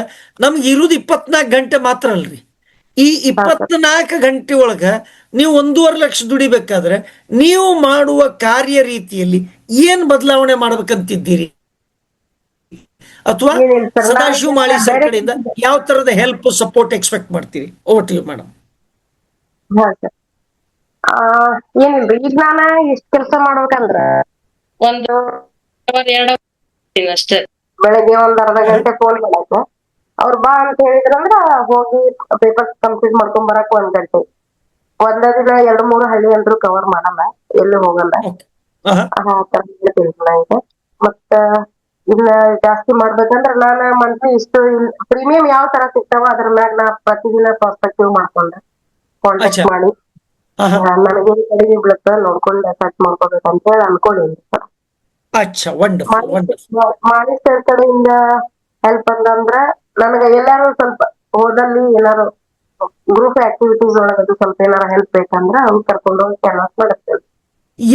Speaker 1: ನಮ್ಗೆ ಇರುದು 24 ಗಂಟೆ ಮಾತ್ರ ಅಲ್ರಿ. ಈ 24 ಗಂಟೆ ಒಳಗ ನೀವು 1.5 ಲಕ್ಷ ದುಡಿಬೇಕಾದ್ರೆ ನೀವು ಮಾಡುವ ಕಾರ್ಯ ರೀತಿಯಲ್ಲಿ ಏನ್ ಬದಲಾವಣೆ ಮಾಡ್ಬೇಕಂತಿದ್ದೀರಿ? ಅಥವಾ ಸದಾಶಿವ ಮಾಳಿ ಸರ್ ಕಡೆಯಿಂದ ಯಾವ ತರದ ಹೆಲ್ಪ್ ಸಪೋರ್ಟ್ ಎಕ್ಸ್ಪೆಕ್ಟ್ ಮಾಡ್ತೀರಿ? Over to you madam.
Speaker 2: ಹಾ ಸರ್, ಏನಿಲ್ರಿ, ಈಗ ನಾನ ಇಷ್ಟ ಕೆಲಸ ಮಾಡ್ಬೇಕಂದ್ರ ಒಂದು 2 ಅಷ್ಟೇ. ಬೆಳಗ್ಗೆ ಒಂದ್ ಅರ್ಧ ಗಂಟೆ ಫೋನ್ ಮಾಡಕ ಅವ್ರು ಬಾ ಅಂತ ಹೇಳಿದ್ರಂದ್ರ ಹೋಗಿ ಪೇಪರ್ಸ್ ಕಂಪ್ಲೀಟ್ ಮಾಡ್ಕೊಂಡ್ ಬರಕ್ 1 ಗಂಟೆ. ಒಂದ ದಿನ 2-3 ಹಳ್ಳಿ ಅಂದ್ರು ಕವರ್ ಮಾಡಲ್ಲ, ಎಲ್ಲಿ ಹೋಗಲ್ಲ. ಮತ್ತ ಇನ್ನ ಜಾಸ್ತಿ ಮಾಡ್ಬೇಕಂದ್ರ ನಾನ ಮಂತ್ಲಿ ಇಷ್ಟು ಪ್ರೀಮಿಯಂ ಯಾವ ತರ ಸಿಗ್ತಾವ ಅದ್ರ ಮ್ಯಾಗ ನಾ ಪ್ರತಿದಿನ ಪ್ರಾಸ್ಪೆಕ್ಟಿವ್ ಮಾಡ್ಕೊಂಡ ಕಾಂಟ್ಯಾಕ್ಟ್ ಮಾಡಿ ನನಗೆ ಕಡಿಮೆ ಬೀಳುತ್ತ ನೋಡ್ಕೊಂಡು ಸೆಟ್ ಮಾಡ್ಕೋಬೇಕಂತ ಹೇಳಿ ಅನ್ಕೊಂಡಿನಿ ಸರ್. ಮಾಳಿ ಸರ್ ಕಡೆಯಿಂದ ಹೆಲ್ಪ್ ಅಂತಂದ್ರ ನನಗ ಎಲ್ಲಾರು ಸ್ವಲ್ಪ ಹೋದಲ್ಲಿ ಏನಾರು ಗ್ರೂಪ್ ಆಕ್ಟಿವಿಟೀಸ್ ಒಳಗದು ಸ್ವಲ್ಪ ಏನಾರ ಹೆಲ್ಪ್ ಬೇಕಂದ್ರ ಅವ್ರು ಕರ್ಕೊಂಡು ಹೋಗಿ ಕ್ಯಾನ್ವಾಸ್ ಮಾಡಿಸ್ತೇವೆ.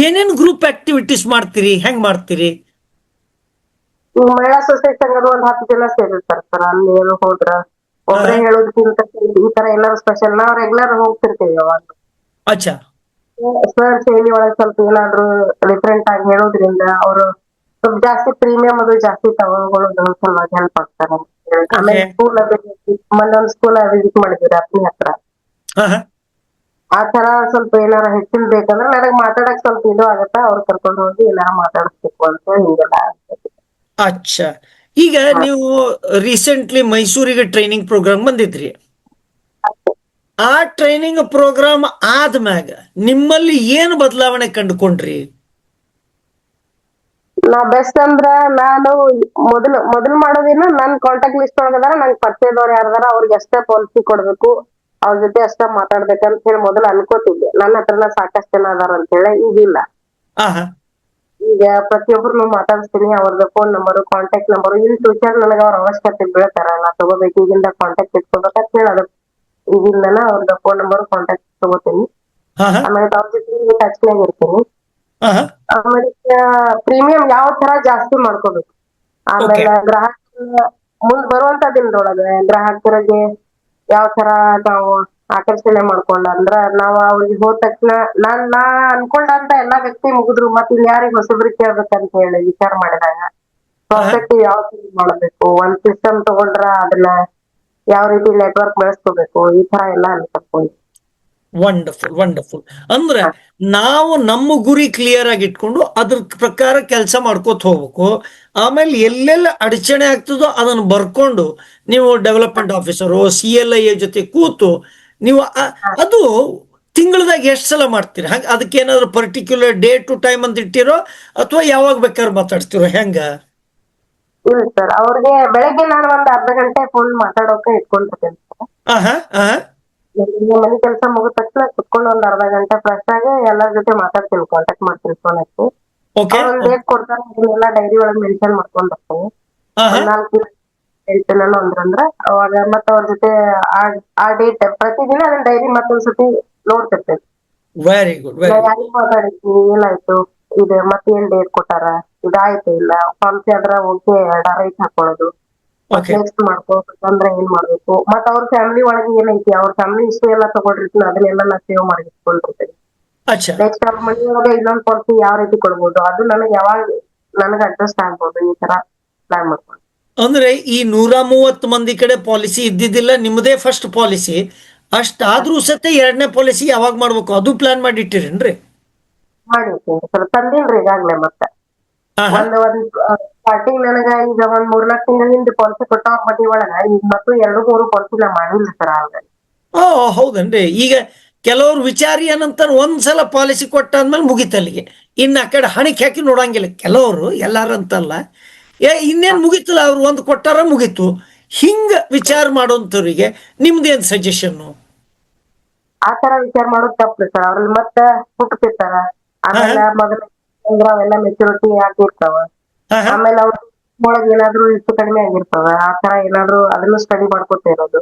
Speaker 1: ಏನೇನ್ ಗ್ರೂಪ್ ಆಕ್ಟಿವಿಟೀಸ್ ಮಾಡ್ತೀರಿ, ಹೆಂಗ್ ಮಾಡ್ತೀರಿ?
Speaker 2: ಈ ಮಹಿಳಾ ಸೊಸೈಟಿ ಸಂಘದ ಒಂದ್ 10 ಜನ ಸೇರಿರ್ತಾರ ಸರ್. ಅಲ್ಲಿ ಏನು ಹೋದ್ರ ಒಬ್ರೇ ಹೇಳೋದಕ್ಕಿಂತ ಈ ತರ ಎಲ್ಲಾರು ಸ್ಪೆಷಲ್ ನಾವ್ ರೆಗ್ಯುಲರ್ ಹೋಗ್ತಿರ್ತೀವಿ ಯಾವಾಗ
Speaker 1: ಅಚ್ಚಾ.
Speaker 2: ಸರ್ ಶೈಲಿ ಒಳಗ್ ಸ್ವಲ್ಪ ಏನಾದ್ರು ಡಿಫ್ರೆಂಟ್ ಆಗಿ ಹೇಳೋದ್ರಿಂದ ಅವರು ಸ್ವಲ್ಪ ಜಾಸ್ತಿ ಪ್ರೀಮಿಯಂ ಅದು ಜಾಸ್ತಿ ತಗೊಳ್ಳೋದು ಸಲುವಾಗಿ ಹೆಲ್ಪ್ ಆಗ್ತಾರೆ. ಆಮೇಲೆ ಸ್ಕೂಲ್ ಮೊನ್ನೆ ಒಂದು ಸ್ಕೂಲ್ ವಿಸಿಟ್ ಮಾಡಿದ್ವಿ ಅಪ್ನಿ ಹತ್ರ. ಆ ತರ ಸ್ವಲ್ಪ ಏನಾರ ಹೆಚ್ಚಿನ ಬೇಕಂದ್ರೆ ನನಗ್ ಮಾತಾಡಕ್ ಸ್ವಲ್ಪ ಇದು ಆಗತ್ತ, ಅವ್ರು ಕರ್ಕೊಂಡು ಹೋಗಿ ಏನಾರ ಮಾತಾಡಿಸ್ಬೇಕು ಅಂತ ಹಿಂಗೆಲ್ಲ.
Speaker 1: ಅಚ್ಚಾ. ಈಗ ನೀವು ರೀಸೆಂಟ್ಲಿ ಮೈಸೂರಿಗೆ ಟ್ರೈನಿಂಗ್ ಪ್ರೋಗ್ರಾಮ್ ಬಂದಿದ್ರಿ. ಆ ಟ್ರೈನಿಂಗ್ ಪ್ರೋಗ್ರಾಮ್ ಆದ್ಮ್ಯಾಗ ನಿಮ್ಮಲ್ಲಿ ಏನು ಬದಲಾವಣೆ ಕಂಡುಕೊಂಡ್ರಿ?
Speaker 2: ನಾ ಬೆಸ್ಟ್ ಅಂದ್ರ ನಾನು ಮೊದಲು ಮಾಡೋದಿನ ನನ್ ಕಾಂಟ್ಯಾಕ್ಟ್ ಲಿಸ್ಟ್ ಒಳಗದಾರ, ನಂಗೆ ಪರಿಚಯದವ್ರು ಯಾರದಾರ ಅವ್ರಿಗೆ ಅಷ್ಟೇ ಪಾಲಿಸಿ ಕೊಡ್ಬೇಕು, ಅವ್ರ ಜೊತೆ ಅಷ್ಟೇ ಮಾತಾಡ್ಬೇಕಂತ ಹೇಳಿ ಮೊದಲು ಅನ್ಕೋತಿದ್ದೆ. ನನ್ನ ಹತ್ರನ ಸಾಕಷ್ಟು ಜನ ಅದಾರ ಅಂತ ಹೇಳಿ. ಈಗಿಲ್ಲ. ಈಗ ಪ್ರತಿಯೊಬ್ಬರನ್ನು ಮಾತಾಡಿಸ್ತೀನಿ. ಅವ್ರದ್ದು phone number, contact number, in future ನನಗೆ ಅವ್ರ ಅವಶ್ಯಕತೆ ಬೀಳ್ತಾರ, ನಾ ತಗೋಬೇಕು ಈಗಿಂದ ಕಾಂಟ್ಯಾಕ್ಟ್ ಇಟ್ಕೋಬೇಕಂತ ಹೇಳಿ ಅದು ಈಗಿಂದನ ಅವ್ರದ್ದು ಫೋನ್ ನಂಬರ್ ಕಾಂಟ್ಯಾಕ್ಟ್ ತಗೋತೀನಿ. ಆಮೇಲೆ ಅವ್ರ ಜೊತೆ ಟಚ್ನಾಗ ಇರ್ತೀನಿ. ಆಮೇಲೆ ಪ್ರೀಮಿಯಂ ಯಾವ ತರ ಜಾಸ್ತಿ ಮಾಡ್ಕೋಬೇಕು. ಆಮೇಲೆ ಗ್ರಾಹಕ ಮುಂದ್ ಬರುವಂತ ದಿನದೊಳಗೆ ಗ್ರಾಹಕರಿಗೆ ಯಾವ ತರ ನಾವು ಆಕರ್ಷಣೆ ಮಾಡ್ಕೊಂಡ ಅಂದ್ರ ನಾವ್ ಅವ್ರಿಗೆ ಹೋದ ತಕ್ಷಣ ನಾ ಅನ್ಕೊಂಡಂತ ಎಲ್ಲಾ ವ್ಯಕ್ತಿ ಮುಗಿದ್ರು ಮತ್ ಇನ್ ಯಾರಿಗ್ ಹೊಸಬ್ರಿಗೆ ಕೇಳ್ಬೇಕಂತ ಹೇಳಿ ವಿಚಾರ ಮಾಡಿದಾಗ ಪ್ರಾಸ್ಪೆಕ್ಟಿವ್ ಯಾವ ತರ ಮಾಡ್ಬೇಕು, ಒಂದ್ ಸಿಸ್ಟಮ್ ತಗೊಂಡ್ರ ಅದನ್ನ ಯಾವ ರೀತಿ ನೆಟ್ವರ್ಕ್ ಬೆಳೆಸ್ಕೋಬೇಕು, ಈ ತರ ಎಲ್ಲ ಅನ್ಕೊಂಡು.
Speaker 1: Wonderful wonderful. ಅಂದ್ರೆ ನಾವು ನಮ್ಮ ಗುರಿ ಕ್ಲಿಯರ್ ಆಗಿ ಇಟ್ಕೊಂಡು ಅದ್ರ ಪ್ರಕಾರ ಕೆಲಸ ಮಾಡ್ಕೋತ ಹೋಗ್ಬೇಕು. ಆಮೇಲೆ ಎಲ್ಲೆಲ್ಲ ಅಡಚಣೆ ಆಗ್ತದೋ ಅದನ್ನು ಬರ್ಕೊಂಡು ನೀವು ಡೆವಲಪ್ಮೆಂಟ್ ಆಫೀಸರು CLI ಜೊತೆ ಕೂತು ನೀವು ಅದು ತಿಂಗಳದಾಗ ಎಷ್ಟು ಸಲ ಮಾಡ್ತೀರಿ? ಹಂಗ ಅದಕ್ಕೇನಾದ್ರು ಪರ್ಟಿಕ್ಯುಲರ್ ಡೇ ಟು ಟೈಮ್ ಅಂತ ಇಟ್ಟಿರೋ ಅಥವಾ ಯಾವಾಗ ಬೇಕಾದ್ರೆ ಮಾತಾಡ್ತಿರೋ ಹೆಂಗ?
Speaker 2: ಇಲ್ಲ ಸರ್, ಅವ್ರಿಗೆ ಬೆಳಗ್ಗೆ ನಾನು ಒಂದ್ ಅರ್ಧ ಗಂಟೆ ಫೋನ್ ಮಾತಾಡೋಕೆ ಇಟ್ಕೊಂಡಿರ್ತೇನೆ ಸರ್. ಮನೆ ಕೆಲಸ ಮುಗಿದ ತಕ್ಷಣ ಕುತ್ಕೊಂಡು ಒಂದ್ ಅರ್ಧ ಗಂಟೆ ಫ್ರೆಶ್ ಆಗಿ ಎಲ್ಲರ ಜೊತೆ ಮಾತಾಡ್ತೀನಿ, ಕಾಂಟ್ಯಾಕ್ಟ್ ಮಾಡ್ತೀನಿ ಫೋನ್ ಹಚ್ಚಿ. ಒಂದ್ ಡೇಟ್ ಕೊಡ್ತಾರೆ, ಅದನ್ನೆಲ್ಲ ಡೈರಿ ಒಳಗೆ ಮೆನ್ಷನ್ ಮಾಡ್ಕೊಂಡ್ ಬರ್ತೀನಿ. 4 ಹೇಳ್ತೇನೋ ಅಂದ್ರ ಅವಾಗ ಮತ್ತ ಅವ್ರ ಜೊತೆ ಆ ಡೇಟ್ ಪ್ರತಿದಿನ ಅದನ್ನ ಡೈರಿ ಮತ್ತೊಂದ್ಸತಿ ನೋಡ್ತಿರ್ತೇನೆ.
Speaker 1: Very good very good.
Speaker 2: ಯಾರಿಗ್ ಮಾತಾಡಿದ್ವಿ, ಏನಾಯ್ತು, ಇದು ಮತ್ತೇನ್ ಡೇಟ್ ಕೊಟ್ಟಾರ, ಇದಾಯ್ತು ಇಲ್ಲ ಪಾಲಿಸಿ ಆದ್ರ ಓಕೆ ರೈಟ್ ಹಾಕೊಳ್ಳೋದು, ನೆಕ್ಸ್ಟ್ ಮಾಡ್ಕೋಬೇಕಂದ್ರೆ ಏನ್ ಮಾಡ್ಬೇಕು, ಮತ್ತ ಅವ್ರ ಫ್ಯಾಮಿಲಿ ಒಳಗೆ ಏನೈತಿ ಅವ್ರ ಫ್ಯಾಮಿಲಿ ಹಿಸ್ಟ್ರಿ ಎಲ್ಲ ತಗೊಂಡಿರ್ತೀನಿ, ಅದನ್ನೆಲ್ಲ ನಾ ಸೇವ್ ಮಾಡಿ ಇಟ್ಕೊಂಡಿರ್ತೇನೆ. ನೆಕ್ಸ್ಟ್ ಅವ್ರ ಮನಿ ಒಳಗೆ ಇನ್ನೊಂದ್ ಪಾಲಿಸಿ ಯಾವ ರೀತಿ ಕೊಡ್ಬೋದು, ಅದು ನನಗೆ ಯಾವಾಗ ನನಗೆ ಅಡ್ಜಸ್ಟ್ ಆಗ್ಬೋದು, ಈ ತರ ಪ್ಲಾನ್ ಮಾಡ್ಕೊಂಡು.
Speaker 1: ಅಂದ್ರೆ ಈ 130 ಮಂದಿ ಕಡೆ ಪಾಲಿಸಿ ಇದ್ದಿದ್ದಿಲ್ಲ, ನಿಮ್ಮದೇ ಫಸ್ಟ್ ಪಾಲಿಸಿ. ಅಷ್ಟಾದ್ರೂ ಸತೆ 2ನೇ ಪಾಲಿಸಿ ಯಾವಾಗ ಮಾಡ್ಬೇಕು ಅದು ಪ್ಲಾನ್ ಮಾಡಿ ಇಟ್ಟಿರೇನ್ರಿ?
Speaker 2: ಮಾಡಿರ್ತೀನಿ ಸರ್, ತಂದಿಲ್ರಿ ಈಗಾಗ್ಲೇ. ಮತ್ತೆ ಒಂದ್ ಸ್ಟಾರ್ಟಿಂಗ್ ನನಗ ಈಗ ಒಂದ್ 3-4 ತಿಂಗಳಿಂದ ಪಾಲಿಸಿ ಕೊಟ್ಟ ಮಟಿ ಒಳಗ ಈಗ ಮತ್ತು 2-3 ಪಾಲಿಸಿ ನಾ ಮಾಡಿಲ್ಲ ಸರ್ ಆಲ್ರೆಡಿ.
Speaker 1: ಹೌದನ್ರಿ. ಈಗ ಕೆಲವ್ರು ವಿಚಾರ ಏನಂತಾರ, ಒಂದ್ಸಲ ಪಾಲಿಸಿ ಕೊಟ್ಟಾದ್ಮೇಲೆ ಮುಗಿತಲ್ಲಿಗೆ, ಇನ್ನು ಆ ಕಡೆ ಹಣಿಕೆ ಹಾಕಿ ನೋಡಂಗಿಲ್ಲ. ಕೆಲವರು ಎಲ್ಲಾರಂತಲ್ಲ, ಇನ್ನೇನ್ ಮುಗಿತಲ್ಲ, ಅವ್ರು ಒಂದು ಕೊಟ್ಟಾರ ಮುಗೀತು. ಹಿಂಗ ವಿಚಾರ ಮಾಡೋಂಥವ್ರಿಗೆ ನಿಮ್ದೇನ್ ಸಜೆಷನ್?
Speaker 2: ಆ ತರ ವಿಚಾರ ಮಾಡೋದು ತಪ್ಪ್ರಿ ಸರ್. ಅವ್ರಲ್ಲಿ ಮತ್ತೆ ಹುಟ್ಟತಿರ್ತಾರ, ಆಮೇಲೆ ಮೊದಲ ಅವೆಲ್ಲ ಮೆಚುರಿಟಿ ಆಗಿರ್ತಾವ, ಆಮೇಲೆ ಅವ್ರ ಒಳಗೆ ಏನಾದ್ರು ಹೆಚ್ಚು ಕಡಿಮೆ ಆಗಿರ್ತಾವ. ಆ ತರ ಏನಾದ್ರು ಅದನ್ನು ಸ್ಟಡಿ ಮಾಡ್ಕೊತ ಇರೋದು.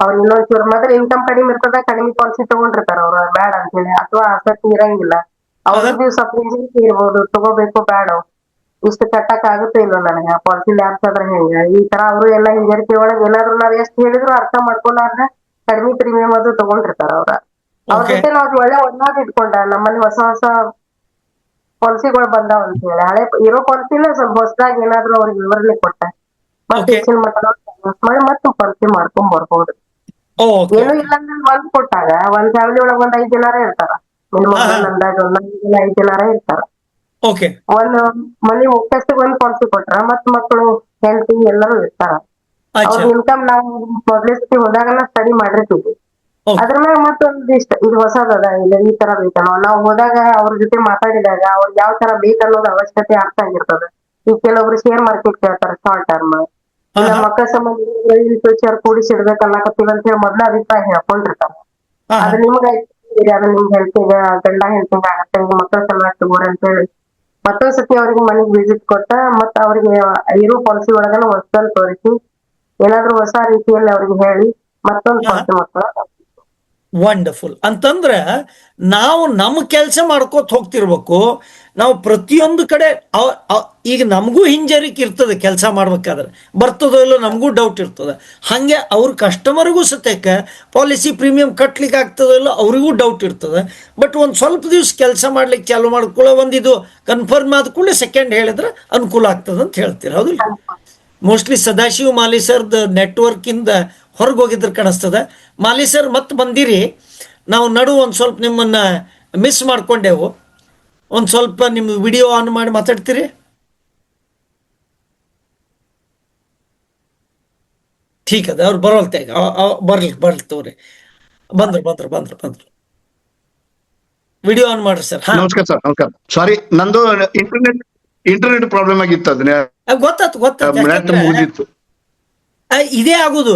Speaker 2: ಅವ್ರ ಇನ್ನೊಂಚೂರು ಮೊದಲ ಇನ್ಕಮ್ ಕಡಿಮೆ ಇರ್ತದ, ಕಡಿಮೆ ಪಾಲಿಸಿ ತಗೊಂಡಿರ್ತಾರ ಅವ್ರ ಬ್ಯಾಡ ಅಂತ ಹೇಳಿ, ಅಥವಾ ಆಸಕ್ತಿ ಇರಂಗಿಲ್ಲ ಅವ್ರಿಗೆ. ಸ್ವಲ್ಪ ಇರ್ಬೋದು, ತಗೋಬೇಕು ಬ್ಯಾಡ, ಇಷ್ಟು ಕಟ್ಟಕ್ ಆಗುತ್ತೆ ಇಲ್ಲ ನನಗ, ಪಾಲಿಸಿ ಲ್ಯಾಬ್ಸ್ ಆದ್ರೆ ಹೆಂಗ, ಈ ತರ ಅವರು ಎಲ್ಲ ಹಿಂಜರಿಕೆ ಒಳಗೆ ಏನಾದ್ರು ನಾವ್ ಎಷ್ಟ್ ಹೇಳಿದ್ರು ಅರ್ಥ ಮಾಡ್ಕೊಂಡಾದ್ರೆ ಕಡಿಮೆ ಪ್ರೀಮಿಯಂ ಅದು ತಗೊಂಡಿರ್ತಾರ ಅವ್ರ. ಅವ್ರ ಜೊತೆ ನಾವ್ ಒಳ್ಳೆ ಒಣ್ಣಾಗಿ ಇಟ್ಕೊಂಡ ನಮ್ಮಲ್ಲಿ ಹೊಸ ಹೊಸ ಪಾಲಿಸಿಗಳು ಬಂದಾವ ಅಂತ ಹೇಳಿ ಹಳೆ ಇರೋ ಪಾಲಿಸಿನ ಸ್ವಲ್ಪ ಹೊಸದಾಗಿ ಏನಾದ್ರು ಅವ್ರಿಗೆ ವಿವರಣೆ ಕೊಟ್ಟ ಮತ್ತೆ ಹೆಚ್ಚಿನ ಮಾಡಿ ಮತ್ತೆ ಪಾಲಿಸಿ ಮಾಡ್ಕೊಂಡ್ ಬರ್ಬೋದು. ಏನು ಇಲ್ಲ ಒಂದ್ ಕೊಟ್ಟಾಗ ಒಂದ್ ಫ್ಯಾಮಿಲಿ ಒಳಗ ಒಂದ್ 5 ಜನಾರೇ ಇರ್ತಾರ, ಮಿನಿಮಮ್ ಅಂದಾಜ್ ಒಂದ್ 5 ಜನಾರೇ ಇರ್ತಾರ. ಒಂದ್ ಮನಿ ಮುಖ್ಯಸ್ಥಿಗೆ ಒಂದ್ ಪಾಲಿಸಿ ಕೊಟ್ರ ಮತ್ ಮಕ್ಕಳು ಹೆಂಡತಿ ಎಲ್ಲರೂ ಇರ್ತಾರ. ಅವ್ರ ಇನ್ಕಮ್ ನಾವು ಮೊದಲೇ ಸತಿ ಹೋದಾಗನ ಸ್ಟಡಿ ಮಾಡಿರ್ತೀವಿ. ಅದ್ರ ಮ್ಯಾಗ ಮತ್ತೊಂದಿಷ್ಟ ಇದು ಹೊಸದದ ಇಲ್ಲ ಈ ತರ ಬೇಕನ್ನೋ ನಾವ್ ಹೋದಾಗ ಅವ್ರ ಜೊತೆ ಮಾತಾಡಿದಾಗ ಅವ್ರಿಗೆ ಯಾವ ತರ ಬೇಕನ್ನೋದು ಅವಶ್ಯಕತೆ ಅರ್ಥ ಆಗಿರ್ತದ. ಈಗ ಕೆಲವೊಬ್ರು ಶೇರ್ ಮಾರ್ಕೆಟ್ ಕೇಳ್ತಾರ ಶಾರ್ಟ್ ಟರ್ಮ್, ಇಲ್ಲ ಮಕ್ಕಳ ಸಂಬಂಧ ಫ್ಯೂಚರ್ ಕೂಡಿಸಿಡ್ಬೇಕನ್ನಕತ್ತೀವಿ ಅಂತ ಹೇಳಿ ಮೊದ್ಲ ಅಭಿಪ್ರಾಯ ಹೇಳ್ಕೊಂಡಿರ್ತಾರ. ಅದು ನಿಮ್ಗ ಅದು ನಿಮ್ ಹೆಲ್ತಿಗ ಗಂಡ ಹೆಲ್ತಿಗ ಆಗತ್ತೆ, ಈಗ ಮಕ್ಕಳ ಸಲುವಾಗಿ ತಗೋರಿ ಅಂತ ಹೇಳಿ ಮತ್ತೊಂದ್ಸತಿ ಅವ್ರಿಗೆ ಮನೆಗ್ ವಿಸಿಟ್ ಕೊಟ್ಟ ಮತ್ತ ಅವ್ರಿಗೆ ಇರೋ ಪಾಲಿಸಿ ಒಳಗನ ಹೊಸದನ್ ತೋರಿಸಿ ಏನಾದ್ರು ಹೊಸ ರೀತಿಯಲ್ಲಿ ಅವ್ರಿಗೆ ಹೇಳಿ ಮತ್ತೊಂದು
Speaker 1: ಹಾ.
Speaker 2: 40 ಮಕ್ಕಳ
Speaker 1: ವಂಡರ್ಫುಲ್. ಅಂತಂದ್ರ ನಾವು ನಮ್ಮ ಕೆಲಸ ಮಾಡ್ಕೋತ ಹೋಗ್ತಿರ್ಬೇಕು. ನಾವು ಪ್ರತಿಯೊಂದು ಕಡೆ ಈಗ ನಮಗೂ ಹಿಂಜರಿಕೆ ಇರ್ತದೆ ಕೆಲಸ ಮಾಡ್ಬೇಕಾದ್ರೆ, ಬರ್ತದೋ ಇಲ್ಲೋ ನಮಗೂ ಡೌಟ್ ಇರ್ತದೆ. ಹಾಗೆ ಅವ್ರ ಕಸ್ಟಮರ್ಗೂ ಸತ್ಯಕ್ಕೆ ಪಾಲಿಸಿ ಪ್ರೀಮಿಯಂ ಕಟ್ಲಿಕ್ಕೆ ಆಗ್ತದೋ ಇಲ್ಲೋ ಅವರಿಗೂ ಡೌಟ್ ಇರ್ತದೆ. ಬಟ್ ಒಂದು ಸ್ವಲ್ಪ ದಿವ್ಸ ಕೆಲಸ ಮಾಡ್ಲಿಕ್ಕೆ ಚಾಲು ಮಾಡ್ಕೊಳ್ಳೋ ಇದು ಕನ್ಫರ್ಮ್ ಆದ ಕೂಡಲೇ ಸೆಕೆಂಡ್ ಹೇಳಿದ್ರೆ ಅನುಕೂಲ ಆಗ್ತದೆ ಅಂತ ಹೇಳ್ತೀರ, ಹೌದಿಲ್ಲ? ಮೋಸ್ಟ್ಲಿ ಸದಾಶಿವ ಮಾಲಿ ಸರ್ದ ನೆಟ್ವರ್ಕಿಂದ ಹೊರಗೆ ಹೋಗಿದ್ರೆ ಕಾಣಿಸ್ತದೆ. ಮಾಲಿ ಸರ್ ಮತ್ತೆ ಬಂದಿರಿ, ನಾವು ನಡು ಒಂದು ಸ್ವಲ್ಪ ನಿಮ್ಮನ್ನ ಮಿಸ್ ಮಾಡ್ಕೊಂಡೆವು. ಒಂದು ಸ್ವಲ್ಪ ನಿಮ್ಮ ವಿಡಿಯೋ ಆನ್ ಮಾಡಿ ಮಾತಾಡ್ತೀರಿ? ಠೀಕ್ ಅದ, ಅವ್ರು ಬರೋಲ್ತೆ ಈಗ, ಬರ್ಲಿ ತೋರಿ. ಬಂದ್ರು ವಿಡಿಯೋ ಆನ್ ಮಾಡ್ರಿ ಸರ್. ಹಾ,
Speaker 3: ನಮಸ್ಕಾರ ಸರ್. ನಮಸ್ಕಾರ. ಸಾರಿ, ನಂದು ಇಂಟರ್ನೆಟ್ ಪ್ರಾಬ್ಲಮ್ ಆಗಿತ್ತು, ಅದನ್ನ
Speaker 1: ಗೊತ್ತಾತು.
Speaker 3: ನೆಟ್ ಮುಗಿದಿತ್ತು.
Speaker 1: ಇದೇ ಆಗುದು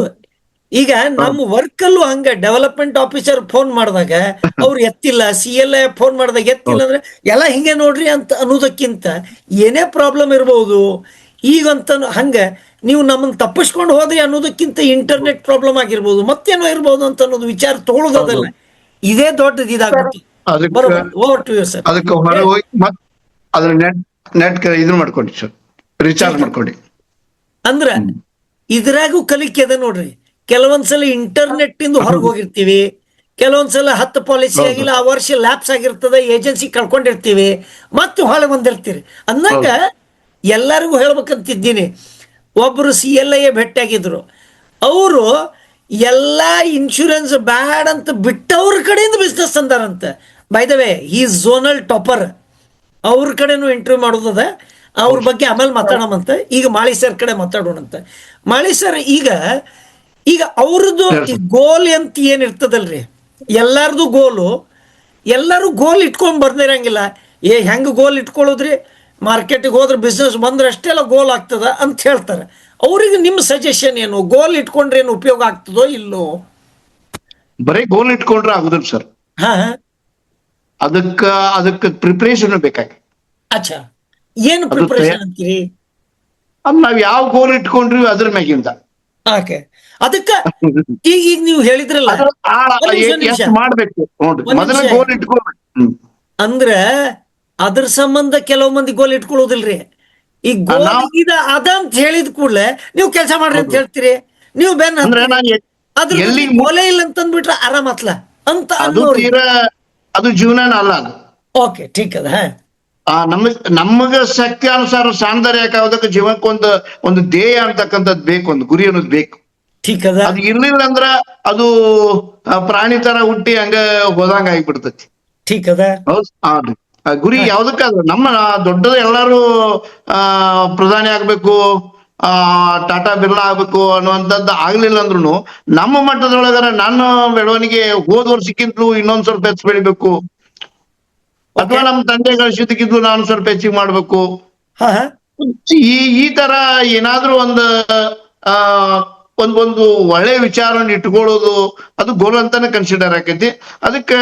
Speaker 1: ಈಗ ನಮ್ಮ ವರ್ಕಲ್ಲೂ ಹಂಗ. ಡೆವಲಪ್ಮೆಂಟ್ ಆಫೀಸರ್ ಫೋನ್ ಮಾಡಿದಾಗ ಅವ್ರು ಎತ್ತಿಲ್ಲ, CLA ಫೋನ್ ಮಾಡಿದಾಗ ಎತ್ತಿಲ್ಲ ಅಂದ್ರೆ ಎಲ್ಲ ಹಿಂಗೆ ನೋಡ್ರಿ ಅಂತ ಅನ್ನೋದಕ್ಕಿಂತ ಏನೇ ಪ್ರಾಬ್ಲಮ್ ಇರ್ಬೋದು ಈಗಂತ ಹಂಗ ನೀವು ನಮ್ಮನ್ನ ತಪ್ಪಿಸ್ಕೊಂಡು ಹೋದ್ರಿ ಅನ್ನೋದಕ್ಕಿಂತ ಇಂಟರ್ನೆಟ್ ಪ್ರಾಬ್ಲಮ್ ಆಗಿರ್ಬೋದು, ಮತ್ತೇನೋ ಇರ್ಬೋದು ಅಂತ ಅನ್ನೋದು ವಿಚಾರ ತಗೊಳ್ಳೋದಲ್ಲ. ಇದೇ ದೊಡ್ಡದು ಇದಾಗುತ್ತೆ. Over to you sir.
Speaker 3: ಅದಕ್ಕೆ ಹೊರ ಹೋಗಿ ಮತ್ ಅದ್ರ ನೆಟ್ ಇದನ್ನ ಮಾಡ್ಕೊಂಡಿ ಸರ್, ರೀಚಾರ್ಜ್ ಮಾಡ್ಕೊಂಡಿ.
Speaker 1: ಅಂದ್ರ ಇದ್ರಾಗೂ ಕಲಿಕೆ ಅದ ನೋಡ್ರಿ. ಕೆಲವೊಂದ್ಸಲ ಇಂಟರ್ನೆಟ್ ಇಂದ ಹೊರಗೆ ಹೋಗಿರ್ತೀವಿ, ಕೆಲವೊಂದ್ಸಲ 10 ಪಾಲಿಸಿ ಆಗಿಲ್ಲ, ಆ ವರ್ಷ ಲ್ಯಾಪ್ಸ್ ಆಗಿರ್ತದೆ, ಏಜೆನ್ಸಿ ಕಳ್ಕೊಂಡಿರ್ತೀವಿ, ಮತ್ತೆ ಹೊಳೆ ಬಂದಿರ್ತೀರಿ. ಅಂದಂಗ ಎಲ್ಲರಿಗೂ ಹೇಳ್ಬೇಕಂತಿದ್ದೀನಿ. ಒಬ್ರು CLA ಭೇಟಿಯಾಗಿದ್ರು. ಅವರು ಎಲ್ಲ ಇನ್ಶೂರೆನ್ಸ್ ಬ್ಯಾಡ್ ಅಂತ ಬಿಟ್ಟವ್ರ ಕಡೆಯಿಂದ ಬಿಸ್ನೆಸ್ ಅಂದಾರಂತೆ. ಬೈ ದ ವೇ ಈ ಝೋನಲ್ ಟಾಪರ್, ಅವ್ರ ಕಡೆನೂ ಇಂಟರ್ವ್ಯೂ ಮಾಡೋದದ. ಅವ್ರ ಬಗ್ಗೆ ಆಮೇಲೆ ಮಾತಾಡೋಣಂತ. ಈಗ ಮಾಳಿ ಸರ್ ಕಡೆ ಮಾತಾಡೋಣಂತ. ಮಾಳಿ ಸರ್, ಈಗ ಅವ್ರದ್ದು ಗೋಲ್ ಅಂತ ಏನಿರ್ತದಲ್ರಿ, ಎಲ್ಲಾರ್ದು ಗೋಲು, ಎಲ್ಲರೂ ಗೋಲ್ ಇಟ್ಕೊಂಡ್ ಬರ್ದಿರಂಗಿಲ್ಲ. ಹೆಂಗ್ ಗೋಲ್ ಇಟ್ಕೊಳ್ಳೋದ್ರಿ, ಮಾರ್ಕೆಟಿಗೆ ಹೋದ್ರೆ ಬಿಸ್ನೆಸ್ ಬಂದ್ರೆ ಅಷ್ಟೆಲ್ಲ ಗೋಲ್ ಆಗ್ತದ ಅಂತ ಹೇಳ್ತಾರೆ. ಅವ್ರಿಗೆ ನಿಮ್ಮ ಸಜೆಷನ್ ಏನು? ಗೋಲ್ ಇಟ್ಕೊಂಡ್ರೆ ಏನು ಉಪಯೋಗ ಆಗ್ತದೋ ಇಲ್ಲೋ?
Speaker 3: ಬರೀ ಗೋಲ್ ಇಟ್ಕೊಂಡ್ರೆ ಆಗುದಿಲ್ಲ ಸರ್.
Speaker 1: ಹಾ,
Speaker 3: ಅದಕ್ಕೆ ಪ್ರಿಪರೇಷನ್ ಬೇಕಾಗಿ.
Speaker 1: ಅಚ್ಚಾ, ಏನು ಪ್ರಿಪರೇಷನ್ ಅಂತೀರಿ?
Speaker 3: ಅದ್ ನಾವ್ ಯಾವ ಗೋಲ್ ಇಟ್ಕೊಂಡ್ರಿ ಅದ್ರ ಮ್ಯಾಗಿಂದ.
Speaker 1: ಓಕೆ, ಅದಕ್ಕ ಈಗ ನೀವು ಹೇಳಿದ್ರಲ್ಲ
Speaker 3: ಎಷ್ಟು ಮಾಡ್ಬೇಕು ನೋಡ್ರಿ, ಮೊದಲ ಗೋಲ್ ಇಟ್ಕೊಳ್ಬೇಕು.
Speaker 1: ಅಂದ್ರ ಅದ್ರ ಸಂಬಂಧ ಕೆಲವು ಮಂದಿ ಗೋಲ್ ಇಟ್ಕೊಳ್ಳೋದಿಲ್ರಿ. ಈ ಗೋಲ್ ಅದಂತ ಹೇಳಿದ ಕೂಡಲೇ ನೀವು ಕೆಲಸ ಮಾಡ್ರಿ ಅಂತ ಹೇಳ್ತೀರಿ. ನೀವು ಬೆನ್ ಅದ್ರ ಗೋಲೇ ಇಲ್ಲ ಅಂತಂದ್ಬಿಟ್ರೆ ಆರಾಮತ್ಲ ಅಂತ
Speaker 3: ಅದು ಜೀವನ ಅಲ್ಲ ಅದು.
Speaker 1: ಓಕೆ, ಠೀಕ್ ಅದ.
Speaker 3: ನಮಗ ಶಕ್ತಿಯಾನುಸಾರ ಸಾಂದರ್ಯಕ್ಕೆ ಜೀವಕ್ಕೆ ಒಂದು ಧ್ಯೇಯ ಅಂತಕ್ಕಂಥದ್ದು ಬೇಕು, ಒಂದು ಗುರಿ ಅನ್ನೋದು ಬೇಕು.
Speaker 1: ಠೀಕ್ ಅದ.
Speaker 3: ಅದು ಇರ್ಲಿಲ್ಲ ಅಂದ್ರ ಅದು ಪ್ರಾಣಿ ತರ ಹುಟ್ಟಿ ಹಂಗ ಹೋದಂಗ ಆಗಿಬಿಡ್ತೈತಿ.
Speaker 1: ಠೀಕ್ ಅದ.
Speaker 3: ಹೌದು. ಗುರಿ ಯಾವ್ದಕ್ಕಾದ್ರು ನಮ್ಮ ದೊಡ್ಡದ ಎಲ್ಲಾರು ಪ್ರಧಾನಿ ಆಗ್ಬೇಕು, ಟಾಟಾ ಬಿರ್ಲಾ ಆಗ್ಬೇಕು ಅನ್ನುವಂಥದ್ದು ಆಗ್ಲಿಲ್ಲ ಅಂದ್ರು ನಮ್ಮ ಮಟ್ಟದೊಳಗರ ನನ್ನ ಬೆಳವಣಿಗೆ ಹೋದ ವರ್ಷಕ್ಕಿಂತಲೂ ಇನ್ನೊಂದ್ ಸ್ವಲ್ಪ ಹೆಚ್ಚು ಬೆಳಿಬೇಕು, ಅಥವಾ ನಮ್ಮ ತಂದೆ ಗಳಿಸಿದ್ದಕ್ಕಿಂತಲೂ ನಾನು ಸ್ವಲ್ಪ ಹೆಚ್ಚಿಗೆ ಮಾಡ್ಬೇಕು. ಈ ತರ ಏನಾದ್ರೂ ಒಂದು ಒಳ್ಳೆ ವಿಚಾರವನ್ನು ಇಟ್ಕೊಳ್ಳೋದು ಅದು ಗೋಲ್ ಅಂತಾನೆ ಕನ್ಸಿಡರ್ ಆಕೈತಿ. ಅದಕ್ಕೆ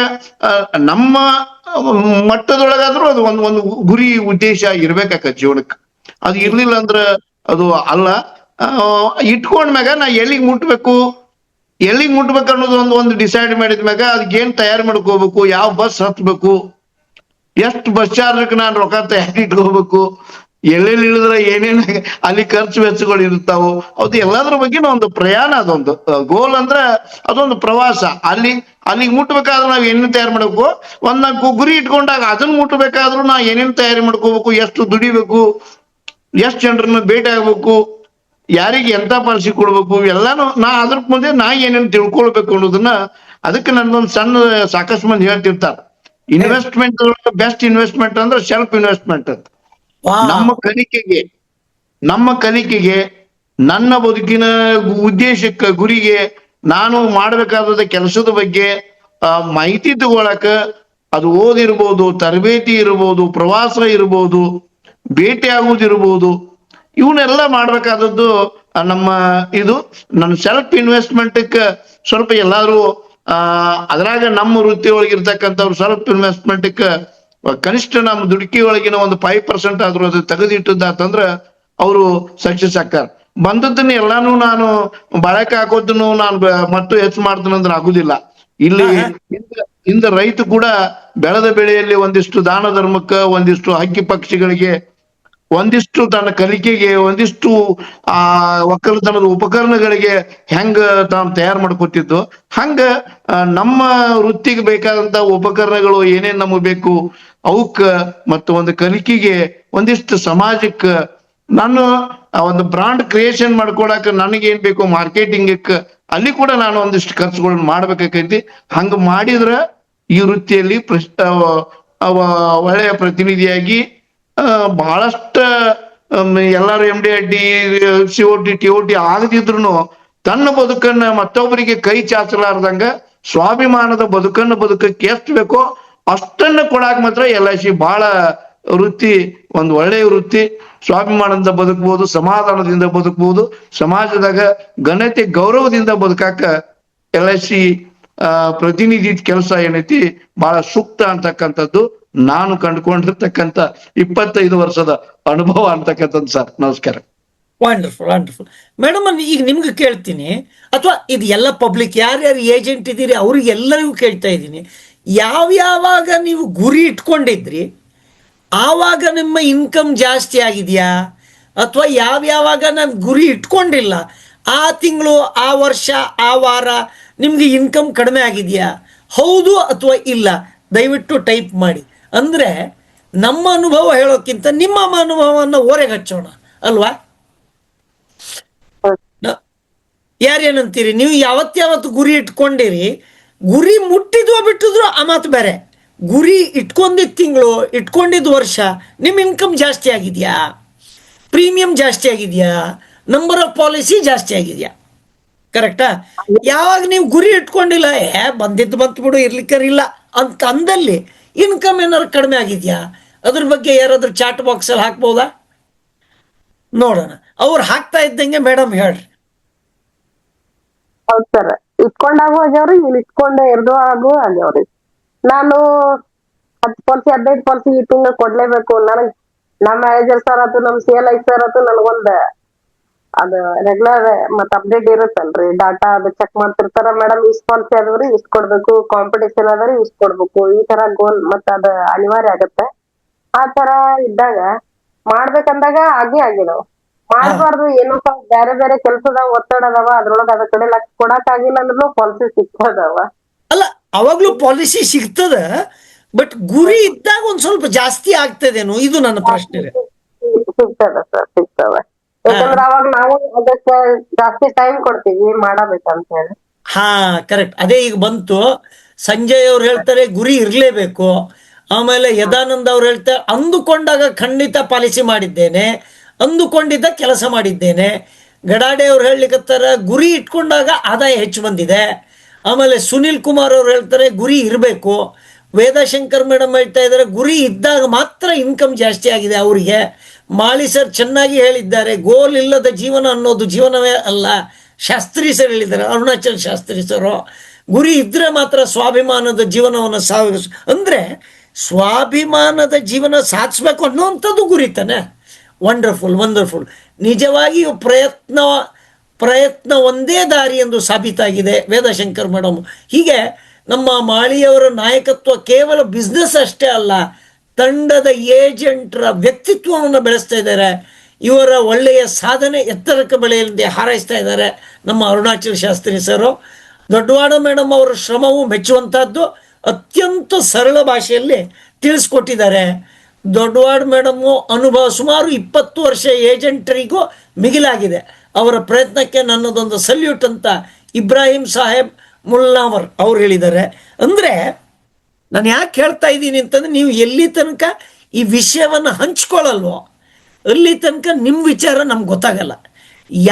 Speaker 3: ನಮ್ಮ ಮಟ್ಟದೊಳಗಾದ್ರೂ ಅದು ಒಂದು ಗುರಿ ಉದ್ದೇಶ ಇರ್ಬೇಕಾಕತಿ ಜೀವನಕ್ಕೆ. ಅದು ಇರ್ಲಿಲ್ಲ ಅಂದ್ರ ಅದು ಅಲ್ಲ. ಇಟ್ಕೊಂಡ್ಮ್ಯಾಗ ನಾ ಎಲ್ಲಿಗೆ ಮುಟ್ಬೇಕು ಅನ್ನೋದು ಒಂದು ಡಿಸೈಡ್ ಮಾಡಿದ್ಮ್ಯಾಗ ಅದಕ್ಕೆ ಏನ್ ತಯಾರಿ ಮಾಡ್ಕೋಬೇಕು, ಯಾವ ಬಸ್ ಹತ್ಬೇಕು, ಎಷ್ಟು ಬಸ್ ಚಾರ್ಜ್ ನಾನು ರೊಕ್ಕ ತಯಾರಿ ಇಟ್ಕೋಬೇಕು, ಎಲ್ಲೆಲ್ಲಿ ಇಳಿದ್ರೆ ಏನೇನ್ ಅಲ್ಲಿ ಖರ್ಚು ವೆಚ್ಚಗಳು ಇರ್ತಾವು, ಅದು ಎಲ್ಲದ್ರ ಬಗ್ಗೆ ಒಂದು ಪ್ರಯಾಣ. ಅದೊಂದು ಗೋಲ್ ಅಂದ್ರೆ ಅದೊಂದು ಪ್ರವಾಸ. ಅಲ್ಲಿಗೆ ಮುಟ್ಬೇಕಾದ್ರೂ ನಾವ್ ಏನೇನ್ ತಯಾರು ಮಾಡ್ಬೇಕು, ಒಂದ್ ಗುರಿ ಇಟ್ಕೊಂಡಾಗ ಅದನ್ನ ಮುಟ್ಬೇಕಾದ್ರೂ ನಾ ಏನೇನ್ ತಯಾರಿ ಮಾಡ್ಕೋಬೇಕು, ಎಷ್ಟು ದುಡಿಬೇಕು, ಎಷ್ಟು ಜನರನ್ನ ಭೇಟಿ ಆಗ್ಬೇಕು, ಯಾರಿಗೆ ಎಂತ ಪಾಲಿಸಿ ಕೊಡ್ಬೇಕು, ಎಲ್ಲಾನು ಅದ್ರ ಮುಂದೆ ಏನೇನ್ ತಿಳ್ಕೊಳ್ಬೇಕು ಅನ್ನೋದನ್ನ. ಅದಕ್ಕೆ ನನ್ನೊಂದು ಸಾಕಷ್ಟು ಮಂದಿ ಹೇಳ್ತಿರ್ತಾರ, ಇನ್ವೆಸ್ಟ್ಮೆಂಟ್ ಬೆಸ್ಟ್ ಇನ್ವೆಸ್ಟ್ಮೆಂಟ್ ಅಂದ್ರೆ ಸೆಲ್ಫ್ ಇನ್ವೆಸ್ಟ್ಮೆಂಟ್ ಅಂತ. ನಮ್ಮ ಕಲಿಕೆಗೆ ನನ್ನ ಬದುಕಿನ ಉದ್ದೇಶಕ್ಕೆ, ಗುರಿಗೆ, ನಾನು ಮಾಡ್ಬೇಕಾದ ಕೆಲಸದ ಬಗ್ಗೆ ಮಾಹಿತಿ ತಗೊಳಕ, ಅದು ಓದಿರ್ಬೋದು, ತರಬೇತಿ ಇರ್ಬೋದು, ಪ್ರವಾಸ ಇರ್ಬೋದು, ಭೇಟಿ ಆಗುವುದಿರ್ಬೋದು, ಇವನ್ನೆಲ್ಲ ಮಾಡ್ಬೇಕಾದದ್ದು ನನ್ನ ಸೆಲ್ಫ್ ಇನ್ವೆಸ್ಟ್ಮೆಂಟ್ ಸ್ವಲ್ಪ ಎಲ್ಲಾದ್ರೂ ಅದ್ರಾಗ ನಮ್ಮ ವೃತ್ತಿ ಒಳಗಿರ್ತಕ್ಕಂಥವ್ರು ಸೆಲ್ಫ್ ಇನ್ವೆಸ್ಟ್ಮೆಂಟ್ ಕನಿಷ್ಠ ನಮ್ಮ ದುಡುಕಿ ಒಳಗಿನ ಒಂದು 5% ಆದ್ರೂ ಅದು ತೆಗೆದಿಟ್ಟದಂದ್ರ ಅವರು ಸಕ್ಸಸ್ ಆಗ್ತಾರ. ಬಂದದ್ದನ್ನ ಎಲ್ಲಾನು ನಾನು ಬಳಕೆ ಹಾಕೋದನ್ನು ನಾನು ಮತ್ತು ಹೆಚ್ಚು ಮಾಡ್ತೀನಿ ಅಂದ್ರೆ ಆಗುದಿಲ್ಲ. ಇಲ್ಲಿ ಇಂದ ರೈತ ಕೂಡ ಬೆಳೆದ ಬೆಳೆಯಲ್ಲಿ ಒಂದಿಷ್ಟು ದಾನ ಧರ್ಮಕ್ಕ, ಒಂದಿಷ್ಟು ಹಕ್ಕಿ ಪಕ್ಷಿಗಳಿಗೆ, ಒಂದಿಷ್ಟು ತನ್ನ ಕಲಿಕೆಗೆ, ಒಂದಿಷ್ಟು ಒಕ್ಕಲತನದ ಉಪಕರಣಗಳಿಗೆ ಹೆಂಗ ತಾನು ತಯಾರು ಮಾಡ್ಕೊತಿದ್ದು, ಹಂಗ ನಮ್ಮ ವೃತ್ತಿಗೆ ಬೇಕಾದಂತ ಉಪಕರಣಗಳು ಏನೇನ್ ನಮಗ್ ಬೇಕು ಅವಕ್ಕ, ಮತ್ತು ಒಂದು ಕಲಿಕೆಗೆ, ಒಂದಿಷ್ಟು ಸಮಾಜಕ್ಕ, ನಾನು ಒಂದು ಬ್ರಾಂಡ್ ಕ್ರಿಯೇಷನ್ ಮಾಡ್ಕೊಳಕ ನನಗೇನ್ ಬೇಕು ಮಾರ್ಕೆಟಿಂಗ್, ಅಲ್ಲಿ ಕೂಡ ನಾನು ಒಂದಿಷ್ಟು ಖರ್ಚುಗಳನ್ನ ಮಾಡ್ಬೇಕಾಕೈತಿ. ಹಂಗ ಮಾಡಿದ್ರ ಈ ವೃತ್ತಿಯಲ್ಲಿ ಒಳ್ಳೆಯ ಪ್ರತಿನಿಧಿಯಾಗಿ ಬಹಳಷ್ಟ ಎಲ್ಲಾರು MD COT TOT ಆಗದಿದ್ರು ತನ್ನ ಬದುಕನ್ನ ಮತ್ತೊಬ್ಬರಿಗೆ ಕೈ ಚಾಚಲಾರ್ದಂಗ ಸ್ವಾಭಿಮಾನದ ಬದುಕಕ್ಕೆ ಎಷ್ಟು ಬೇಕೋ ಅಷ್ಟನ್ನ ಕೊಡಾಕ್ ಮಾತ್ರ LIC ಬಹಳ ವೃತ್ತಿ, ಒಂದು ಒಳ್ಳೆಯ ವೃತ್ತಿ. ಸ್ವಾಭಿಮಾನದಿಂದ ಬದುಕಬಹುದು, ಸಮಾಧಾನದಿಂದ ಬದುಕಬಹುದು, ಸಮಾಜದಾಗ ಘನತೆ ಗೌರವದಿಂದ ಬದುಕಾಕ LIC ಪ್ರತಿನಿಧಿ ಕೆಲಸ ಏನೈತಿ ಬಹಳ ಸೂಕ್ತ ಅಂತಕ್ಕಂಥದ್ದು ನಾನು ಕಂಡುಕೊಂಡಿರ್ತಕ್ಕಂಥ 25 ವರ್ಷದ ಅನುಭವ ಅಂತಕ್ಕಂಥದ್ದು ಸರ್. ನಮಸ್ಕಾರ.
Speaker 1: ವಂಡರ್ಫುಲ್ ವಂಡರ್ಫುಲ್ ಮೇಡಮ್, ಈಗ ನಿಮ್ಗೆ ಕೇಳ್ತೀನಿ, ಅಥವಾ ಇದು ಎಲ್ಲ ಪಬ್ಲಿಕ್ ಯಾರ್ಯಾರು ಏಜೆಂಟ್ ಇದ್ದೀರಿ ಅವ್ರಿಗೆಲ್ಲರಿಗೂ ಕೇಳ್ತಾ ಇದ್ದೀನಿ, ಯಾವಾಗ ನೀವು ಗುರಿ ಇಟ್ಕೊಂಡಿದ್ರಿ ಆವಾಗ ನಿಮ್ಮ ಇನ್ಕಮ್ ಜಾಸ್ತಿ ಆಗಿದೆಯಾ, ಅಥವಾ ಯಾವಾಗ ನಾನು ಗುರಿ ಇಟ್ಕೊಂಡಿಲ್ಲ ಆ ತಿಂಗಳು, ಆ ವರ್ಷ, ಆ ವಾರ ನಿಮ್ಗೆ ಇನ್ಕಮ್ ಕಡಿಮೆ ಆಗಿದೆಯಾ? ಹೌದು ಅಥವಾ ಇಲ್ಲ ದಯವಿಟ್ಟು ಟೈಪ್ ಮಾಡಿ. ಅಂದರೆ ನಮ್ಮ ಅನುಭವ ಹೇಳೋಕ್ಕಿಂತ ನಿಮ್ಮ ಅನುಭವವನ್ನು ಓರೆಗೆ ಹಚ್ಚೋಣ ಅಲ್ವಾ? ಯಾರೇನಂತೀರಿ ನೀವು? ಯಾವತ್ತು ಗುರಿ ಇಟ್ಕೊಂಡಿರಿ, ಗುರಿ ಮುಟ್ಟಿದ್ವೋ ಬಿಟ್ಟಿದ್ರು ಆ ಮಾತು ಬೇರೆ. ಗುರಿ ಇಟ್ಕೊಂಡಿದ್ದ ತಿಂಗಳು, ಇಟ್ಕೊಂಡಿದ್ದ ವರ್ಷ ನಿಮ್ಮ ಇನ್ಕಮ್ ಜಾಸ್ತಿ ಆಗಿದೆಯಾ, ಪ್ರೀಮಿಯಂ ಜಾಸ್ತಿ ಆಗಿದೆಯಾ, ನಂಬರ್ ಆಫ್ ಪಾಲಿಸಿ ಜಾಸ್ತಿ ಆಗಿದೆಯಾ? ಕರೆಕ್ಟಾ? ಯಾವಾಗ ನೀವು ಗುರಿ ಇಟ್ಕೊಂಡಿಲ್ಲ, ಬಂತು ಬಿಡು ಇರ್ಲಿಕ್ಕರಿಲ್ಲ ಅಂತ ಅಂದಲ್ಲಿ ಇನ್ಕಮ್ ಏನಾದ್ರು ಕಡಿಮೆ ಆಗಿದೆಯಾ? ಅದ್ರ ಬಗ್ಗೆ ಯಾರಾದ್ರೂ ಚಾಟ್ ಬಾಕ್ಸಲ್ಲಿ ಹಾಕ್ಬೋದಾ? ನೋಡೋಣ. ಅವ್ರು ಹಾಕ್ತಾ ಇದ್ದಂಗೆ ಮೇಡಮ್ ಹೇಳ್ರಿ.
Speaker 2: ಹೌದ್ ಸರ್, ಇಟ್ಕೊಂಡಾಗೂ ಆಗ್ಯಾವ್ರಿ, ಇಲ್ಲಿ ಇಟ್ಕೊಂಡ ಇರ್ದವಾಗೂ ಆಗ್ಯಾವ್ರಿ. ನಾನು 10 ಪಾಲಿಸಿ 15 ಪಾಲಿಸಿ ಈ ತಿಂಗಳು ಕೊಡ್ಲೇಬೇಕು. ನನಗ್ ನಮ್ಮ ಮ್ಯಾನೇಜರ್ ಸರ್ ಆತು, ನಮ್ CLI ಸರ್ ಆತು, ನನಗೊಂದ್ ಅದು ರೆಗ್ಯುಲರ್ ಮತ್ ಅಪ್ಡೇಟ್ ಇರುತ್ತಲ್ರಿ, ಡಾಟಾ ಅದು ಚೆಕ್ ಮಾಡ್ತಿರ್ತಾರ. ಮೇಡಮ್ ಇಷ್ಟ್ ಪಾಲಿಸಿ ಅದಾವ್ರಿ, ಇಷ್ಟ್ ಕೊಡ್ಬೇಕು, ಕಾಂಪಿಟೇಷನ್ ಅದ್ರಿ ಇಷ್ಟ್ ಕೊಡ್ಬೇಕು, ಈ ತರ ಗೋಲ್ ಮತ್ತ ಅದ ಅನಿವಾರ್ಯ ಆಗತ್ತೆ. ಆ ತರ ಇದ್ದಾಗ ಮಾಡ್ಬೇಕಂದಾಗ ಆಗಿದಾವ್. ಮಾಡ್ಬಾರ್ದು, ಏನೋ ಬೇರೆ ಬೇರೆ ಕೆಲ್ಸದಾಗ ಒತ್ತಡ ಅದಾವ, ಅದ್ರೊಳಗ ಅದ ಕಡೆ ಲಕ್ಷ ಕೊಡಕ್ ಆಗಿಲ್ಲ ಅಂದ್ರೂ ಪಾಲಿಸಿ ಸಿಗ್ತದವ.
Speaker 1: ಅಲ್ಲ, ಅವಾಗ್ಲೂ ಪಾಲಿಸಿ ಸಿಗ್ತದ, ಬಟ್ ಗುರಿ ಇದ್ದಾಗ ಒಂದ್ ಸ್ವಲ್ಪ ಜಾಸ್ತಿ ಆಗ್ತದೇನೋ, ಇದು ನನ್ನ ಪ್ರಶ್ನೆ.
Speaker 2: ಸಿಗ್ತದ ಸರ್, ಸಿಗ್ತವ. ಯಾಕಂದ್ರ ಅವಾಗ ನಾವು ಅದಕ್ಕ ಜಾಸ್ತಿ ಟೈಮ್ ಕೊಡ್ತೀವಿ ಮಾಡಬೇಕಂತ ಹೇಳಿ.
Speaker 1: ಹಾ, ಕರೆಕ್ಟ್. ಅದೇ ಈಗ ಬಂತು. ಸಂಜಯ್ ಅವ್ರು ಹೇಳ್ತಾರೆ ಗುರಿ ಇರ್ಲೇಬೇಕು. ಆಮೇಲೆ ಯದಾನಂದ ಅವ್ರು ಹೇಳ್ತಾರೆ ಅಂದುಕೊಂಡಾಗ ಖಂಡಿತ ಪಾಲಿಸಿ ಮಾಡಿದ್ದೇನೆ, ಅಂದುಕೊಂಡಿದ್ದ ಕೆಲಸ ಮಾಡಿದ್ದೇನೆ. ಗಡಾಡೆ ಅವ್ರು ಹೇಳಲಿಕ್ಕತ್ತಾರ ಗುರಿ ಇಟ್ಕೊಂಡಾಗ ಆದಾಯ ಹೆಚ್ಚು ಬಂದಿದೆ. ಆಮೇಲೆ ಸುನಿಲ್ ಕುಮಾರ್ ಅವ್ರು ಹೇಳ್ತಾರೆ ಗುರಿ ಇರಬೇಕು. ವೇದಾಶಂಕರ್ ಮೇಡಮ್ ಹೇಳ್ತಾ ಇದ್ದಾರೆ ಗುರಿ ಇದ್ದಾಗ ಮಾತ್ರ ಇನ್ಕಮ್ ಜಾಸ್ತಿ ಆಗಿದೆ ಅವರಿಗೆ. ಮಾಳಿ ಸರ್ ಚೆನ್ನಾಗಿ ಹೇಳಿದ್ದಾರೆ, ಗೋಲ್ ಇಲ್ಲದ ಜೀವನ ಅನ್ನೋದು ಜೀವನವೇ ಅಲ್ಲ. ಶಾಸ್ತ್ರಿ ಸರ್ ಹೇಳಿದ್ದಾರೆ, ಅರುಣಾಚಲ್ ಶಾಸ್ತ್ರಿ ಸರು. ಗುರಿ ಇದ್ರೆ ಮಾತ್ರ ಸ್ವಾಭಿಮಾನದ ಜೀವನವನ್ನು ಅಂದರೆ ಸ್ವಾಭಿಮಾನದ ಜೀವನ ಸಾಧಿಸ್ಬೇಕು ಅನ್ನೋವಂಥದ್ದು ಗುರಿ ತಾನೆ. Wonderful wonderful. ನಿಜವಾಗಿಯೂ ಪ್ರಯತ್ನ ಒಂದೇ ದಾರಿ ಎಂದು ಸಾಬೀತಾಗಿದೆ ವೇದಾಶಂಕರ್ ಮೇಡಮ್. ಹೀಗೆ ನಮ್ಮ ಮಾಳಿಯವರ ನಾಯಕತ್ವ ಕೇವಲ ಬಿಸ್ನೆಸ್ ಅಷ್ಟೇ ಅಲ್ಲ, ತಂಡದ ಏಜೆಂಟರ ವ್ಯಕ್ತಿತ್ವವನ್ನು ಬೆಳೆಸ್ತಾ ಇದ್ದಾರೆ. ಇವರ ಒಳ್ಳೆಯ ಸಾಧನೆ ಎತ್ತರಕ್ಕೆ ಬೆಳೆಯಲಿದೆ ಹಾರೈಸ್ತಾ ಇದ್ದಾರೆ ನಮ್ಮ ಅರುಣಾಚಲ್ ಶಾಸ್ತ್ರಿ ಸರು. ದೊಡ್ಡವಾಡ ಮೇಡಮ್ ಅವರ ಶ್ರಮವು ಮೆಚ್ಚುವಂಥದ್ದು. ಅತ್ಯಂತ ಸರಳ ಭಾಷೆಯಲ್ಲಿ ತಿಳಿಸ್ಕೊಟ್ಟಿದ್ದಾರೆ. ದೊಡ್ಡವಾಡ ಮೇಡಮ್ಮು ಅನುಭವ ಸುಮಾರು 20 ವರ್ಷ ಏಜೆಂಟರಿಗೂ ಮಿಗಿಲಾಗಿದೆ. ಅವರ ಪ್ರಯತ್ನಕ್ಕೆ ನನ್ನದೊಂದು ಸಲ್ಯೂಟ್ ಅಂತ ಇಬ್ರಾಹಿಂ ಸಾಹೇಬ್ ಮುಲ್ಲಾವರ್ ಅವ್ರು ಹೇಳಿದ್ದಾರೆ. ಅಂದರೆ ನಾನು ಯಾಕೆ ಹೇಳ್ತಾ ಇದ್ದೀನಿ ಅಂತಂದ್ರೆ, ನೀವು ಎಲ್ಲಿ ತನಕ ಈ ವಿಷಯವನ್ನು ಹಂಚ್ಕೊಳ್ಳಲ್ವೋ ಅಲ್ಲಿ ತನಕ ನಿಮ್ಮ ವಿಚಾರ ನಮ್ಗೆ ಗೊತ್ತಾಗಲ್ಲ.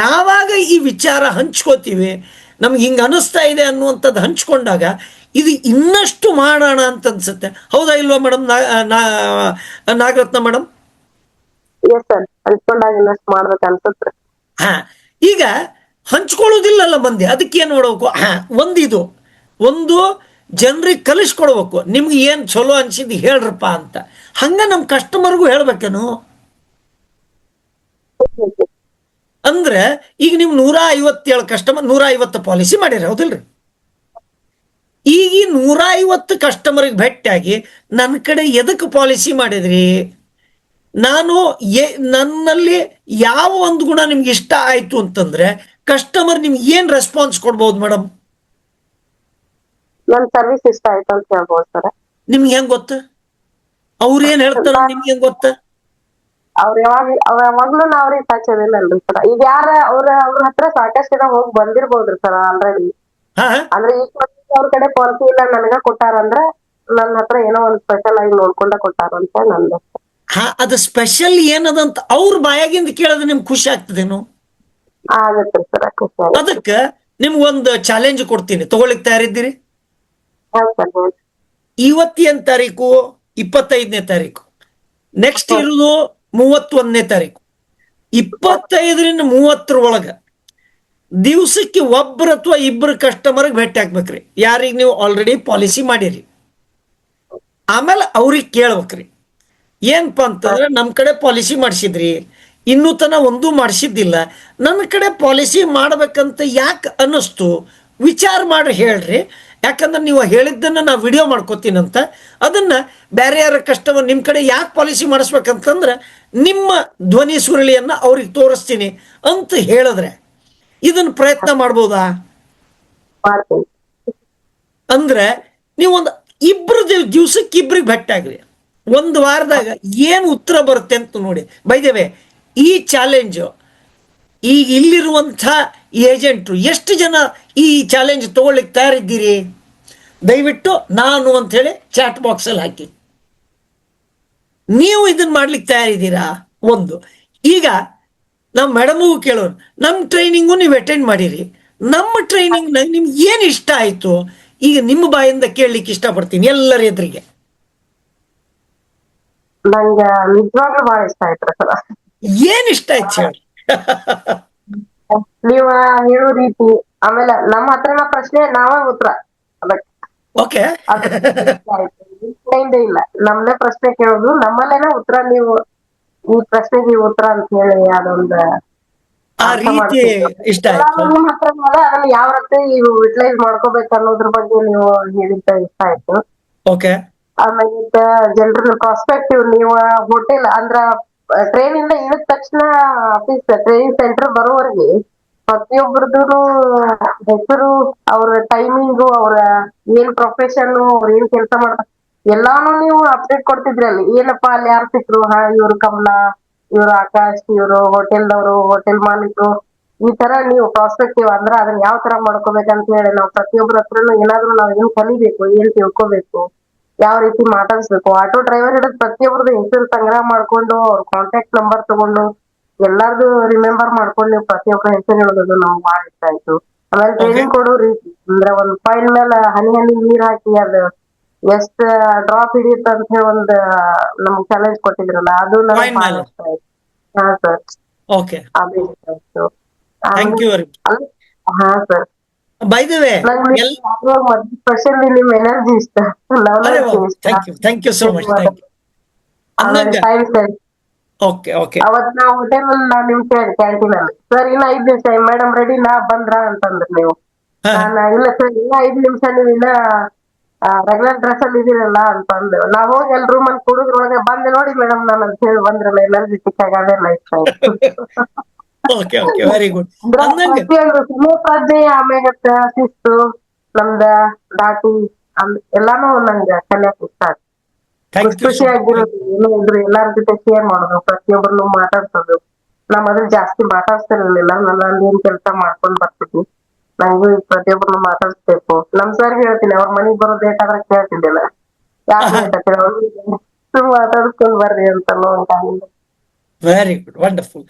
Speaker 1: ಯಾವಾಗ ಈ ವಿಚಾರ ಹಂಚ್ಕೋತೀವಿ, ನಮ್ಗೆ ಹಿಂಗೆ ಅನ್ನಿಸ್ತಾ ಇದೆ ಅನ್ನುವಂಥದ್ದು ಹಂಚ್ಕೊಂಡಾಗ ಇದು ಇನ್ನಷ್ಟು ಮಾಡೋಣ ಅಂತ ಅನ್ಸುತ್ತೆ. ಹೌದಾ ಇಲ್ವಾ ಮೇಡಮ್? ನಾಗರತ್ನ ಮೇಡಮ್,
Speaker 2: ಹಂಚ್ಕೊಂಡಾಗ ಇನ್ನಷ್ಟು ಮಾಡ್ಬೇಕು ಅನ್ಸುತ್ತೆ.
Speaker 1: ಹಾ, ಈಗ ಹಂಚ್ಕೊಳ್ಳೋದಿಲ್ಲಲ್ಲ ಮಂದಿ, ಅದಕ್ಕೇನು ನೋಡ್ಬೇಕು? ಒಂದು ಜನರಿಗೆ ಕಲಿಸ್ಕೊಡ್ಬೇಕು, ನಿಮ್ಗೆ ಏನು ಚಲೋ ಅನ್ಸಿದ್ದು ಹೇಳ್ರಪ್ಪ ಅಂತ. ಹಂಗ ನಮ್ಮ ಕಸ್ಟಮರ್ಗೂ ಹೇಳ್ಬೇಕೇನು? ಅಂದ್ರೆ ಈಗ ನೀವು 157 ಕಸ್ಟಮರ್ 150 ಪಾಲಿಸಿ ಮಾಡಿರಿ, ಹೌದಿಲ್ರಿ? ಈಗ ಈ 150 ಕಸ್ಟಮರ್ಗೆ ಭೇಟಿಯಾಗಿ ನನ್ನ ಕಡೆ ಎದಕ್ಕೆ ಪಾಲಿಸಿ ಮಾಡಿದ್ರಿ, ನಾನು ನನ್ನಲ್ಲಿ ಯಾವ ಒಂದು ಗುಣ ನಿಮ್ಗೆ ಇಷ್ಟ ಆಯ್ತು ಅಂತಂದ್ರೆ ಕಸ್ಟಮರ್ ನಿಮ್ಗೆ ಏನ್ ರೆಸ್ಪಾನ್ಸ್ ಕೊಡ್ಬೋದು ಮೇಡಮ್?
Speaker 2: ನನ್ ಸರ್ವಿಸ್ ಇಷ್ಟ ಆಯ್ತು ಅಂತ ಹೇಳ್ಬೋದು ಸರ್.
Speaker 1: ನಿಮ್ಗೆ ಹೆಂಗ್ ಗೊತ್ತ ಅವ್ರು ಏನ್ ಹೇಳ್ತಾರ, ನಿಮ್ಗೆ ಹೆಂಗ್ ಗೊತ್ತ?
Speaker 2: ಯಾವಾಗ್ಲೂ ನಾ ಅವ್ರಿಗೆ ಟಚ್ ಅದಿಲ್ಲಲ್ರಿ ಸರ್. ಈಗ ಅವ್ರ ಹತ್ರ ಸಾಕಷ್ಟು ಜನ ಹೋಗಿ ಬಂದಿರ್ಬೋದ್ರಿ ಸರ್ ಆಲ್ರೆಡಿ.
Speaker 1: ಹಾ,
Speaker 2: ಅಂದ್ರೆ ಈಗ ಅವ್ರ ಕಡೆ ಪಾಲಿಸಿ ಇಲ್ಲ ನನಗ ಕೊಟ್ಟಾರಂದ್ರ ನನ್ನ ಹತ್ರ ಏನೋ ಒಂದ್ ಸ್ಪೆಷಲ್ ಆಗಿ ನೋಡ್ಕೊಂಡ ಕೊಟ್ಟಾರಂತ ನಂದು.
Speaker 1: ಹಾ, ಅದು ಸ್ಪೆಷಲ್ ಏನದಂತ ಅವ್ರ ಬಾಯಾಗಿಂದ ಕೇಳಿದ್ರೆ ನಿಮ್ಗೆ ಖುಷಿ ಆಗ್ತದೇನು?
Speaker 2: ಆಗತ್ರಿ ಸರ್, ಖುಷಿ ಆಗುತ್ತೆ.
Speaker 1: ಅದಕ್ಕೆ ನಿಮ್ಗೊಂದು ಚಾಲೆಂಜ್ ಕೊಡ್ತೀನಿ, ತಗೊಳ್ಳಿಕ್ ತಯಾರಿದ್ದೀರಿ? ಇವತ್ತೇನ್ ತಾರೀಕು? 25ನೇ ತಾರೀಕು. ನೆಕ್ಸ್ಟ್ ಇರುವುದು 31ನೇ ತಾರೀಕು. 25ರಿಂದ 30 ಒಳಗ ದಿವಸಕ್ಕೆ ಒಬ್ರು ಅಥವಾ ಇಬ್ಬರು ಕಸ್ಟಮರ್ಗೆ ಭೇಟಿ ಹಾಕ್ಬೇಕ್ರಿ, ಯಾರಿಗೆ ನೀವು ಆಲ್ರೆಡಿ ಪಾಲಿಸಿ ಮಾಡಿರಿ. ಆಮೇಲೆ ಅವ್ರಿಗೆ ಕೇಳ್ಬೇಕ್ರಿ, ಏನಪ್ಪ ಅಂತಂದ್ರೆ ನಮ್ಮ ಕಡೆ ಪಾಲಿಸಿ ಮಾಡಿಸಿದ್ರಿ, ಇನ್ನೂ ತನ ಒಂದೂ ಮಾಡಿಸಿದ್ದಿಲ್ಲ, ನನ್ನ ಕಡೆ ಪಾಲಿಸಿ ಮಾಡ್ಬೇಕಂತ ಯಾಕೆ ಅನ್ನಿಸ್ತು, ವಿಚಾರ ಮಾಡಿ ಹೇಳ್ರಿ. ಯಾಕಂದ್ರೆ ನೀವು ಹೇಳಿದ್ದನ್ನು ನಾ ವಿಡಿಯೋ ಮಾಡ್ಕೋತೀನಂತ, ಅದನ್ನ ಬೇರೆ ಯಾರ ಕಸ್ಟಮರ್ ನಿಮ್ಮ ಕಡೆ ಯಾಕೆ ಪಾಲಿಸಿ ಮಾಡಿಸ್ಬೇಕಂತಂದ್ರೆ ನಿಮ್ಮ ಧ್ವನಿ ಸುರುಳಿಯನ್ನು ಅವ್ರಿಗೆ ತೋರಿಸ್ತೀನಿ ಅಂತ ಹೇಳಿದ್ರೆ ಇದನ್ನ ಪ್ರಯತ್ನ ಮಾಡ್ಬೋದಾ? ಅಂದ್ರೆ ನೀವು ಒಂದು ಇಬ್ರು ದಿವ್ಸಕ್ಕೆ ಇಬ್ರಿಗೆ ಭೇಟಿಯಾಗ್ರಿ, ಒಂದು ವಾರದಾಗ ಏನು ಉತ್ತರ ಬರುತ್ತೆ ಅಂತ ನೋಡಿ. ಬೈದೇವೆ ಈ ಚಾಲೆಂಜು ಈಗ ಇಲ್ಲಿರುವಂಥ ಏಜೆಂಟ್ರು ಎಷ್ಟು ಜನ ಈ ಚಾಲೆಂಜ್ ತಗೊಳ್ಳಿಕ್ಕೆ ತಯಾರಿದ್ದೀರಿ? ದಯವಿಟ್ಟು ನಾನು ಅಂಥೇಳಿ ಚಾಟ್ ಬಾಕ್ಸಲ್ಲಿ ಹಾಕಿ. ನೀವು ಇದನ್ನ ಮಾಡ್ಲಿಕ್ಕೆ ತಯಾರಿದ್ದೀರಾ? ಒಂದು. ಈಗ ನಮ್ಮ ಮೇಡಮ್ಗೂ ಕೇಳೋಣ, ನಮ್ಮ ಟ್ರೈನಿಂಗು ನೀವು ಅಟೆಂಡ್ ಮಾಡಿರಿ, ನಮ್ಮ ಟ್ರೈನಿಂಗ್ನಾಗ ನಿಮ್ಗೆ ಏನು ಇಷ್ಟ ಆಯಿತು ಈಗ ನಿಮ್ಮ ಬಾಯಿಂದ ಕೇಳಲಿಕ್ಕೆ ಇಷ್ಟಪಡ್ತೀನಿ ಎಲ್ಲರ ಎದುರಿಗೆ.
Speaker 2: ನಂಗೆ ನಿಜವಾಗ್ಲೂ ಬಹಳ ಇಷ್ಟ ಆಯ್ತು ಸರ್.
Speaker 1: ಏನ್ ಇಷ್ಟ ಆಯ್ತು ಹೇಳಿ?
Speaker 2: ನೀವ ಹೇಳೋ ರೀತಿ, ಆಮೇಲೆ ನಮ್ಮ ಹತ್ರನ ಪ್ರಶ್ನೆ ನಾವೇ ಉತ್ತರ. ಅದಕ್ಕೆ
Speaker 1: ಓಕೆ,
Speaker 2: ಇಲ್ಲ, ನಮ್ದೇ ಪ್ರಶ್ನೆ ಕೇಳೋದು, ನಮ್ಮಲ್ಲೇನೆ ಉತ್ತರ. ನೀವು ಈ ಪ್ರಶ್ನೆಗೆ ಉತ್ತರ ಅಂತ ಹೇಳಿ ಅದೊಂದು
Speaker 1: ಆ ರೀತಿ ಇಷ್ಟ ಆಯ್ತು.
Speaker 2: ನಿಮ್ಮ ಹತ್ರ ಅದನ್ನ ಯಾವ ರೀತಿ ಯುಟಿಲೈಸ್ ಮಾಡ್ಕೋಬೇಕು ಅನ್ನೋದ್ರ ಬಗ್ಗೆ ನೀವು ಹೇಳಿದ್ದ ಇಷ್ಟ ಆಯ್ತು.
Speaker 1: ಓಕೆ,
Speaker 2: ಆಮೇಲೆ ಜನರಲ್ ಪ್ರಾಸ್ಪೆಕ್ಟಿವ್, ನೀವು ಹೋಟೆಲ್ ಅಂದ್ರ ಟ್ರೈನ್ ಇಂದ ಇಳಿದ ತಕ್ಷಣ ಆಫೀಸ್ ಟ್ರೈನಿಂಗ್ ಸೆಂಟರ್ ಬರೋವರೆಗೆ ಪ್ರತಿಯೊಬ್ಬರದು ಹೆಸರು, ಅವ್ರ ಟೈಮಿಂಗು, ಅವ್ರ ಏನ್ ಪ್ರೊಫೆಷನ್, ಅವ್ರ ಏನ್ ಕೆಲಸ ಮಾಡ್ತಾರೆ ಎಲ್ಲಾನು ನೀವು ಅಪ್ಡೇಟ್ ಕೊಡ್ತಿದ್ರಿ ಅಲ್ಲಿ. ಏನಪ್ಪಾ ಅಲ್ಲಿ ಯಾರು ಸಿಕ್ರು, ಇವ್ರು ಕಮಲಾ, ಇವ್ರು ಆಕಾಶ್, ಇವ್ರು ಹೋಟೆಲ್ದವರು, ಹೋಟೆಲ್ ಮಾಲೀಕರು, ಈ ತರ ನೀವು ಪ್ರಾಸ್ಪೆಕ್ಟಿವ್ ಅಂದ್ರ ಅದನ್ನ ಯಾವ ತರ ಮಾಡ್ಕೋಬೇಕಂತ ಹೇಳಿ ನಾವು ಪ್ರತಿಯೊಬ್ಬರ ಹತ್ರನು ಏನಾದ್ರು ನಾವ್ ಏನ್ ಕಲಿಬೇಕು, ಏನ್ ತಿಳ್ಕೊಬೇಕು, ಯಾವ ರೀತಿ ಮಾತಾಡ್ಸ್ಬೇಕು, ಆಟೋ ಡ್ರೈವರ್ ಹಿಡಿದು ಪ್ರತಿಯೊಬ್ಬರದು ಹೆಸರು ಸಂಗ್ರಹ ಮಾಡ್ಕೊಂಡು ಅವ್ರ ಕಾಂಟ್ಯಾಕ್ಟ್ ನಂಬರ್ ತಗೊಂಡು ಎಲ್ಲಾರ್ದು ರಿಮೆಂಬರ್ ಮಾಡ್ಕೊಂಡು ನೀವು ಪ್ರತಿಯೊಬ್ಬರ ಹೆಸರು ಹೇಳೋದು ನಮ್ಗೆ ಬಹಳ ಇಷ್ಟ ಆಯ್ತು. ಆಮೇಲೆ ಟ್ರೈನಿಂಗ್ ಕೊಡೋ ರೀತಿ ಅಂದ್ರೆ ಒಂದ್ ಫೈಲ್ ಮೇಲೆ ಹನಿ ಹನಿ ನೀರ್ ಹಾಕಿ ಅದು ಎಷ್ಟ್ ಡ್ರಾಪ್ ಹಿಡಿಯುತ್ತ ಅಂತ ಹೇಳಿ ಒಂದ್ ನಮ್ಗೆ ಚಾಲೆಂಜ್ ಕೊಟ್ಟಿದ್ರಲ್ಲ, ಅದು ನನಗೆ ಬಹಳ ಇಷ್ಟ ಆಯ್ತು. ಹಾ ಸರ್,
Speaker 1: ಓಕೆ,
Speaker 2: ಅದು ಇಷ್ಟ ಆಯ್ತು.
Speaker 1: Thank you very much.
Speaker 2: ಹಾ sir,
Speaker 1: by the way,
Speaker 2: specially ನಿಮ್ ಎನರ್ಜಿ ಇಷ್ಟ,
Speaker 1: thank you so much. Thank you. Okay okay,
Speaker 2: ಅವತ್ ನಾವು ಹೋಟೆಲ್ ಅಲ್ಲಿ ನಿಮ್ ಕ್ಯಾಂಟೀನ್ ಅಲ್ಲಿ ಸರ್ ಇನ್ನ 5 ನಿಮಿಷ ಮೇಡಮ್ ರೆಡಿ ನಾ ಬಂದ್ರ ಅಂತಂದ್ರಿ ನೀವು. ಇಲ್ಲ ಸರ್ ಇನ್ನ 5 ನಿಮಿಷ ನೀವು ಇನ್ನ ರೆಗ್ಯುಲರ್ ಡ್ರೆಸ್ ಅಲ್ಲಿ ಇದೀರಲ್ಲ ಅಂತಂದು ನಾವ್ ಹೋಗಿ ಅಲ್ಲಿ ರೂಮ್ ಅಲ್ಲಿ ಕುಡಿದ್ರೊಳಗೆ ಬಂದೆ ನೋಡಿ ಮೇಡಮ್ ನಾನು ಅಂತ ಹೇಳಿ ಬಂದ್ರಲ್ಲ, ಎನರ್ಜಿ ಸಿಕ್ಕಾಗ ಅದೆಲ್ಲ ಇಷ್ಟ ಆಯ್ತು.
Speaker 1: Okay okay, very good.
Speaker 2: ಪ್ರಜ್ಞೆ, ಆಮೇಲೆ ಶಿಸ್ತು, ನಮ್ದ ದಾಟಿ ಎಲ್ಲಾನು ನಂಗೆ ಕಲಿಯಕ್ ಇಷ್ಟ ಆಯ್ತು. ಖುಷಿಯಾಗಿರೋದು ಏನೋ ಇದ್ರು ಎಲ್ಲಾರ ಜೊತೆ ಶೇರ್ ಮಾಡೋದು, ಪ್ರತಿಯೊಬ್ಬರನ್ನು ಮಾತಾಡ್ಸೋದು. ನಾ ಮೊದಲು ಜಾಸ್ತಿ ಮಾತಾಡ್ತಿರ್ಲಿಲ್ಲ, ನಾನು ಏನ್ ಕೆಲಸ ಮಾಡ್ಕೊಂಡ್ ಬರ್ತಿದ್ವಿ. ನಂಗೂ ಈಗ ಪ್ರತಿಯೊಬ್ಬರನ್ನು ಮಾತಾಡ್ಸ್ಬೇಕು. ನಮ್ ಸರ್ ಹೇಳ್ತೀನಿ, ಅವ್ರ ಮನಿಗ್ ಬರೋ ಡೇಟ್ ಆದ್ರೆ ಕೇಳ್ತಿದ್ದಿಲ್ಲ, ಯಾಕೆ ಮಾತಾಡ್ಸ್ಕೊಂಡ್ ಬರ್ರಿ ಅಂತ.
Speaker 1: Very good, wonderful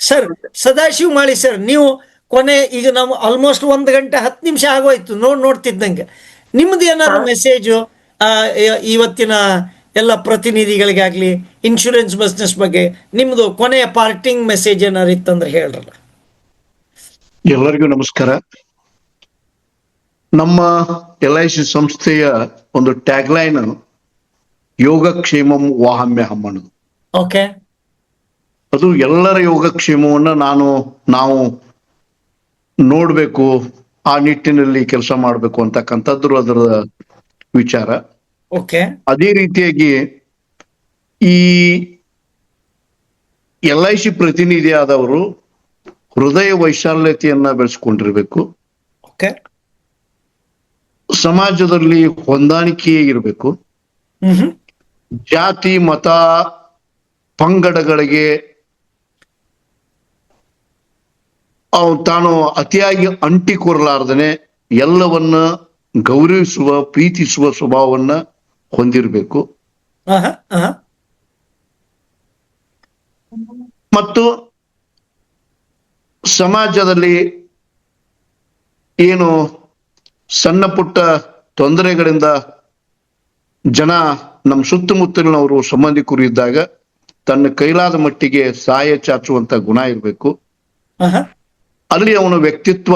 Speaker 1: sir. Sadashiv Mali sir, ನೀವು ಕೊನೆ ಈಗ ನಾವು ಆಲ್ಮೋಸ್ಟ್ 1 ಗಂಟೆ 10 ನಿಮಿಷ ಆಗೋಯ್ತು ನೋಡ್ತಿದ್ದಂಗೆ. ನಿಮ್ದು ಏನಾದ್ರು ಮೆಸೇಜು ಇವತ್ತಿನ ಎಲ್ಲ ಪ್ರತಿನಿಧಿಗಳಿಗಾಗ್ಲಿ ಇನ್ಶೂರೆನ್ಸ್ ಬಿಸ್ನೆಸ್ ಬಗ್ಗೆ ನಿಮ್ದು ಕೊನೆಯ ಪಾರ್ಟಿಂಗ್ ಮೆಸೇಜ್ ಏನಾರು ಇತ್ತಂದ್ರೆ ಹೇಳ್ರಲ್ಲ.
Speaker 3: ಎಲ್ಲರಿಗೂ ನಮಸ್ಕಾರ. ನಮ್ಮ LIC ಸಂಸ್ಥೆಯ ಒಂದು ಟ್ಯಾಗ್ಲೈನ್ ಯೋಗಕ್ಷೇಮಂ ವಾಹಮ್ಯಹಂ ಅನ್ನೋದು.
Speaker 1: ಓಕೆ,
Speaker 3: ಅದು ಎಲ್ಲರ ಯೋಗಕ್ಷೇಮವನ್ನ ನಾವು ನೋಡ್ಬೇಕು, ಆ ನಿಟ್ಟಿನಲ್ಲಿ ಕೆಲಸ ಮಾಡ್ಬೇಕು ಅಂತಕ್ಕಂಥದ್ದು ಅದರ ವಿಚಾರ.
Speaker 1: ಓಕೆ.
Speaker 3: ಅದೇ ರೀತಿಯಾಗಿ ಈ LIC ಪ್ರತಿನಿಧಿ ಆದವರು ಹೃದಯ ವೈಶಾಲ್ಯತೆಯನ್ನ ಬೆಳೆಸ್ಕೊಂಡಿರ್ಬೇಕು,
Speaker 1: ಓಕೆ.
Speaker 3: ಸಮಾಜದಲ್ಲಿ ಹೊಂದಾಣಿಕೆ ಇರಬೇಕು,
Speaker 1: ಹ್ಮ್.
Speaker 3: ಜಾತಿ ಮತ ಪಂಗಡಗಳಿಗೆ ತಾನು ಅತಿಯಾಗಿ ಅಂಟಿಕೊರಲಾರ್ದನೆ ಎಲ್ಲವನ್ನ ಗೌರವಿಸುವ ಪ್ರೀತಿಸುವ ಸ್ವಭಾವವನ್ನ ಹೊಂದಿರಬೇಕು. ಮತ್ತು ಸಮಾಜದಲ್ಲಿ ಏನು ಸಣ್ಣ ಪುಟ್ಟ ತೊಂದರೆಗಳಿಂದ ಜನ ನಮ್ಮ ಸುತ್ತಮುತ್ತಲಿನವರು ಸಂಬಂಧಿಕರು ಇದ್ದಾಗ ತನ್ನ ಕೈಲಾದ ಮಟ್ಟಿಗೆ ಸಹಾಯ ಚಾಚುವಂತ ಗುಣ ಇರಬೇಕು. ಅಲ್ಲಿ ಅವನ ವ್ಯಕ್ತಿತ್ವ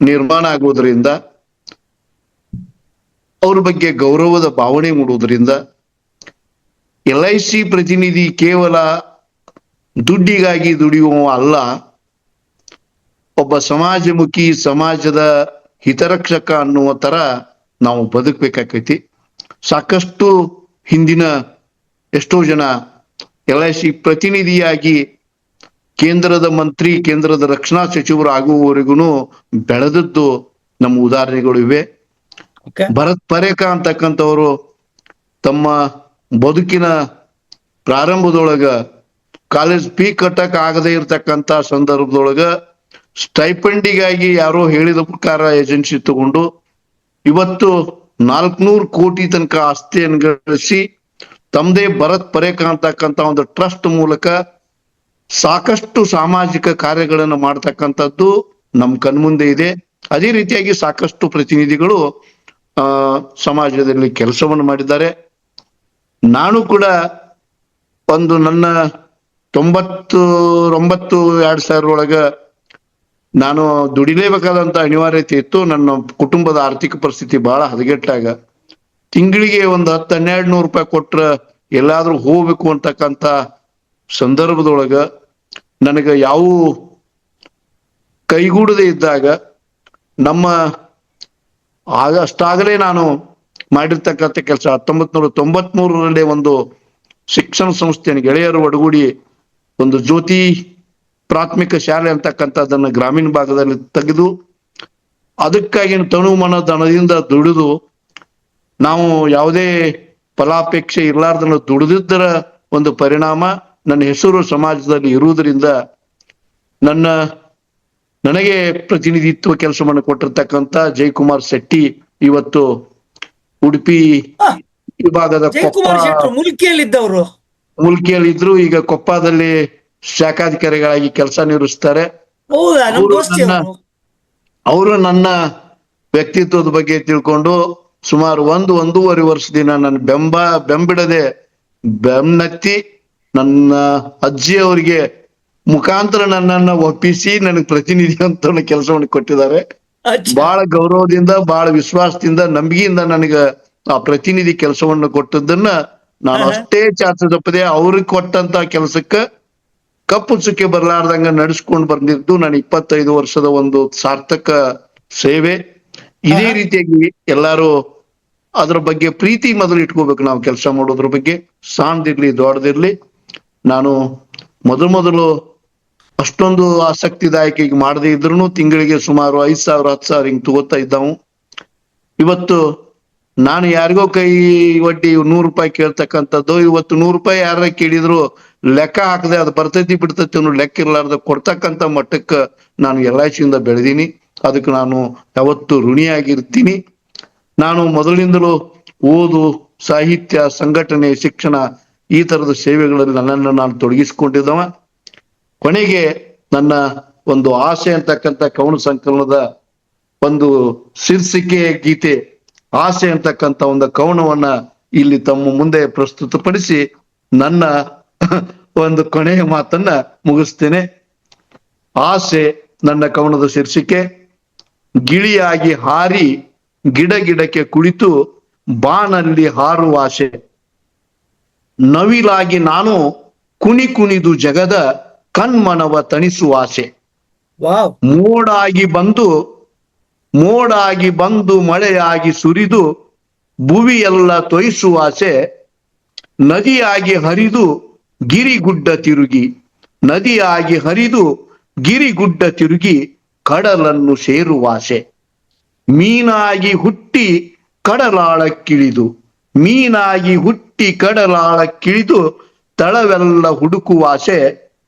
Speaker 3: ನಿರ್ಮಾಣ ಆಗುವುದರಿಂದ, ಅವ್ರ ಬಗ್ಗೆ ಗೌರವದ ಭಾವನೆ ಮೂಡುವುದರಿಂದ, LIC ಪ್ರತಿನಿಧಿ ಕೇವಲ ದುಡ್ಡಿಗಾಗಿ ದುಡಿಯುವ ಅಲ್ಲ, ಒಬ್ಬ ಸಮಾಜಮುಖಿ, ಸಮಾಜದ ಹಿತರಕ್ಷಕ ಅನ್ನುವ ತರ ನಾವು ಬದುಕಬೇಕಾಕೈತಿ. ಸಾಕಷ್ಟು ಹಿಂದಿನ ಎಷ್ಟೋ ಜನ LIC ಪ್ರತಿನಿಧಿಯಾಗಿ ಕೇಂದ್ರದ ಮಂತ್ರಿ, ಕೇಂದ್ರದ ರಕ್ಷಣಾ ಸಚಿವರು ಆಗುವವರೆಗೂ ಬೆಳೆದದ್ದು ನಮ್ಮ ಉದಾಹರಣೆಗಳು ಇವೆ. ಭರತ್ ಪರೇಖ ಅಂತಕ್ಕಂಥವರು ತಮ್ಮ ಬದುಕಿನ ಪ್ರಾರಂಭದೊಳಗ ಕಾಲೇಜ್ ಫೀ ಕಟ್ಟಕ್ ಆಗದೆ ಇರ್ತಕ್ಕಂಥ ಸಂದರ್ಭದೊಳಗ ಸ್ಟೈಪಂಡಿಗಾಗಿ ಯಾರೋ ಹೇಳಿದ ಪ್ರಕಾರ ಏಜೆನ್ಸಿ ತಗೊಂಡು ಇವತ್ತು 400 ಕೋಟಿ ತನಕ ಆಸ್ತಿಯನ್ನು ಗಳಿಸಿ ತಮ್ಮದೇ ಭರತ್ ಪರೇಖ ಅಂತಕ್ಕಂಥ ಒಂದು ಟ್ರಸ್ಟ್ ಮೂಲಕ ಸಾಕಷ್ಟು ಸಾಮಾಜಿಕ ಕಾರ್ಯಗಳನ್ನು ಮಾಡ್ತಕ್ಕಂಥದ್ದು ನಮ್ ಕಣ್ಮುಂದೆ ಇದೆ. ಅದೇ ರೀತಿಯಾಗಿ ಸಾಕಷ್ಟು ಪ್ರತಿನಿಧಿಗಳು ಸಮಾಜದಲ್ಲಿ ಕೆಲಸವನ್ನು ಮಾಡಿದ್ದಾರೆ. ನಾನು ಕೂಡ ಒಂದು ನನ್ನ 99-2000 ಒಳಗ ನಾನು ದುಡಿಲೇಬೇಕಾದಂತ ಅನಿವಾರ್ಯತೆ ಇತ್ತು. ನನ್ನ ಕುಟುಂಬದ ಆರ್ಥಿಕ ಪರಿಸ್ಥಿತಿ ಬಹಳ ಹದಗೆಟ್ಟಾಗ ತಿಂಗಳಿಗೆ ಒಂದು 10-12 ರೂಪಾಯಿ ಕೊಟ್ರ ಎಲ್ಲಾದ್ರೂ ಹೋಗ್ಬೇಕು ಅಂತಕ್ಕಂಥ ಸಂದರ್ಭದೊಳಗ ನನಗ ಯಾವ ಕೈಗೂಡದೆ ಇದ್ದಾಗ ನಮ್ಮ ಅಷ್ಟಾಗಲೇ ನಾನು ಮಾಡಿರ್ತಕ್ಕಂಥ ಕೆಲಸ 1993ರಲ್ಲಿ ಒಂದು ಶಿಕ್ಷಣ ಸಂಸ್ಥೆಯನ್ನು ಗೆಳೆಯರು ಒಡಗೂಡಿ ಒಂದು ಜ್ಯೋತಿ ಪ್ರಾಥಮಿಕ ಶಾಲೆ ಅಂತಕ್ಕಂಥದ್ದನ್ನ ಗ್ರಾಮೀಣ ಭಾಗದಲ್ಲಿ ತೆಗೆದು ಅದಕ್ಕಾಗಿ ತನು ಮನ ಧನದಿಂದ ದುಡಿದು ನಾವು ಯಾವುದೇ ಫಲಾಪೇಕ್ಷೆ ಇರ್ಲಾರ್ದನ್ನ ದುಡಿದಿದ್ದರ ಒಂದು ಪರಿಣಾಮ ನನ್ನ ಹೆಸರು ಸಮಾಜದಲ್ಲಿ ಇರುವುದರಿಂದ ನನಗೆ ಪ್ರತಿನಿಧಿತ್ವ ಕೆಲಸವನ್ನು ಕೊಟ್ಟಿರ್ತಕ್ಕಂಥ ಜಯಕುಮಾರ್ ಶೆಟ್ಟಿ ಇವತ್ತು ಉಡುಪಿ ವಿಭಾಗದ ಮುಲ್ಕಿಯಲ್ಲಿದ್ರು, ಈಗ ಕೊಪ್ಪದಲ್ಲಿ ಶಾಖಾಧಿಕಾರಿಗಳಾಗಿ ಕೆಲಸ ನಿರ್ವಹಿಸ್ತಾರೆ. ಅವರು ನನ್ನ ವ್ಯಕ್ತಿತ್ವದ ಬಗ್ಗೆ ತಿಳ್ಕೊಂಡು ಸುಮಾರು 1-1.5 ವರ್ಷದಿಂದ ನನ್ನ ಬೆಂಬಿಡದೆ ಬೆನ್ನತ್ತಿ ನನ್ನ ಅಜ್ಜಿಯವರಿಗೆ ಮುಖಾಂತರ ನನ್ನನ್ನ ಒಪ್ಪಿಸಿ ನನಗೆ ಪ್ರತಿನಿಧಿ ಅಂತ ಕೆಲಸವನ್ನು ಕೊಟ್ಟಿದ್ದಾರೆ. ಬಹಳ ಗೌರವದಿಂದ, ಬಹಳ ವಿಶ್ವಾಸದಿಂದ, ನಂಬಿಕೆಯಿಂದ ನನಗ ಆ ಪ್ರತಿನಿಧಿ ಕೆಲಸವನ್ನು ಕೊಟ್ಟದನ್ನ ನಾನು ಅಷ್ಟೇ ಚಾಚದಪ್ಪದೆ ಅವ್ರಿಗೆ ಕೊಟ್ಟಂತ ಕೆಲಸಕ್ಕ ಕಪ್ಪು ಚುಕ್ಕೆ ಬರ್ಲಾರ್ದಂಗ ನಡೆಸ್ಕೊಂಡು ಬಂದಿದ್ದು ನನ್ನ 25 ವರ್ಷದ ಒಂದು ಸಾರ್ಥಕ ಸೇವೆ. ಇದೇ ರೀತಿಯಾಗಿ ಎಲ್ಲಾರು ಅದ್ರ ಬಗ್ಗೆ ಪ್ರೀತಿ ಮೊದಲು ಇಟ್ಕೋಬೇಕು. ನಾವು ಕೆಲಸ ಮಾಡೋದ್ರ ಬಗ್ಗೆ ಸಣ್ಣದಿರ್ಲಿ ದೊಡ್ಡದಿರ್ಲಿ. ನಾನು ಮೊದಲು ಅಷ್ಟೊಂದು ಆಸಕ್ತಿದಾಯಕ ಈಗ ಮಾಡದೇ ಇದ್ರು ತಿಂಗಳಿಗೆ ಸುಮಾರು 5,000 10,000 ಹಿಂಗ್ ತಗೋತಾ ಇದ್ದಾವು. ಇವತ್ತು ನಾನು ಯಾರಿಗೋ ಕೈ ಒಡ್ಡಿ 100 ರೂಪಾಯಿ ಕೇಳ್ತಕ್ಕಂಥದ್ದು ಇವತ್ತು 100 ರೂಪಾಯಿ ಯಾರ ಕೇಳಿದ್ರು ಲೆಕ್ಕ ಹಾಕದೆ ಅದು ಬರ್ತೈತಿ ಬಿಡ್ತೈತಿ ಅನ್ನೋ ಲೆಕ್ಕ ಇರ್ಲಾರ್ದ ಕೊಡ್ತಕ್ಕಂಥ ಮಟ್ಟಕ್ಕ ನಾನು LICಯಿಂದ ಬೆಳೆದೀನಿ. ಅದಕ್ಕೆ ನಾನು ಯಾವತ್ತು ಋಣಿಯಾಗಿರ್ತೀನಿ. ನಾನು ಮೊದಲಿನಿಂದಲೂ ಓದು, ಸಾಹಿತ್ಯ, ಸಂಘಟನೆ, ಶಿಕ್ಷಣ ಈ ತರದ ಸೇವೆಗಳಲ್ಲಿ ನನ್ನನ್ನು ನಾನು ತೊಡಗಿಸಿಕೊಂಡಿದ್ದವ. ಕೊನೆಗೆ ನನ್ನ ಒಂದು ಆಸೆ ಅಂತಕ್ಕಂಥ ಕವನ ಸಂಕಲನದ ಒಂದು ಶೀರ್ಷಿಕೆ ಗೀತೆ ಆಸೆ ಅಂತಕ್ಕಂಥ ಒಂದು ಕವನವನ್ನ ಇಲ್ಲಿ ತಮ್ಮ ಮುಂದೆ ಪ್ರಸ್ತುತಪಡಿಸಿ ನನ್ನ ಒಂದು ಕೊನೆಯ ಮಾತನ್ನ ಮುಗಿಸ್ತೇನೆ. ಆಸೆ ನನ್ನ ಕವನದ ಶೀರ್ಷಿಕೆ. ಗಿಳಿಯಾಗಿ ಹಾರಿ ಗಿಡಕ್ಕೆ ಕುಳಿತು ಬಾನಲ್ಲಿ ಹಾರುವ ಆಸೆ. ನವಿಲಾಗಿ ನಾನು ಕುಣಿ ಕುಣಿದು ಜಗದ ಕಣ್ಮನವ ತಣಿಸುವ ಆಸೆ.
Speaker 1: ವಾವ್.
Speaker 3: ಮೋಡಾಗಿ ಬಂದು ಮಳೆಯಾಗಿ ಸುರಿದು ಭುವಿಯೆಲ್ಲ ತೊಯಿಸುವ ಆಸೆ. ನದಿಯಾಗಿ ಹರಿದು ಗಿರಿಗುಡ್ಡ ತಿರುಗಿ ಕಡಲನ್ನು ಸೇರುವ ಆಸೆ. ಮೀನಾಗಿ ಹುಟ್ಟಿ ಕಡಲಾಳಕ್ಕಿಳಿದು ತಳವೆಲ್ಲ ಹುಡುಕುವ ಆಸೆ.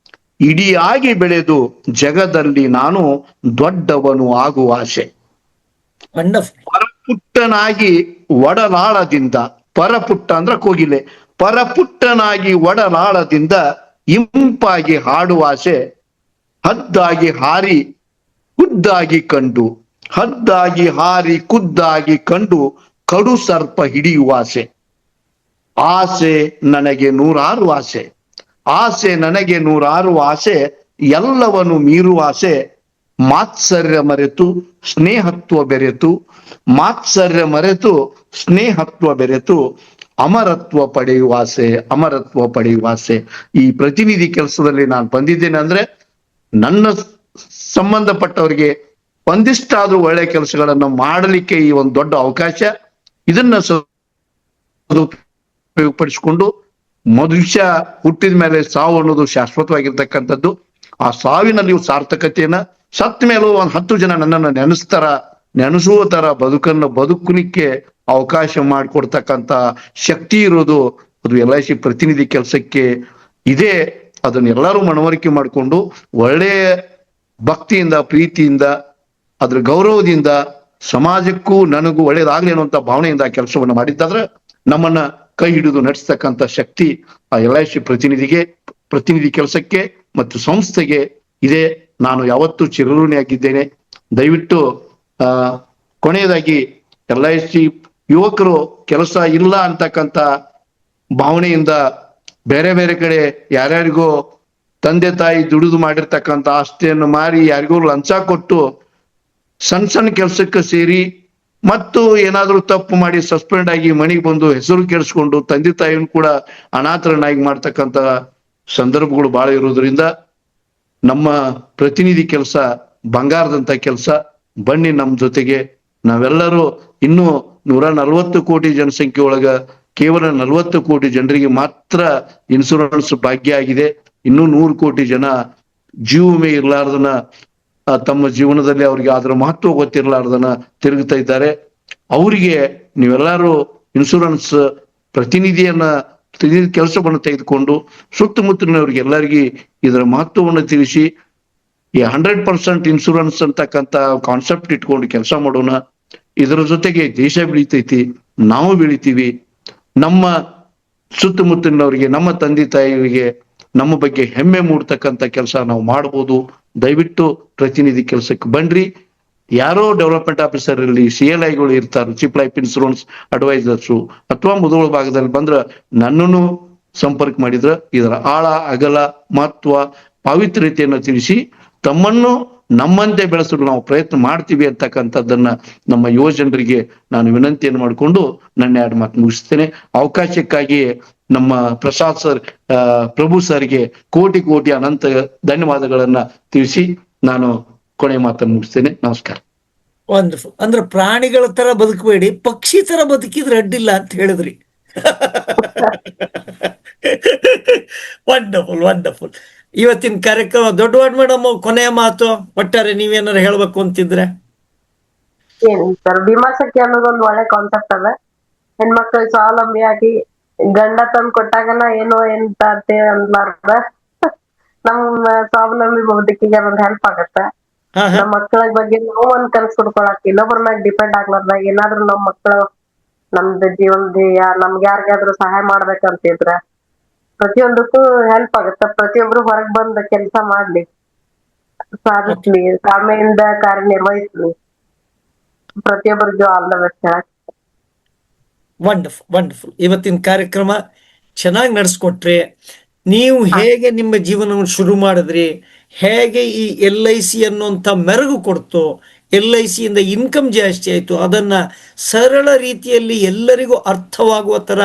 Speaker 3: ಇಡಿಯಾಗಿ ಬೆಳೆದು ಜಗದಲ್ಲಿ ನಾನು ದೊಡ್ಡವನು ಆಗುವ ಆಸೆ. ಪರಪುಟ್ಟನಾಗಿ ಒಡಲಾಳದಿಂದ, ಪರಪುಟ್ಟ ಅಂದ್ರ ಕೋಗಿಲೆ, ಪರಪುಟ್ಟನಾಗಿ ಒಡಲಾಳದಿಂದ ಇಂಪಾಗಿ ಹಾಡುವ ಆಸೆ. ಹದ್ದಾಗಿ ಹಾರಿ ಖುದ್ದಾಗಿ ಕಂಡು ಕಡು ಸರ್ಪ ಹಿಡಿಯುವ ಆಸೆ. ಆಸೆ ನನಗೆ ನೂರಾರು ಆಸೆ, ಎಲ್ಲವನ್ನು ಮೀರುವ ಆಸೆ. ಮಾತ್ಸರ್ಯ ಮರೆತು ಸ್ನೇಹತ್ವ ಬೆರೆತು ಅಮರತ್ವ ಪಡೆಯುವ ಆಸೆ. ಈ ಪ್ರತಿನಿಧಿ ಕೆಲಸದಲ್ಲಿ ನಾನು ಬಂದಿದ್ದೇನೆ ಅಂದ್ರೆ ನನ್ನ ಸಂಬಂಧಪಟ್ಟವರಿಗೆ ಒಂದಿಷ್ಟಾದ್ರೂ ಒಳ್ಳೆ ಕೆಲಸಗಳನ್ನ ಮಾಡಲಿಕ್ಕೆ ಈ ಒಂದು ದೊಡ್ಡ ಅವಕಾಶ. ಇದನ್ನ ಉಪಯೋಗಪಡಿಸಿಕೊಂಡು ಮನುಷ್ಯ ಹುಟ್ಟಿದ ಮೇಲೆ ಸಾವು ಅನ್ನೋದು ಶಾಶ್ವತವಾಗಿರ್ತಕ್ಕಂಥದ್ದು. ಆ ಸಾವಿನಲ್ಲಿ ಸಾರ್ಥಕತೆಯನ್ನ, ಸತ್ತ ಮೇಲೂ 10 ಜನ ನನ್ನನ್ನು ನೆನೆಸುವ ತರ ಬದುಕಲಿಕ್ಕೆ ಅವಕಾಶ ಮಾಡಿಕೊಡ್ತಕ್ಕಂತ ಶಕ್ತಿ ಇರೋದು ಅದು LIC ಪ್ರತಿನಿಧಿ ಕೆಲಸಕ್ಕೆ ಇದೆ. ಅದನ್ನ ಎಲ್ಲರೂ ಮನವರಿಕೆ ಮಾಡಿಕೊಂಡು ಒಳ್ಳೆಯ ಭಕ್ತಿಯಿಂದ, ಪ್ರೀತಿಯಿಂದ, ಅದ್ರ ಗೌರವದಿಂದ ಸಮಾಜಕ್ಕೂ ನನಗೂ ಒಳ್ಳೇದಾಗ್ಲಿ ಅನ್ನುವಂತ ಭಾವನೆಯಿಂದ ಕೆಲಸವನ್ನು ಮಾಡಿದ್ದಾದ್ರೆ ನಮ್ಮನ್ನ ಕೈ ಹಿಡಿದು ನಡೆಸ್ತಕ್ಕಂಥ ಶಕ್ತಿ ಆ LIC ಪ್ರತಿನಿಧಿ ಕೆಲಸಕ್ಕೆ ಮತ್ತು ಸಂಸ್ಥೆಗೆ ಇದೆ. ನಾನು ಯಾವತ್ತೂ ಚಿರಋಣಿಯಾಗಿದ್ದೇನೆ. ದಯವಿಟ್ಟು ಕೊನೆಯದಾಗಿ LIC ಯುವಕರು ಕೆಲಸ ಇಲ್ಲ ಅಂತಕ್ಕಂಥ ಭಾವನೆಯಿಂದ ಬೇರೆ ಬೇರೆ ಕಡೆ ಯಾರ್ಯಾರಿಗೋ ತಂದೆ ತಾಯಿ ದುಡಿದು ಮಾಡಿರ್ತಕ್ಕಂಥ ಆಸ್ತಿಯನ್ನು ಮಾರಿ ಯಾರಿಗೂ ಲಂಚ ಕೊಟ್ಟು ಸಣ್ಣ ಕೆಲಸಕ್ಕೆ ಸೇರಿ ಮತ್ತು ಏನಾದ್ರೂ ತಪ್ಪು ಮಾಡಿ ಸಸ್ಪೆಂಡ್ ಆಗಿ ಮನೆಗೆ ಬಂದು ಹೆಸರು ಕೆಡಿಸ್ಕೊಂಡು ತಂದೆ ತಾಯಿಯನ್ನು ಕೂಡ ಅನಾಥರನ್ನಾಗಿ ಮಾಡ್ತಕ್ಕಂಥ ಸಂದರ್ಭಗಳು ಬಹಳ ಇರೋದ್ರಿಂದ ನಮ್ಮ ಪ್ರತಿನಿಧಿ ಕೆಲಸ ಬಂಗಾರದಂತ ಕೆಲಸ. ಬನ್ನಿ ನಮ್ಮ ಜೊತೆಗೆ. ನಾವೆಲ್ಲರೂ ಇನ್ನೂ 140 ಕೋಟಿ ಜನಸಂಖ್ಯೆ ಒಳಗ ಕೇವಲ 40 ಕೋಟಿ ಜನರಿಗೆ ಮಾತ್ರ ಇನ್ಶೂರೆನ್ಸ್ ಭಾಗ್ಯ ಆಗಿದೆ. ಇನ್ನೂ 100 ಕೋಟಿ ಜನ ಜೀವ ವಿಮೆ ಇರ್ಲಾರ್ದನ ತಮ್ಮ ಜೀವನದಲ್ಲಿ ಅವ್ರಿಗೆ ಅದರ ಮಹತ್ವ ಗೊತ್ತಿರ್ಲಾರ್ದನ ತಿರುಗುತ್ತಾ ಇದ್ದಾರೆ. ಅವರಿಗೆ ನೀವೆಲ್ಲರೂ ಇನ್ಶೂರೆನ್ಸ್ ಪ್ರತಿನಿಧಿ ಕೆಲಸವನ್ನು ತೆಗೆದುಕೊಂಡು ಸುತ್ತಮುತ್ತಲಿನವ್ರಿಗೆ ಎಲ್ಲರಿಗೆ ಇದರ ಮಹತ್ವವನ್ನು ತಿಳಿಸಿ ಈ 100% ಇನ್ಶೂರೆನ್ಸ್ ಅಂತಕ್ಕಂಥ ಕಾನ್ಸೆಪ್ಟ್ ಇಟ್ಕೊಂಡು ಕೆಲಸ ಮಾಡೋಣ. ಇದರ ಜೊತೆಗೆ ದೇಶ ಬೆಳಿತೈತಿ, ನಾವು ಬೆಳಿತೀವಿ. ನಮ್ಮ ಸುತ್ತಮುತ್ತಲಿನವರಿಗೆ, ನಮ್ಮ ತಂದೆ ತಾಯಿಗಳಿಗೆ ನಮ್ಮ ಬಗ್ಗೆ ಹೆಮ್ಮೆ ಮೂಡ್ತಕ್ಕಂಥ ಕೆಲಸ ನಾವು ಮಾಡ್ಬೋದು. ದಯವಿಟ್ಟು ಪ್ರತಿನಿಧಿ ಕೆಲಸಕ್ಕೆ ಬನ್ರಿ. ಯಾರೋ ಡೆವಲಪ್ಮೆಂಟ್ ಆಫೀಸರ್ ಇರಲಿ, CLIಗಳು ಇರ್ತಾರೆ, ಚೀಫ್ ಲೈಫ್ ಇನ್ಶೂರೆನ್ಸ್ ಅಡ್ವೈಸರ್ಸು, ಅಥವಾ ಮುಧೋಳ ಭಾಗದಲ್ಲಿ ಬಂದ್ರ ನನ್ನನ್ನು ಸಂಪರ್ಕ ಮಾಡಿದ್ರ ಇದರ ಆಳ, ಅಗಲ, ಮಹತ್ವ, ಪಾವಿತ್ರ್ಯತೆಯನ್ನು ತಿಳಿಸಿ ತಮ್ಮನ್ನು ನಮ್ಮಂತೆ ಬೆಳೆಸಲು ನಾವು ಪ್ರಯತ್ನ ಮಾಡ್ತೀವಿ ಅಂತಕ್ಕಂಥದ್ದನ್ನ ನಮ್ಮ ಯುವ ಜನರಿಗೆ ನಾನು ವಿನಂತಿಯನ್ನು ಮಾಡಿಕೊಂಡು ನನ್ನ 2 ಮಾತು ಮುಗಿಸ್ತೇನೆ. ಅವಕಾಶಕ್ಕಾಗಿ ನಮ್ಮ ಪ್ರಸಾದ್ ಸರ್, ಪ್ರಭು ಸರ್ಗೆ ಕೋಟಿ ಅನಂತ ಧನ್ಯವಾದಗಳನ್ನ ತಿಳಿಸಿ ನಾನು ಕೊನೆ ಮಾತನ್ನು ಮುಗಿಸ್ತೇನೆ. ನಮಸ್ಕಾರ.
Speaker 1: ವಂಡರ್ಫುಲ್. ಅಂದ್ರೆ ಪ್ರಾಣಿಗಳ ತರ ಬದುಕಬೇಡಿ, ಪಕ್ಷಿ ತರ ಬದುಕಿದ್ರೆ ಅಡ್ಡಿಲ್ಲ ಅಂತ ಹೇಳಿದ್ರಿ. ವಂಡರ್ಫುಲ್. ಇವತ್ತಿನ ಕಾರ್ಯಕ್ರಮ ದೊಡ್ಡವಾಡ್ ಮೇಡಮ್, ಕೊನೆಯ ಮಾತು ಒಟ್ಟಾರೆ ನೀವೇನಾರು ಹೇಳ್ಬೇಕು ಅಂತಿದ್ರೆ?
Speaker 2: ಏನು ಸರ್, ಭೀಮಾಸಖಿ ಅನ್ನೋದೊಂದು ಒಳ್ಳೆ ಕಾನ್ಸೆಪ್ಟ್ ಅದ. ಹೆಣ್ಮಕ್ಳು ಸ್ವಾವಲಂಬಿಯಾಗಿ ಗಂಡ ತಂದ್ ಕೊಟ್ಟಾಗನ ಏನೋ ಎಂತ ಅನ್ಲಾರ್ದ ನಮ್ಮ ಸ್ವಾವಲಂಬಿ ಬದುಕಿಗೆ ಒಂದ್ ಹೆಲ್ಪ್ ಆಗತ್ತೆ. ನಮ್ಮ ಮಕ್ಕಳ ಬಗ್ಗೆ ನಾವು ಒಂದ್ ಕನಸು ಹುಡ್ಕೊಳಕ್ ಇನ್ನೊಬ್ರ ಮ್ಯಾಗ ಡಿಪೆಂಡ್ ಆಗ್ಲಾರ್ದ ಏನಾದ್ರು ನಮ್ ಮಕ್ಕಳು ನಮ್ದು ಜೀವನ ನಮ್ಗೆ ಯಾರಿಗಾದ್ರೂ ಸಹಾಯ ಮಾಡ್ಬೇಕಂತಿದ್ರ ಪ್ರತಿಯೊಂದಕ್ಕೂ ಹೆಲ್ಪ್ ಆಗುತ್ತೆ. ಪ್ರತಿಯೊಬ್ರು ಹೊರಗ್ ಬಂದ ಕೆಲ್ಸ ಮಾಡ್ಲಿ, ಸಾಧಿಸ್ಲಿ, ತಾಳ್ಮೆಯಿಂದ ಕಾರ್ಯನಿರ್ವಹಿಸ್ಲಿ. ಪ್ರತಿಯೊಬ್ಬರಿಗೂ ಆಲ್ ದ ಬೆಸ್ಟ್ ಹೇಳಕ್.
Speaker 1: ವಂಡರ್ಫುಲ್. ಇವತ್ತಿನ ಕಾರ್ಯಕ್ರಮ ಚೆನ್ನಾಗಿ ನಡೆಸ್ಕೊಟ್ರಿ. ನೀವು ಹೇಗೆ ನಿಮ್ಮ ಜೀವನವನ್ನು ಶುರು ಮಾಡಿದ್ರಿ, ಹೇಗೆ ಈ LIC ಅನ್ನುವಂಥ ಮೆರುಗು ಕೊಡ್ತು, LIC ಇಂದ ಇನ್ಕಮ್ ಜಾಸ್ತಿ ಆಯಿತು, ಅದನ್ನ ಸರಳ ರೀತಿಯಲ್ಲಿ ಎಲ್ಲರಿಗೂ ಅರ್ಥವಾಗುವ ಥರ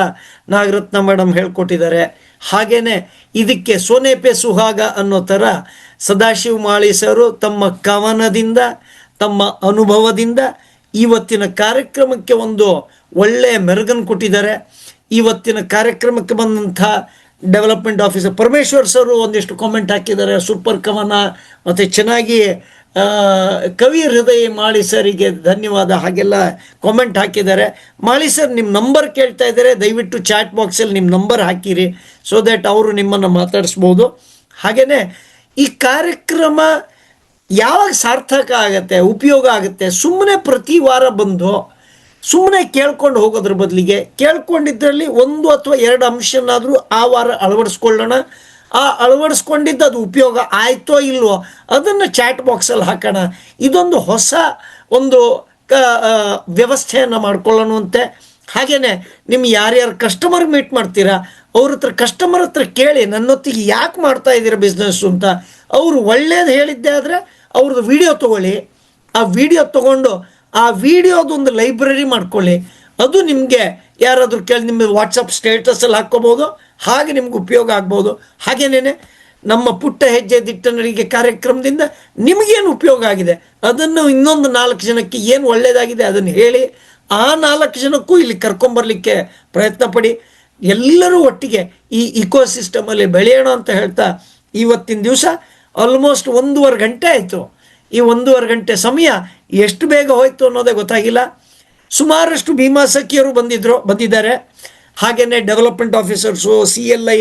Speaker 1: ನಾಗರತ್ನ ಮೇಡಮ್ ಹೇಳ್ಕೊಟ್ಟಿದ್ದಾರೆ. ಹಾಗೇನೆ ಇದಕ್ಕೆ ಸೋನೆ ಪೆ ಸುಹಾಗ ಅನ್ನೋ ಥರ ಸದಾಶಿವ ಮಾಳಿ ಸರು ತಮ್ಮ ಕವನದಿಂದ ತಮ್ಮ ಅನುಭವದಿಂದ ಇವತ್ತಿನ ಕಾರ್ಯಕ್ರಮಕ್ಕೆ ಒಂದು ಒಳ್ಳೆಯ ಮೆರುಗನ್ನು ಕೊಟ್ಟಿದ್ದಾರೆ. ಇವತ್ತಿನ ಕಾರ್ಯಕ್ರಮಕ್ಕೆ ಬಂದಂಥ ಡೆವಲಪ್ಮೆಂಟ್ ಆಫೀಸರ್ ಪರಮೇಶ್ವರ್ ಸರು ಒಂದಿಷ್ಟು ಕಾಮೆಂಟ್ ಹಾಕಿದ್ದಾರೆ, ಸೂಪರ್ ಕವನ ಮತ್ತು ಚೆನ್ನಾಗಿ ಕವಿ ಹೃದಯ ಮಾಳಿ ಸರಿಗೆ ಧನ್ಯವಾದ ಹಾಗೆಲ್ಲ ಕಾಮೆಂಟ್ ಹಾಕಿದ್ದಾರೆ. ಮಾಳಿ ಸರ್ ನಿಮ್ಮ ನಂಬರ್ ಕೇಳ್ತಾ ಇದ್ದಾರೆ, ದಯವಿಟ್ಟು ಚಾಟ್ ಬಾಕ್ಸಲ್ಲಿ ನಿಮ್ಮ ನಂಬರ್ ಹಾಕಿರಿ ಸೊ ದ್ಯಾಟ್ ಅವರು ನಿಮ್ಮನ್ನು ಮಾತಾಡಿಸ್ಬೋದು. ಹಾಗೆಯೇ ಈ ಕಾರ್ಯಕ್ರಮ ಯಾವಾಗ ಸಾರ್ಥಕ ಆಗುತ್ತೆ, ಉಪಯೋಗ ಆಗುತ್ತೆ, ಸುಮ್ಮನೆ ಪ್ರತಿ ವಾರ ಬಂದು ಸುಮ್ಮನೆ ಕೇಳ್ಕೊಂಡು ಹೋಗೋದ್ರ ಬದಲಿಗೆ ಕೇಳ್ಕೊಂಡಿದ್ರಲ್ಲಿ 1 ಅಥವಾ 2 ಅಂಶನಾದರೂ ಆ ವಾರ ಅಳವಡಿಸ್ಕೊಳ್ಳೋಣ. ಆ ಅಳವಡಿಸ್ಕೊಂಡಿದ್ದು ಅದು ಉಪಯೋಗ ಆಯ್ತೋ ಇಲ್ವೋ ಅದನ್ನು ಚಾಟ್ ಬಾಕ್ಸಲ್ಲಿ ಹಾಕೋಣ. ಇದೊಂದು ಹೊಸ ಒಂದು ವ್ಯವಸ್ಥೆಯನ್ನು ಮಾಡ್ಕೊಳ್ಳೋಣಂತೆ. ಹಾಗೆಯೇ ನಿಮ್ಮ ಯಾರ್ಯಾರು ಕಸ್ಟಮರ್ ಮೀಟ್ ಮಾಡ್ತೀರಾ ಅವ್ರ ಹತ್ರ ಕಸ್ಟಮರ್ ಹತ್ರ ಕೇಳಿ ನನ್ನೊತ್ತಿಗೆ ಯಾಕೆ ಮಾಡ್ತಾ ಇದ್ದೀರಾ ಬಿಸ್ನೆಸ್ಸು ಅಂತ. ಅವರು ಒಳ್ಳೇದು ಹೇಳಿದ್ದೆ ಆದರೆ ಅವ್ರದ್ದು ವಿಡಿಯೋ ತೊಗೊಳ್ಳಿ, ಆ ವಿಡಿಯೋ ತೊಗೊಂಡು ಆ ವಿಡಿಯೋದೊಂದು ಲೈಬ್ರರಿ ಮಾಡ್ಕೊಳ್ಳಿ. ಅದು ನಿಮಗೆ ಯಾರಾದರೂ ಕೇಳಿ ನಿಮ್ಮ ವಾಟ್ಸಪ್ ಸ್ಟೇಟಸಲ್ಲಿ ಹಾಕ್ಕೋಬೋದು, ಹಾಗೆ ನಿಮ್ಗೆ ಉಪಯೋಗ ಆಗ್ಬೋದು. ಹಾಗೇನೇ ನಮ್ಮ ಪುಟ್ಟ ಹೆಜ್ಜೆ ದಿಟ್ಟ ನಡಿಗೆ ಕಾರ್ಯಕ್ರಮದಿಂದ ನಿಮಗೇನು ಉಪಯೋಗ ಆಗಿದೆ ಅದನ್ನು ಇನ್ನೊಂದು 4 ಜನಕ್ಕೆ ಏನು ಒಳ್ಳೆಯದಾಗಿದೆ ಅದನ್ನು ಹೇಳಿ ಆ 4 ಜನಕ್ಕೂ ಇಲ್ಲಿ ಕರ್ಕೊಂಬರ್ಲಿಕ್ಕೆ ಪ್ರಯತ್ನ ಪಡಿ. ಎಲ್ಲರೂ ಒಟ್ಟಿಗೆ ಈ ಇಕೋಸಿಸ್ಟಮಲ್ಲಿ ಬೆಳೆಯೋಣ ಅಂತ ಹೇಳ್ತಾ ಇವತ್ತಿನ ದಿವಸ ಆಲ್ಮೋಸ್ಟ್ 1.5 ಗಂಟೆ ಆಯಿತು. ಈ 1.5 ಗಂಟೆ ಸಮಯ ಎಷ್ಟು ಬೇಗ ಹೋಯ್ತು ಅನ್ನೋದೇ ಗೊತ್ತಾಗಿಲ್ಲ. ಸುಮಾರಷ್ಟು ಭೀಮಾ ಸಖಿಯರು ಬಂದಿದ್ದಾರೆ. ಹಾಗೆಯೇ ಡೆವಲಪ್ಮೆಂಟ್ ಆಫೀಸರ್ಸು, CLI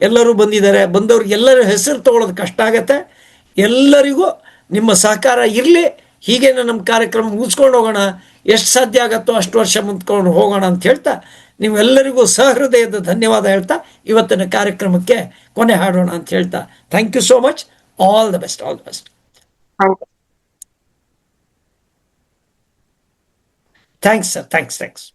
Speaker 1: ಎಲ್ಲರೂ ಬಂದಿದ್ದಾರೆ. ಬಂದವ್ರಿಗೆಲ್ಲರ ಹೆಸರು ತೊಗೊಳೋದು ಕಷ್ಟ ಆಗತ್ತೆ. ಎಲ್ಲರಿಗೂ ನಿಮ್ಮ ಸಹಕಾರ ಇರಲಿ. ಹೀಗೆ ನಮ್ಮ ಕಾರ್ಯಕ್ರಮ ಮುಗಿಸ್ಕೊಂಡು ಹೋಗೋಣ, ಎಷ್ಟು ಸಾಧ್ಯ ಆಗತ್ತೋ ಅಷ್ಟು ವರ್ಷ ಮುಂದ್ಕೊಂಡು ಹೋಗೋಣ ಅಂತ ಹೇಳ್ತಾ ನೀವೆಲ್ಲರಿಗೂ ಸಹೃದಯದ ಧನ್ಯವಾದ ಹೇಳ್ತಾ ಇವತ್ತಿನ ಕಾರ್ಯಕ್ರಮಕ್ಕೆ ಕೊನೆ ಹಾಡೋಣ ಅಂತ ಹೇಳ್ತಾ thank you so much. All the best, all the best. Thanks sir, thanks.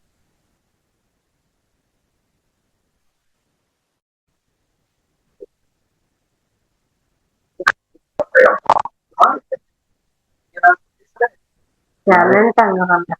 Speaker 2: Talent ಹಂಗ